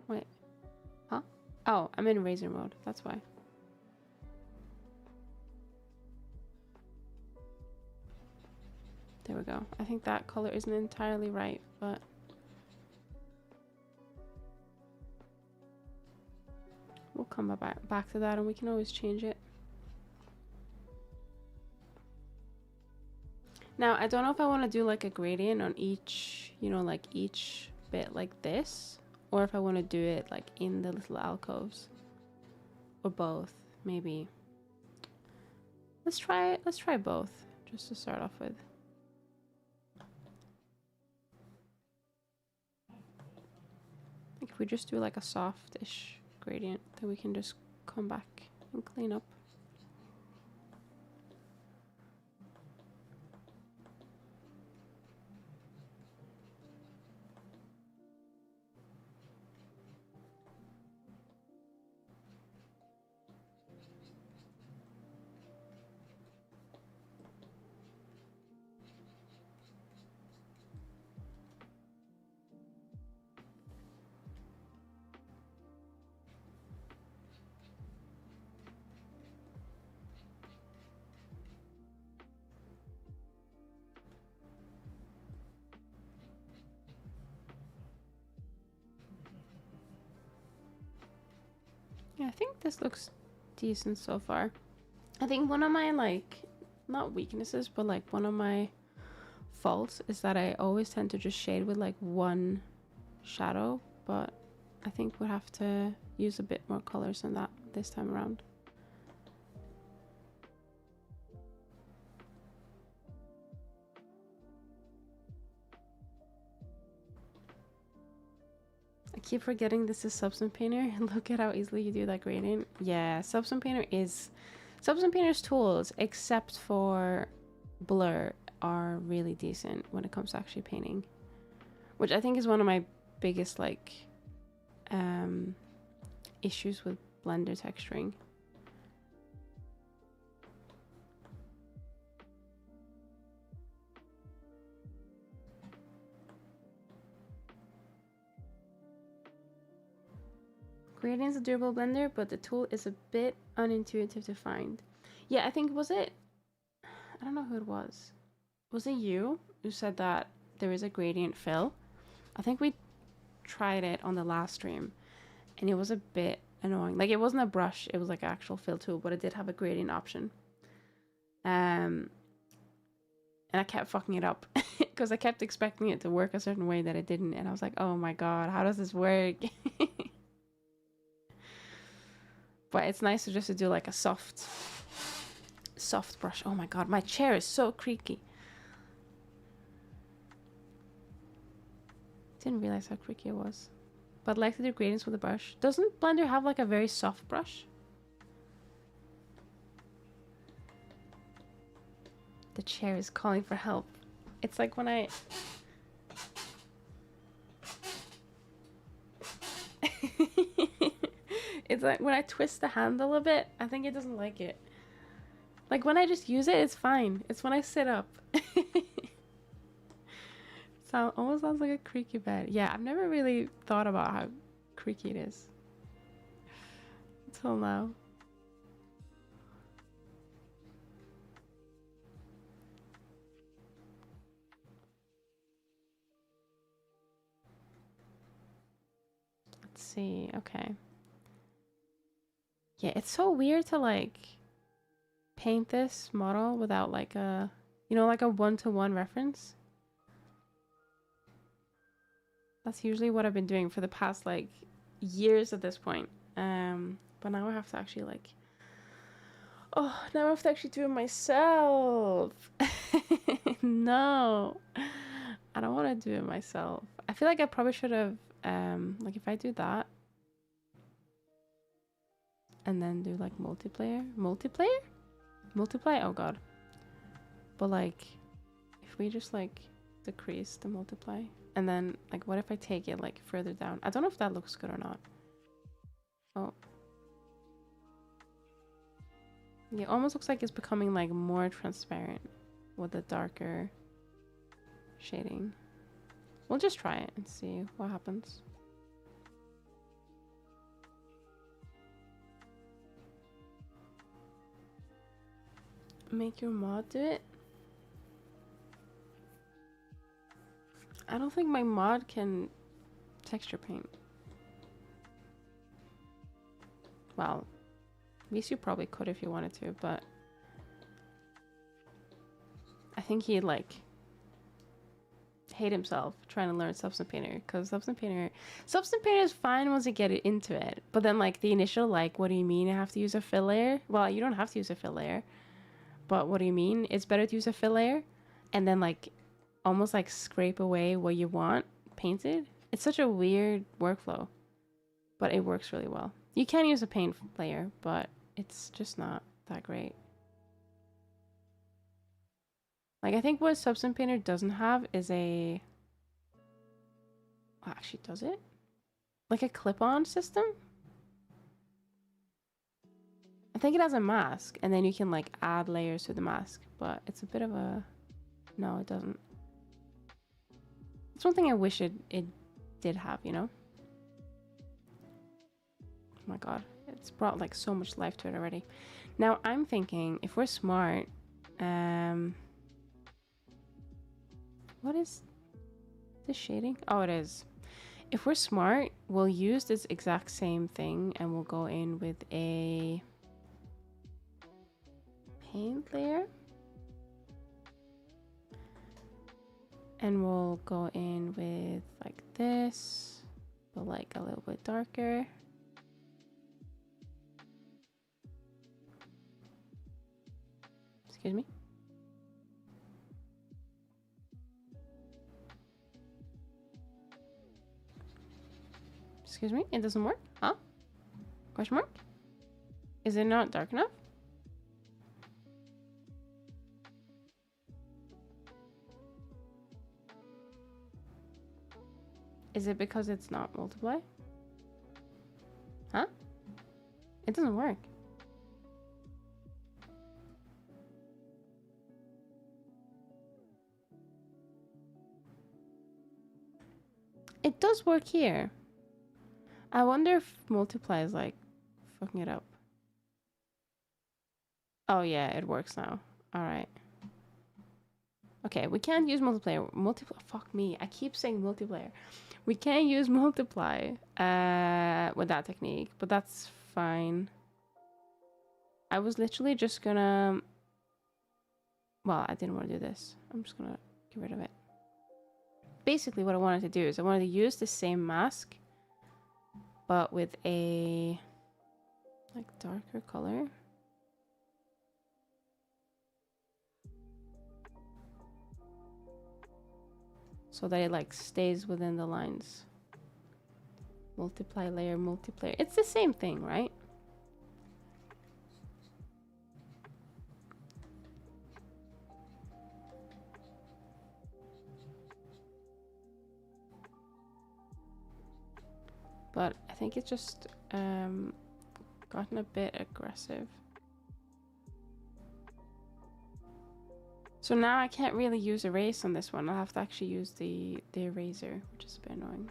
A: Wait, huh? Oh, I'm in razor mode, that's why. There we go. I think that color isn't entirely right, but we'll come back to that and we can always change it. Now, I don't know if I want to do like a gradient on each, you know, like each bit like this, or if I want to do it like in the little alcoves, or both, maybe. Let's try both, just to start off with. Like if we just do like a soft-ish gradient, then we can just come back and clean up. Yeah, I think this looks decent so far. I think one of my, like, not weaknesses, but like one of my faults is that I always tend to just shade with like one shadow, but I think we'll have to use a bit more colors than that this time around. I keep forgetting this is Substance Painter. Look at how easily you do that gradient. Yeah, Substance Painter's tools, except for blur, are really decent when it comes to actually painting, which I think is one of my biggest like issues with Blender texturing. Gradient's a durable blender, but the tool is a bit unintuitive to find. Yeah, I think, I don't know who it was. Was it you who said that there is a gradient fill? I think we tried it on the last stream and it was a bit annoying. Like, it wasn't a brush, it was like an actual fill tool, but it did have a gradient option. And I kept fucking it up because I kept expecting it to work a certain way that it didn't, and I was like, oh my god, how does this work? But it's nice to just do like a soft brush. Oh my god, my chair is so creaky. Didn't realize how creaky it was. But I like to do gradients with a brush. Doesn't Blender have like a very soft brush? The chair is calling for help. It's like when I... It's like when I twist the handle a bit, I think it doesn't like it. Like when I just use it, it's fine. It's when I sit up. Almost sounds like a creaky bed. Yeah, I've never really thought about how creaky it is until now. Let's see. Okay. Yeah, it's so weird to like paint this model without like a, you know, like a one-to-one reference. That's usually what I've been doing for the past like years at this point. But now I have to actually like, oh, now I have to actually do it myself. No, I don't want to do it myself. I feel like I probably should have, like if I do that and then do like multiply, oh god. But like, if we just like decrease the multiply, and then like, what if I take it like further down? I don't know if that looks good or not. Oh. Yeah, it almost looks like it's becoming like more transparent with the darker shading. We'll just try it and see what happens. Make your mod do it? I don't think my mod can texture paint. Well, at least you probably could if you wanted to, but I think he'd like hate himself trying to learn Substance Painter, because Substance Painter is fine once you get it into it, but then like the initial like, what do you mean I have to use a fill layer? Well, you don't have to use a fill layer, but what do you mean it's better to use a fill layer and then like almost like scrape away what you want painted? It's such a weird workflow, but it works really well. You can use a paint layer, but it's just not that great. Like, I think what Substance Painter doesn't have is a... Oh, actually, does it? Like a clip-on system? I think it has a mask, and then you can, like, add layers to the mask, but it's a bit of a... No, it doesn't. It's one thing I wish it did have, you know? Oh my god. It's brought, like, so much life to it already. Now, I'm thinking, if we're smart, what is this shading? Oh, it is. If we're smart, we'll use this exact same thing and we'll go in with a paint layer. And we'll go in with like this, but like a little bit darker. Excuse me. Excuse me, it doesn't work? Huh? Question mark? Is it not dark enough? Is it because it's not multiply? Huh? It doesn't work. It does work here. I wonder if multiply is like fucking it up. Oh yeah, it works now. All right. Okay, we can't use multiplayer. Fuck me. I keep saying multiplayer. We can't use multiply with that technique, but that's fine. I was literally just gonna... Well, I didn't want to do this. I'm just gonna get rid of it. Basically, what I wanted to do is I wanted to use the same mask, but with a like darker color. so that it like stays within the lines. Multiply layer, multiplayer. It's the same thing, right? But I think it's just gotten a bit aggressive. So now I can't really use erase on this one. I'll have to actually use the eraser, which is a bit annoying.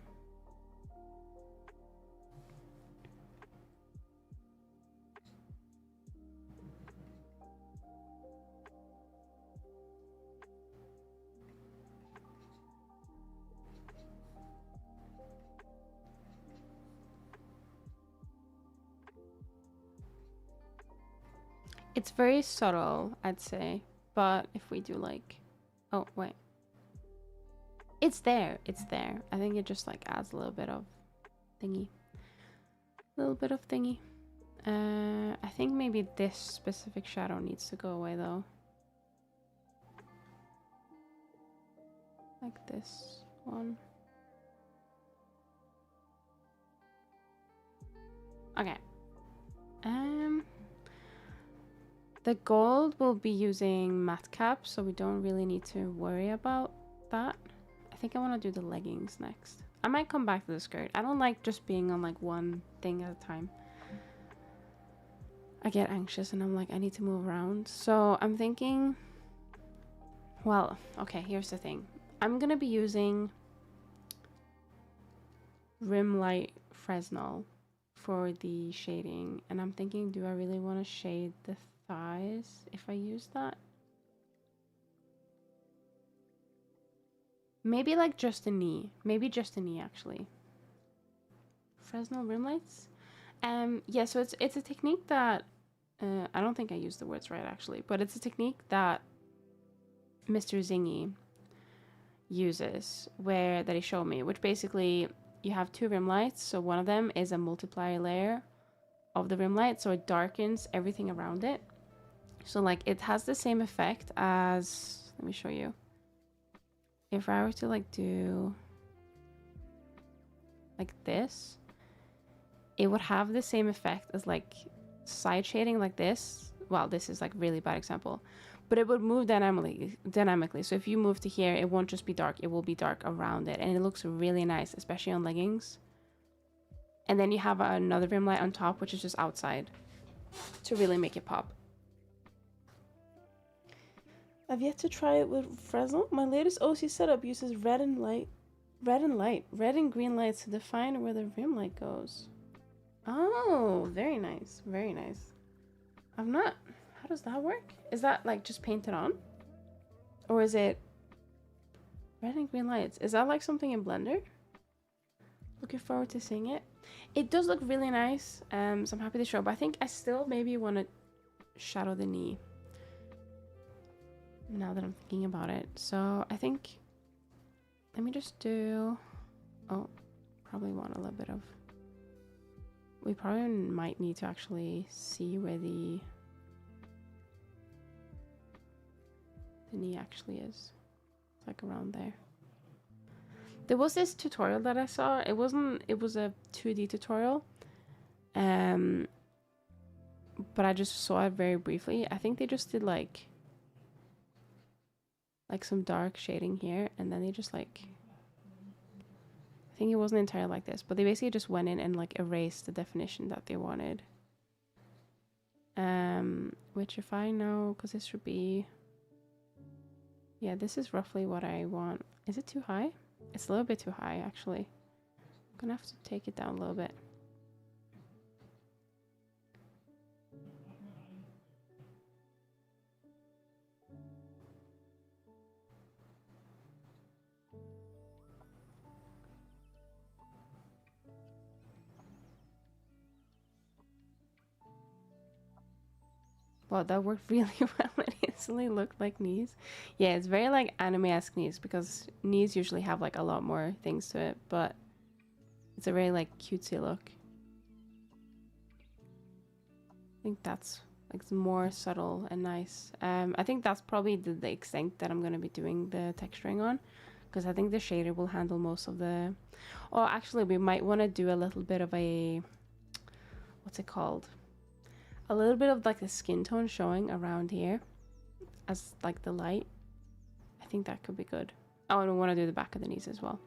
A: It's very subtle, I'd say. But if we do like, oh wait, it's there. It's there. I think it just like adds a little bit of thingy. A little bit of thingy. I think maybe this specific shadow needs to go away though. Like this one. Okay. The gold will be using matcap, so we don't really need to worry about that. I think I want to do the leggings next. I might come back to the skirt. I don't like just being on like one thing at a time. I get anxious and I'm like, I need to move around. So I'm thinking, well, okay, here's the thing. I'm gonna be using Rim Light Fresnel for the shading, and I'm thinking, do I really want to shade the thighs if I use that? Maybe like just a knee. Maybe just a knee actually. Fresnel rim lights? Yeah, so it's a technique that I don't think I used the words right actually, but it's a technique that Mr. Zingy uses that he showed me, which basically you have two rim lights, so one of them is a multiplier layer of the rim light, so it darkens everything around it. So like it has the same effect as, let me show you. If I were to like do like this, it would have the same effect as like side shading like this. Well, this is like really bad example, but it would move dynamically. So if you move to here, it won't just be dark, it will be dark around it, and it looks really nice, especially on leggings. And then you have another rim light on top, which is just outside to really make it pop. I've yet to try it with Fresnel. My latest OC setup uses red and green lights to define where the rim light goes. Oh, very nice, very nice. How does that work? Is that like just painted on? Or is it red and green lights? Is that like something in Blender? Looking forward to seeing it. It does look really nice, so I'm happy to show, but I think I still maybe want to shadow the knee now that I'm thinking about it. So I think, let me just do, oh, probably want a little bit of, we probably might need to actually see where the knee actually is. It's like around there. There was this tutorial that I saw. It was a 2D tutorial. But I just saw it very briefly. I think they just did like some dark shading here, and then they just like, I think it wasn't entirely like this, but they basically just went in and like erased the definition that they wanted. Which if I know, because this should be, yeah, this is roughly what I want. Is it too high? It's a little bit too high, actually. I'm gonna have to take it down a little bit. Wow, that worked really well. It instantly looked like knees. Yeah, it's very like anime-esque knees, because knees usually have like a lot more things to it, but it's a very like cutesy look. I think that's like more subtle and nice. I think that's probably the extent that I'm going to be doing the texturing on, because I think the shader will handle most of the... Or actually, we might want to do a little bit of a... What's it called? A little bit of like the skin tone showing around here as like the light. I think that could be good. Oh, and we want to do the back of the knees as well.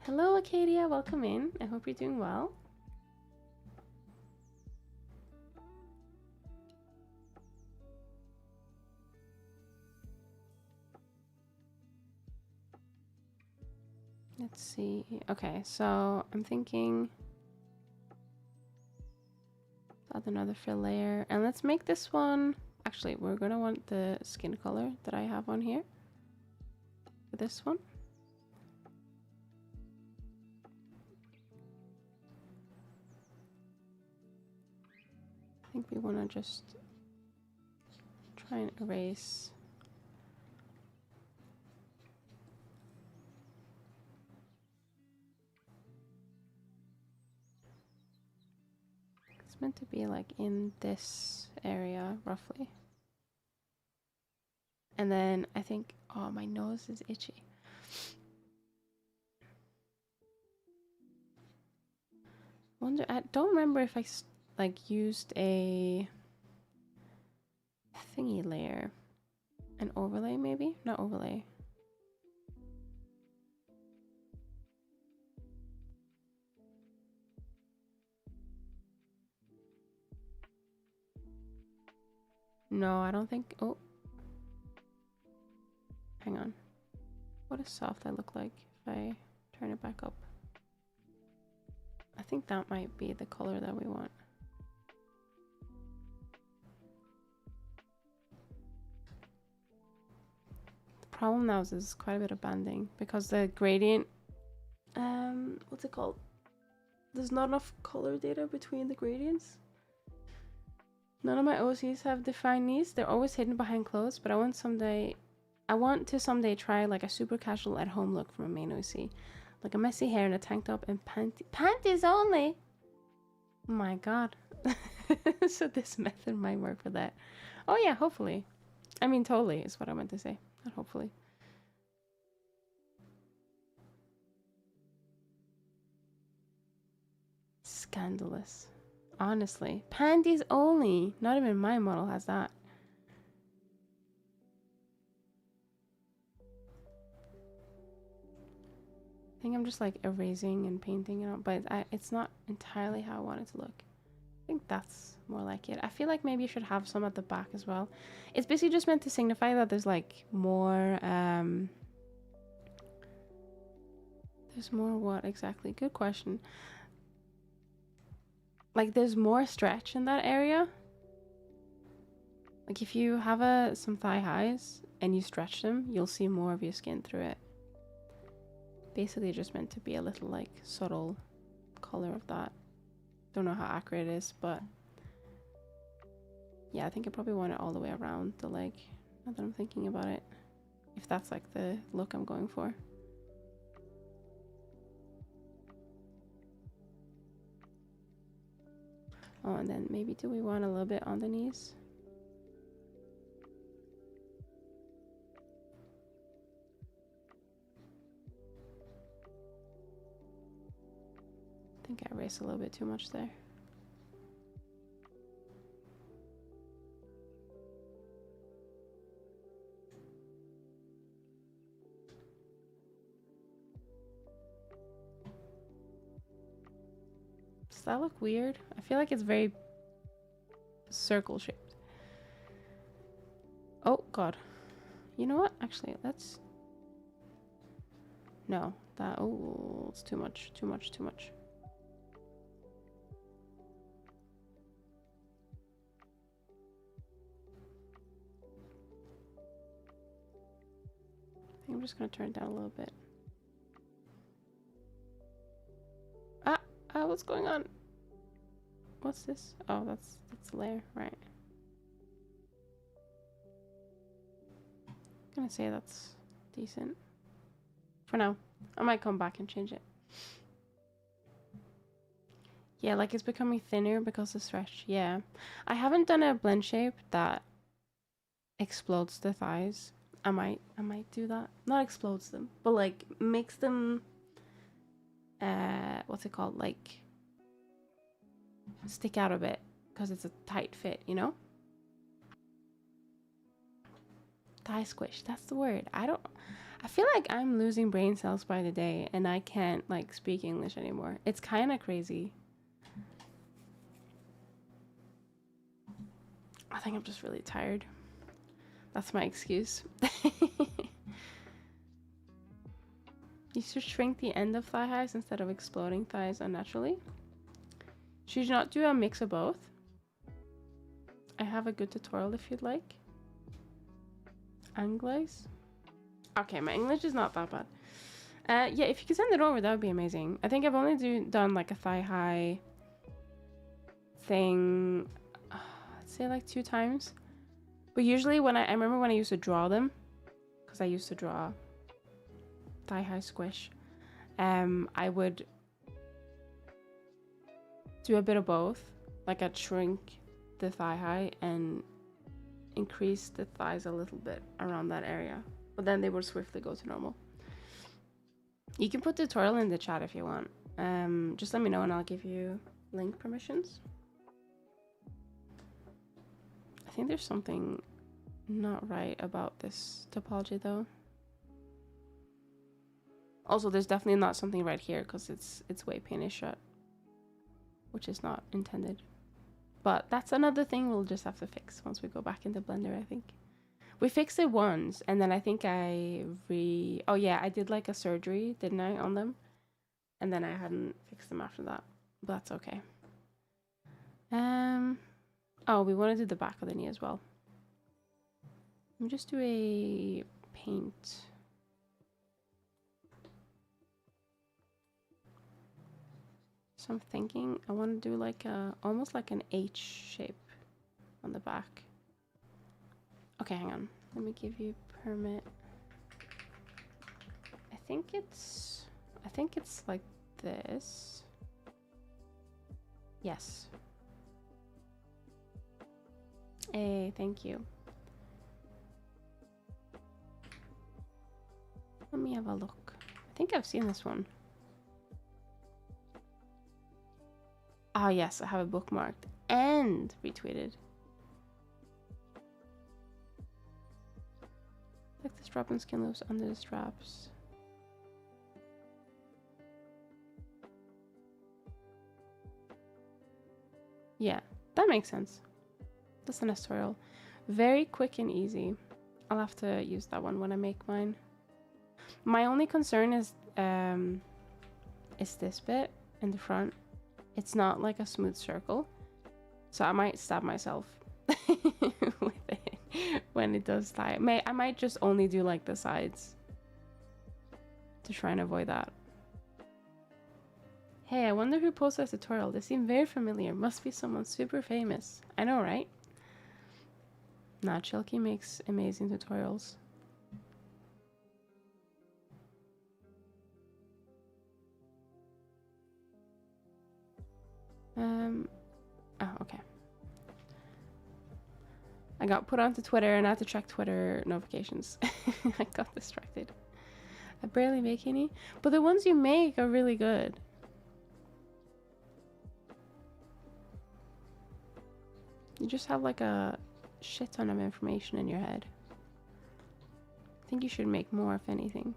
A: Hello, Acadia. Welcome in. I hope you're doing well. Let's see. Okay, so I'm thinking add another fill layer, and let's make this one. Actually, we're gonna want the skin color that I have on here for this one. I think we want to just try and erase. It's meant to be like in this area roughly. And then I think, oh, my nose is itchy. I don't remember if I like used a thingy layer, an overlay maybe, not overlay. No, I don't think. Oh, hang on. What does soft I look like if I turn it back up? I think that might be the color that we want. The problem now is there's quite a bit of banding because the gradient, what's it called? There's not enough color data between the gradients. None of my OCs have defined needs. They're always hidden behind clothes, but I want to someday try like a super casual at home look from a main OC. Like a messy hair and a tank top and panties only. Oh my god. So this method might work for that. Oh yeah, hopefully. I mean, totally is what I meant to say. Not hopefully. Scandalous. Honestly. Panties only. Not even my model has that. I think I'm just like erasing and painting it on, but it's not entirely how I want it to look. I think that's more like it. I feel like maybe you should have some at the back as well. It's basically just meant to signify that there's like more, there's more what exactly? Good question. Like there's more stretch in that area. Like if you have some thigh highs and you stretch them, you'll see more of your skin through it. Basically just meant to be a little like subtle color of that. Don't know how accurate it is, but yeah, I think I probably want it all the way around the leg, now that I'm thinking about it, if that's like the look I'm going for. Oh, and then maybe do we want a little bit on the knees? I think I erased a little bit too much there. Does that look weird? I feel like it's very circle shaped. Oh god. You know what? Actually, let's... No, that... Oh, it's too much, too much, too much. I think I'm just gonna turn it down a little bit. What's going on? What's this? Oh, that's the layer, right. I'm gonna say that's decent. For now. I might come back and change it. Yeah, like it's becoming thinner because of stretch. Yeah. I haven't done a blend shape that explodes the thighs. I might do that. Not explodes them, but like makes them what's it called, like stick out a bit because it's a tight fit, you know? Thigh squish, that's the word. I feel like I'm losing brain cells by the day and I can't like speak English anymore. It's kind of crazy. I think I'm just really tired. That's my excuse. You should shrink the end of thigh highs instead of exploding thighs unnaturally. Should you not do a mix of both? I have a good tutorial if you'd like. Anglaise? Okay, my English is not that bad. Yeah, if you could send it over, that would be amazing. I think I've only done like a thigh high thing, let's say like 2 times. But usually when I remember when I used to draw them, because I used to draw thigh high squish, I would do a bit of both. Like I'd shrink the thigh high and increase the thighs a little bit around that area, but then they would swiftly go to normal. You can put the tutorial in the chat if you want. Just let me know and I'll give you link permissions. I think there's something not right about this topology though. Also, there's definitely not something right here because it's way painted shut, which is not intended. But that's another thing we'll just have to fix once we go back into Blender, I think. We fixed it once, and then I think oh yeah, I did like a surgery, didn't I, on them? And then I hadn't fixed them after that, but that's okay. Oh, we want to do the back of the knee as well. Let me just do a paint. So I'm thinking I want to do like almost like an H shape on the back. Okay, hang on. Let me give you permit. I think it's like this. Yes. Hey, thank you. Let me have a look. I think I've seen this one. Oh yes, I have it bookmarked and retweeted. Like the strap and skin loops under the straps. Yeah, that makes sense. That's an tutorial. Very quick and easy. I'll have to use that one when I make mine. My only concern is this bit in the front. It's not like a smooth circle, so I might stab myself with it when it does tie. I might just only do like the sides to try and avoid that. Hey, I wonder who posted that tutorial. They seem very familiar. Must be someone super famous. I know, right? Nah, Chilky makes amazing tutorials. Oh, okay. I got put onto Twitter and I had to check Twitter notifications. I got distracted. I barely make any, but the ones you make are really good. You just have like a shit ton of information in your head. I think you should make more, if anything.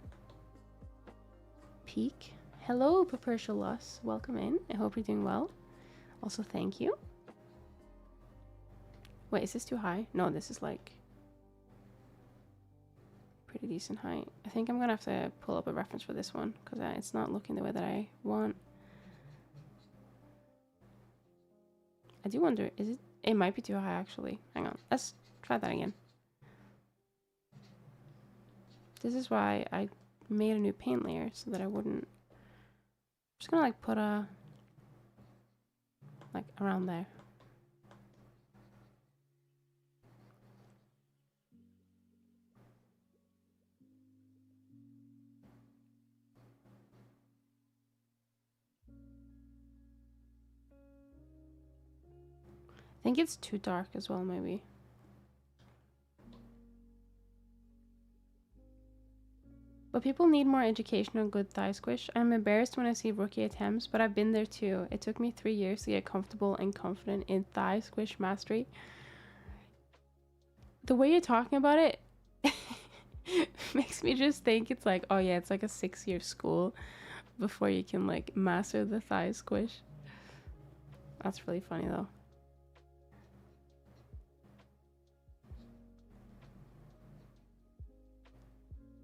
A: Peak. Hello, Perpetual Loss. Welcome in. I hope you're doing well. Also, thank you. Wait, is this too high? No, this is like pretty decent height. I think I'm gonna have to pull up a reference for this one because it's not looking the way that I want. I do wonder, is it? It might be too high actually. Hang on, let's try that again. This is why I made a new paint layer so that I wouldn't. I'm just gonna like put a like around there. I think it's too dark as well, maybe. But people need more education on good thigh squish. I'm embarrassed when I see rookie attempts, but I've been there too. It took me 3 years to get comfortable and confident in thigh squish mastery. The way you're talking about it makes me just think it's like, oh yeah, it's like a 6-year school before you can like master the thigh squish. That's really funny though.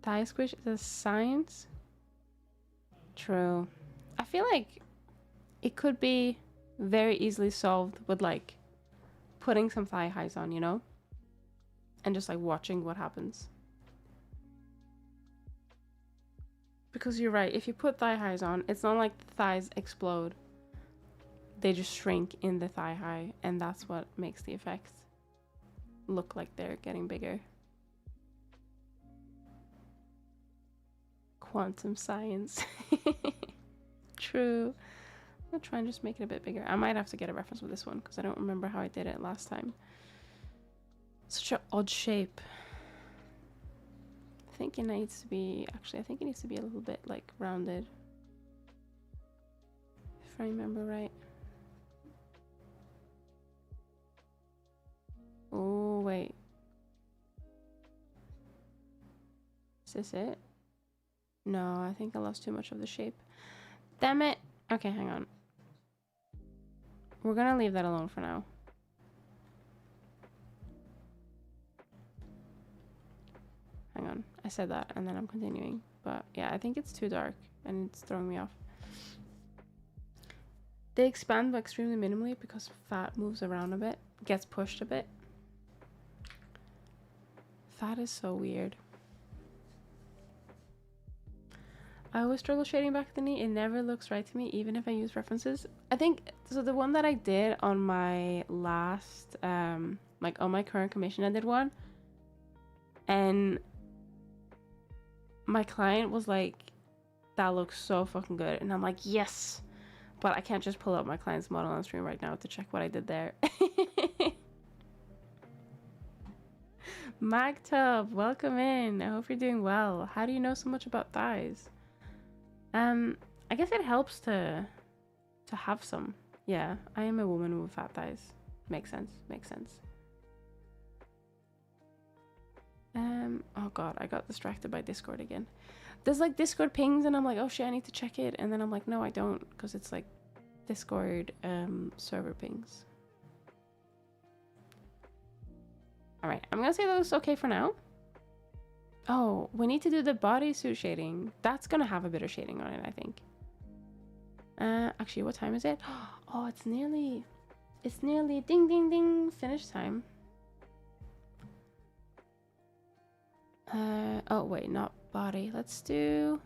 A: Thigh squish is a science? True. I feel like it could be very easily solved with like putting some thigh highs on, you know? And just like watching what happens. Because you're right, if you put thigh highs on, it's not like the thighs explode. They just shrink in the thigh high, and that's what makes the effects look like they're getting bigger. Quantum science. True. I'm gonna try and just make it a bit bigger. I might have to get a reference with this one because I don't remember how I did it last time. Such an odd shape. I think it needs to be, actually I think it needs to be a little bit like rounded, if I remember right. Oh wait, is this it? No, I think I lost too much of the shape. Damn it. Okay, hang on. We're gonna leave that alone for now. Hang on, I said that and then I'm continuing, but yeah, I think it's too dark and it's throwing me off. They expand but extremely minimally because fat moves around a bit, gets pushed a bit. Fat is so weird. I always struggle shading back the knee. It never looks right to me, even if I use references. I think, so the one that I did on my last, like on my current commission, I did one. And my client was like, that looks so fucking good. And I'm like, yes. But I can't just pull up my client's model on stream right now to check what I did there. Magtub, welcome in. I hope you're doing well. How do you know so much about thighs? I guess it helps to have some. Yeah, I am a woman with fat thighs. Makes sense. Makes sense. Oh god, I got distracted by Discord again. There's like Discord pings and I'm like, oh shit, I need to check it. And then I'm like, no, I don't, because it's like Discord server pings. All right, I'm gonna say that looks okay for now. Oh, we need to do the bodysuit shading. That's gonna have a bit of shading on it, I think. Actually, what time is it? Oh, it's nearly ding ding ding finish time. Oh wait, not body. Let's do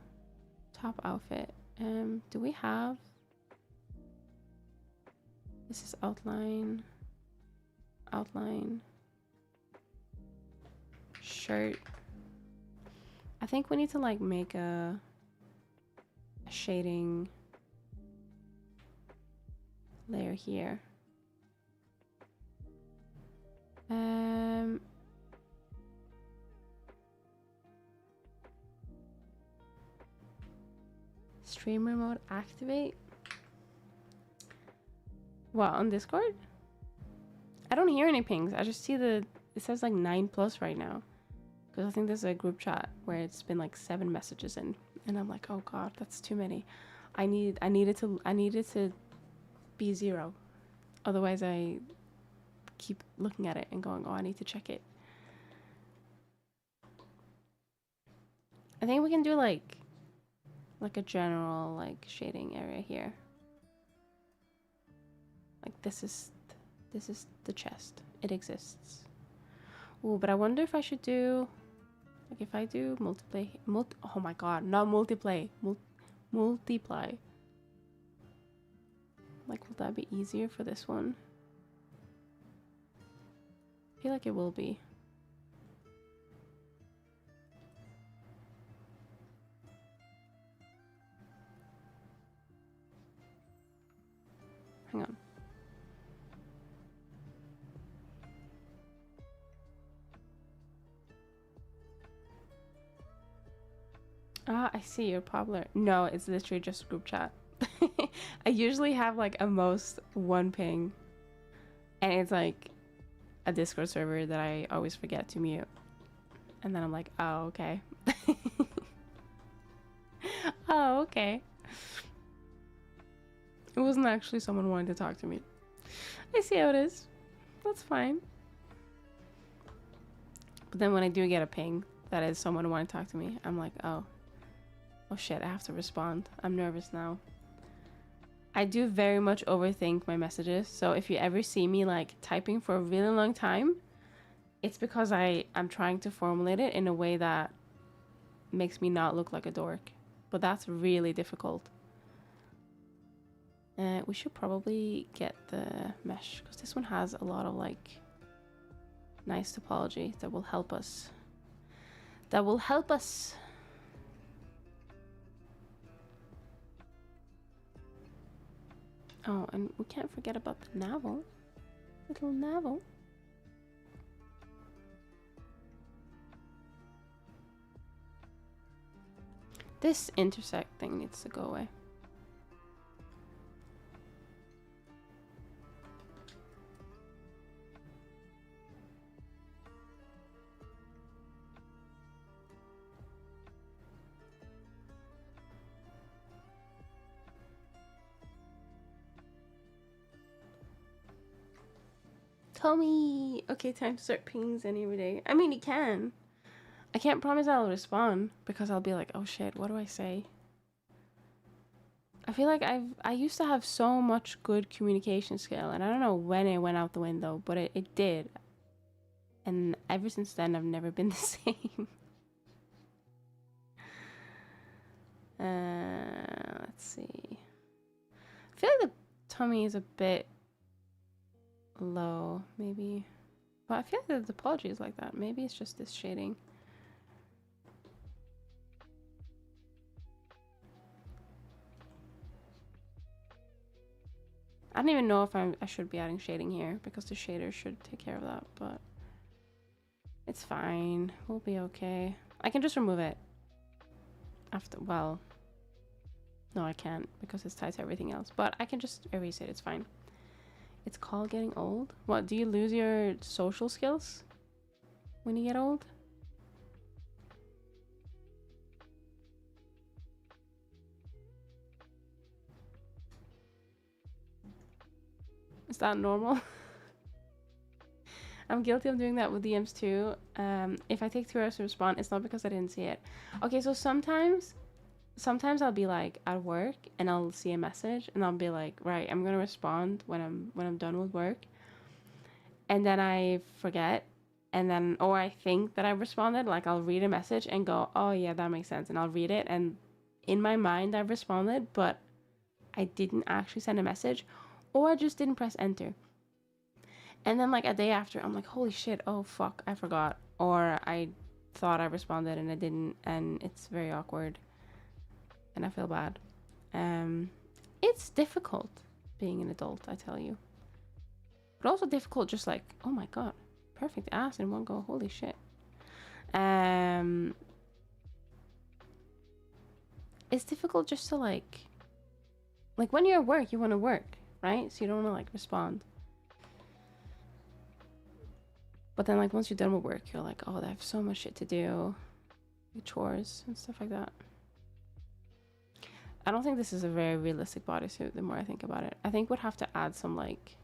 A: top outfit. Do we have? This is outline. Shirt. I think we need to like make a shading layer here. Streamer mode activate. What, on Discord? I don't hear any pings. I just see it says like 9+ right now. Because I think there's a group chat where it's been like 7 messages in. And I'm like, oh god, that's too many. I needed to be 0. Otherwise I keep looking at it and going, oh, I need to check it. I think we can do like a general like shading area here. Like this is the chest. It exists. Oh, but I wonder if I should do like if I do oh my god, not multiply. Multiply. Like, will that be easier for this one? I feel like it will be. Hang on. Ah, I see, you're popular. No, it's literally just group chat. I usually have like a most one ping, and it's like a Discord server that I always forget to mute. And then I'm like, oh, okay. Oh, okay. It wasn't actually someone wanting to talk to me. I see how it is. That's fine. But then when I do get a ping that is someone wanting to talk to me, I'm like, oh shit, I have to respond. I'm nervous now. I do very much overthink my messages. So if you ever see me like typing for a really long time, it's because I'm trying to formulate it in a way that makes me not look like a dork. But that's really difficult. We should probably get the mesh because this one has a lot of like nice topology that will help us. That will help us. Oh, and we can't forget about the navel. Little navel. This intersect thing needs to go away. Tell me. Okay, time to start pings any every day. I mean, you can. I can't promise I'll respond because I'll be like, oh shit, what do I say? I feel like I used to have so much good communication skill, and I don't know when it went out the window, but it did. And ever since then, I've never been the same. Let's see. I feel like the tummy is a bit low, maybe. But I feel like the topology is like that. Maybe it's just this shading. I don't even know if I should be adding shading here because the shader should take care of that, but it's fine. We'll be okay. I can just remove it after, well, no, I can't because it's tied to everything else, but I can just erase it. It's fine. It's called getting old. What, do you lose your social skills when you get old? Is that normal? I'm guilty of doing that with DMs too. If I take 2 hours to respond, it's not because I didn't see it. Okay, so sometimes I'll be like at work and I'll see a message and I'll be like, right, I'm gonna respond when I'm done with work. And then I forget, and then, or I think that I responded, like I'll read a message and go, oh yeah, that makes sense. And I'll read it and in my mind I've responded, but I didn't actually send a message, or I just didn't press enter. And then like a day after, I'm like, holy shit, oh fuck, I forgot. Or I thought I responded and I didn't, and it's very awkward. And I feel bad. It's difficult being an adult, I tell you. But also difficult just like, oh my god, perfect ass in one go, holy shit. It's difficult just to like when you're at work, you want to work, right? So you don't want to like respond. But then like once you're done with work, you're like, oh, I have so much shit to do, like chores and stuff like that. I don't think this is a very realistic bodysuit the more I think about it. I think we'd have to add some like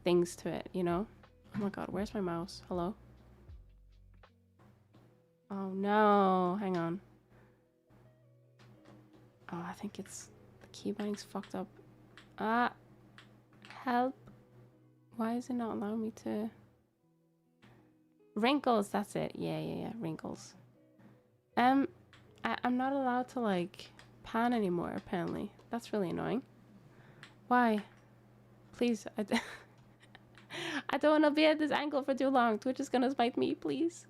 A: things to it, you know? Oh my god, where's my mouse? Hello? Oh no, hang on. Oh, I think it's the key binding's fucked up. Help. Why is it not allowing me to? Wrinkles, that's it. Yeah, wrinkles. I'm not allowed to like pan anymore apparently. That's really annoying. Why? Please, I don't want to be at this angle for too long. Twitch is gonna spite me, please.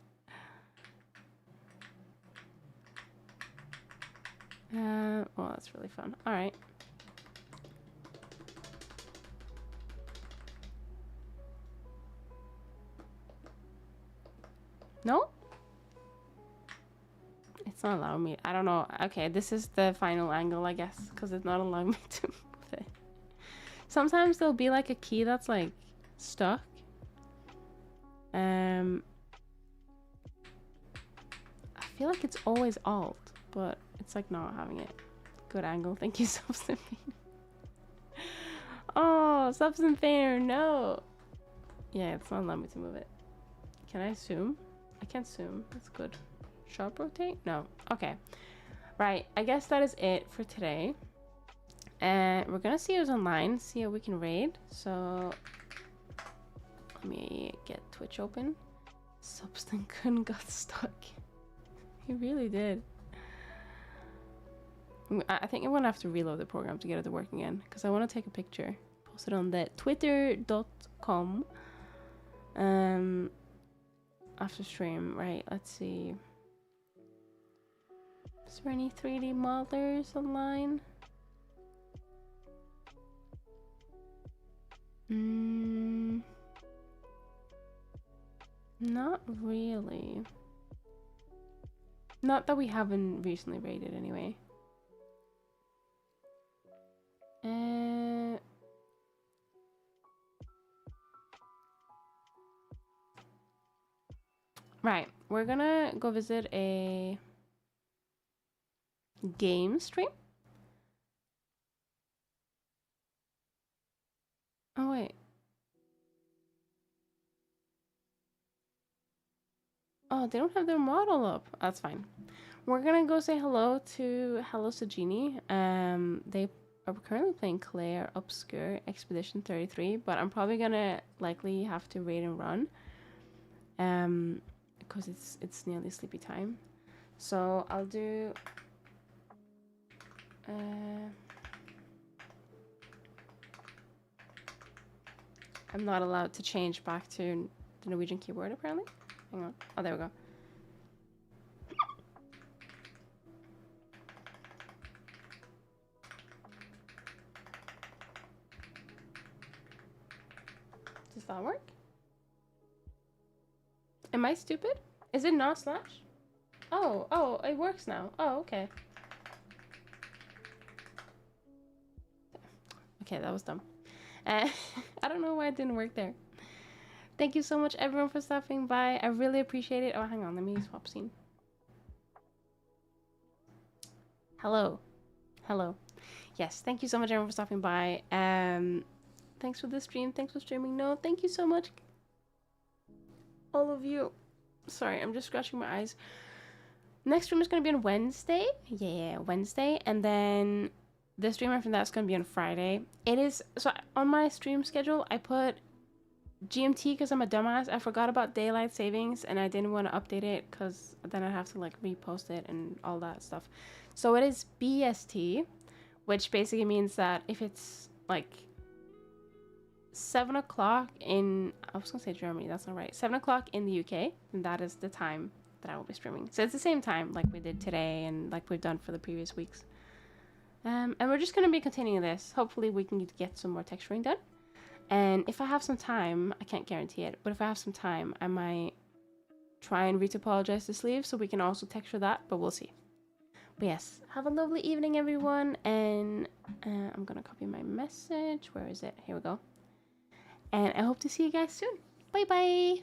A: Well, that's really fun. All right. No? It's not allowing me. I don't know. Okay, this is the final angle, I guess, because it's not allowing me to move it. Sometimes there'll be like a key that's like stuck. I feel like it's always Alt, but it's like not having it. Good angle. Thank you, Substance Painter. Oh, Substance Painter, no. Yeah, it's not allowing me to move it. Can I zoom? I can't zoom. That's good. Sharp rotate? No. Okay. Right. I guess that is it for today. And we're gonna see who's online, see how we can raid. So let me get Twitch open. Substance Kun got stuck. He really did. I think I'm gonna have to reload the program to get it to work again, because I want to take a picture, post it on the twitter.com after stream. Right, let's see. Is there any 3D modelers online? Not really. Not that we haven't recently raided anyway. Right, we're gonna go visit a game stream. Oh wait. Oh, they don't have their model up. That's fine. We're gonna go say hello to Hello Sagini. They are currently playing Claire Obscure Expedition 33, but I'm probably gonna likely have to raid and run. Because it's nearly sleepy time. So I'll do I'm not allowed to change back to the Norwegian keyboard apparently. Hang on. Oh, there we go. Does that work? Am I stupid? Is it not slash? Oh, it works now. Oh, okay. Okay, that was dumb. I don't know why it didn't work there. Thank you so much, everyone, for stopping by. I really appreciate it. Oh, hang on. Let me swap scene. Hello. Hello. Yes, thank you so much, everyone, for stopping by. Thanks for the stream. Thanks for streaming. No, thank you so much, all of you. Sorry, I'm just scratching my eyes. Next stream is going to be on Wednesday. Yeah, Wednesday. And then the stream after that's going to be on Friday. It is, so on my stream schedule, I put GMT because I'm a dumbass. I forgot about daylight savings and I didn't want to update it because then I'd have to like repost it and all that stuff. So it is BST, which basically means that if it's like 7 o'clock in, I was gonna say Germany, that's not right, 7 o'clock in the UK, and that is the time that I will be streaming. So it's the same time like we did today and like we've done for the previous weeks. And we're just gonna be continuing this. Hopefully we can get some more texturing done. And if I have some time, I can't guarantee it, but if I have some time, I might try and retopologize the sleeve so we can also texture that, but we'll see. But yes, have a lovely evening, everyone. And I'm gonna copy my message. Where is it? Here we go. And I hope to see you guys soon. Bye bye.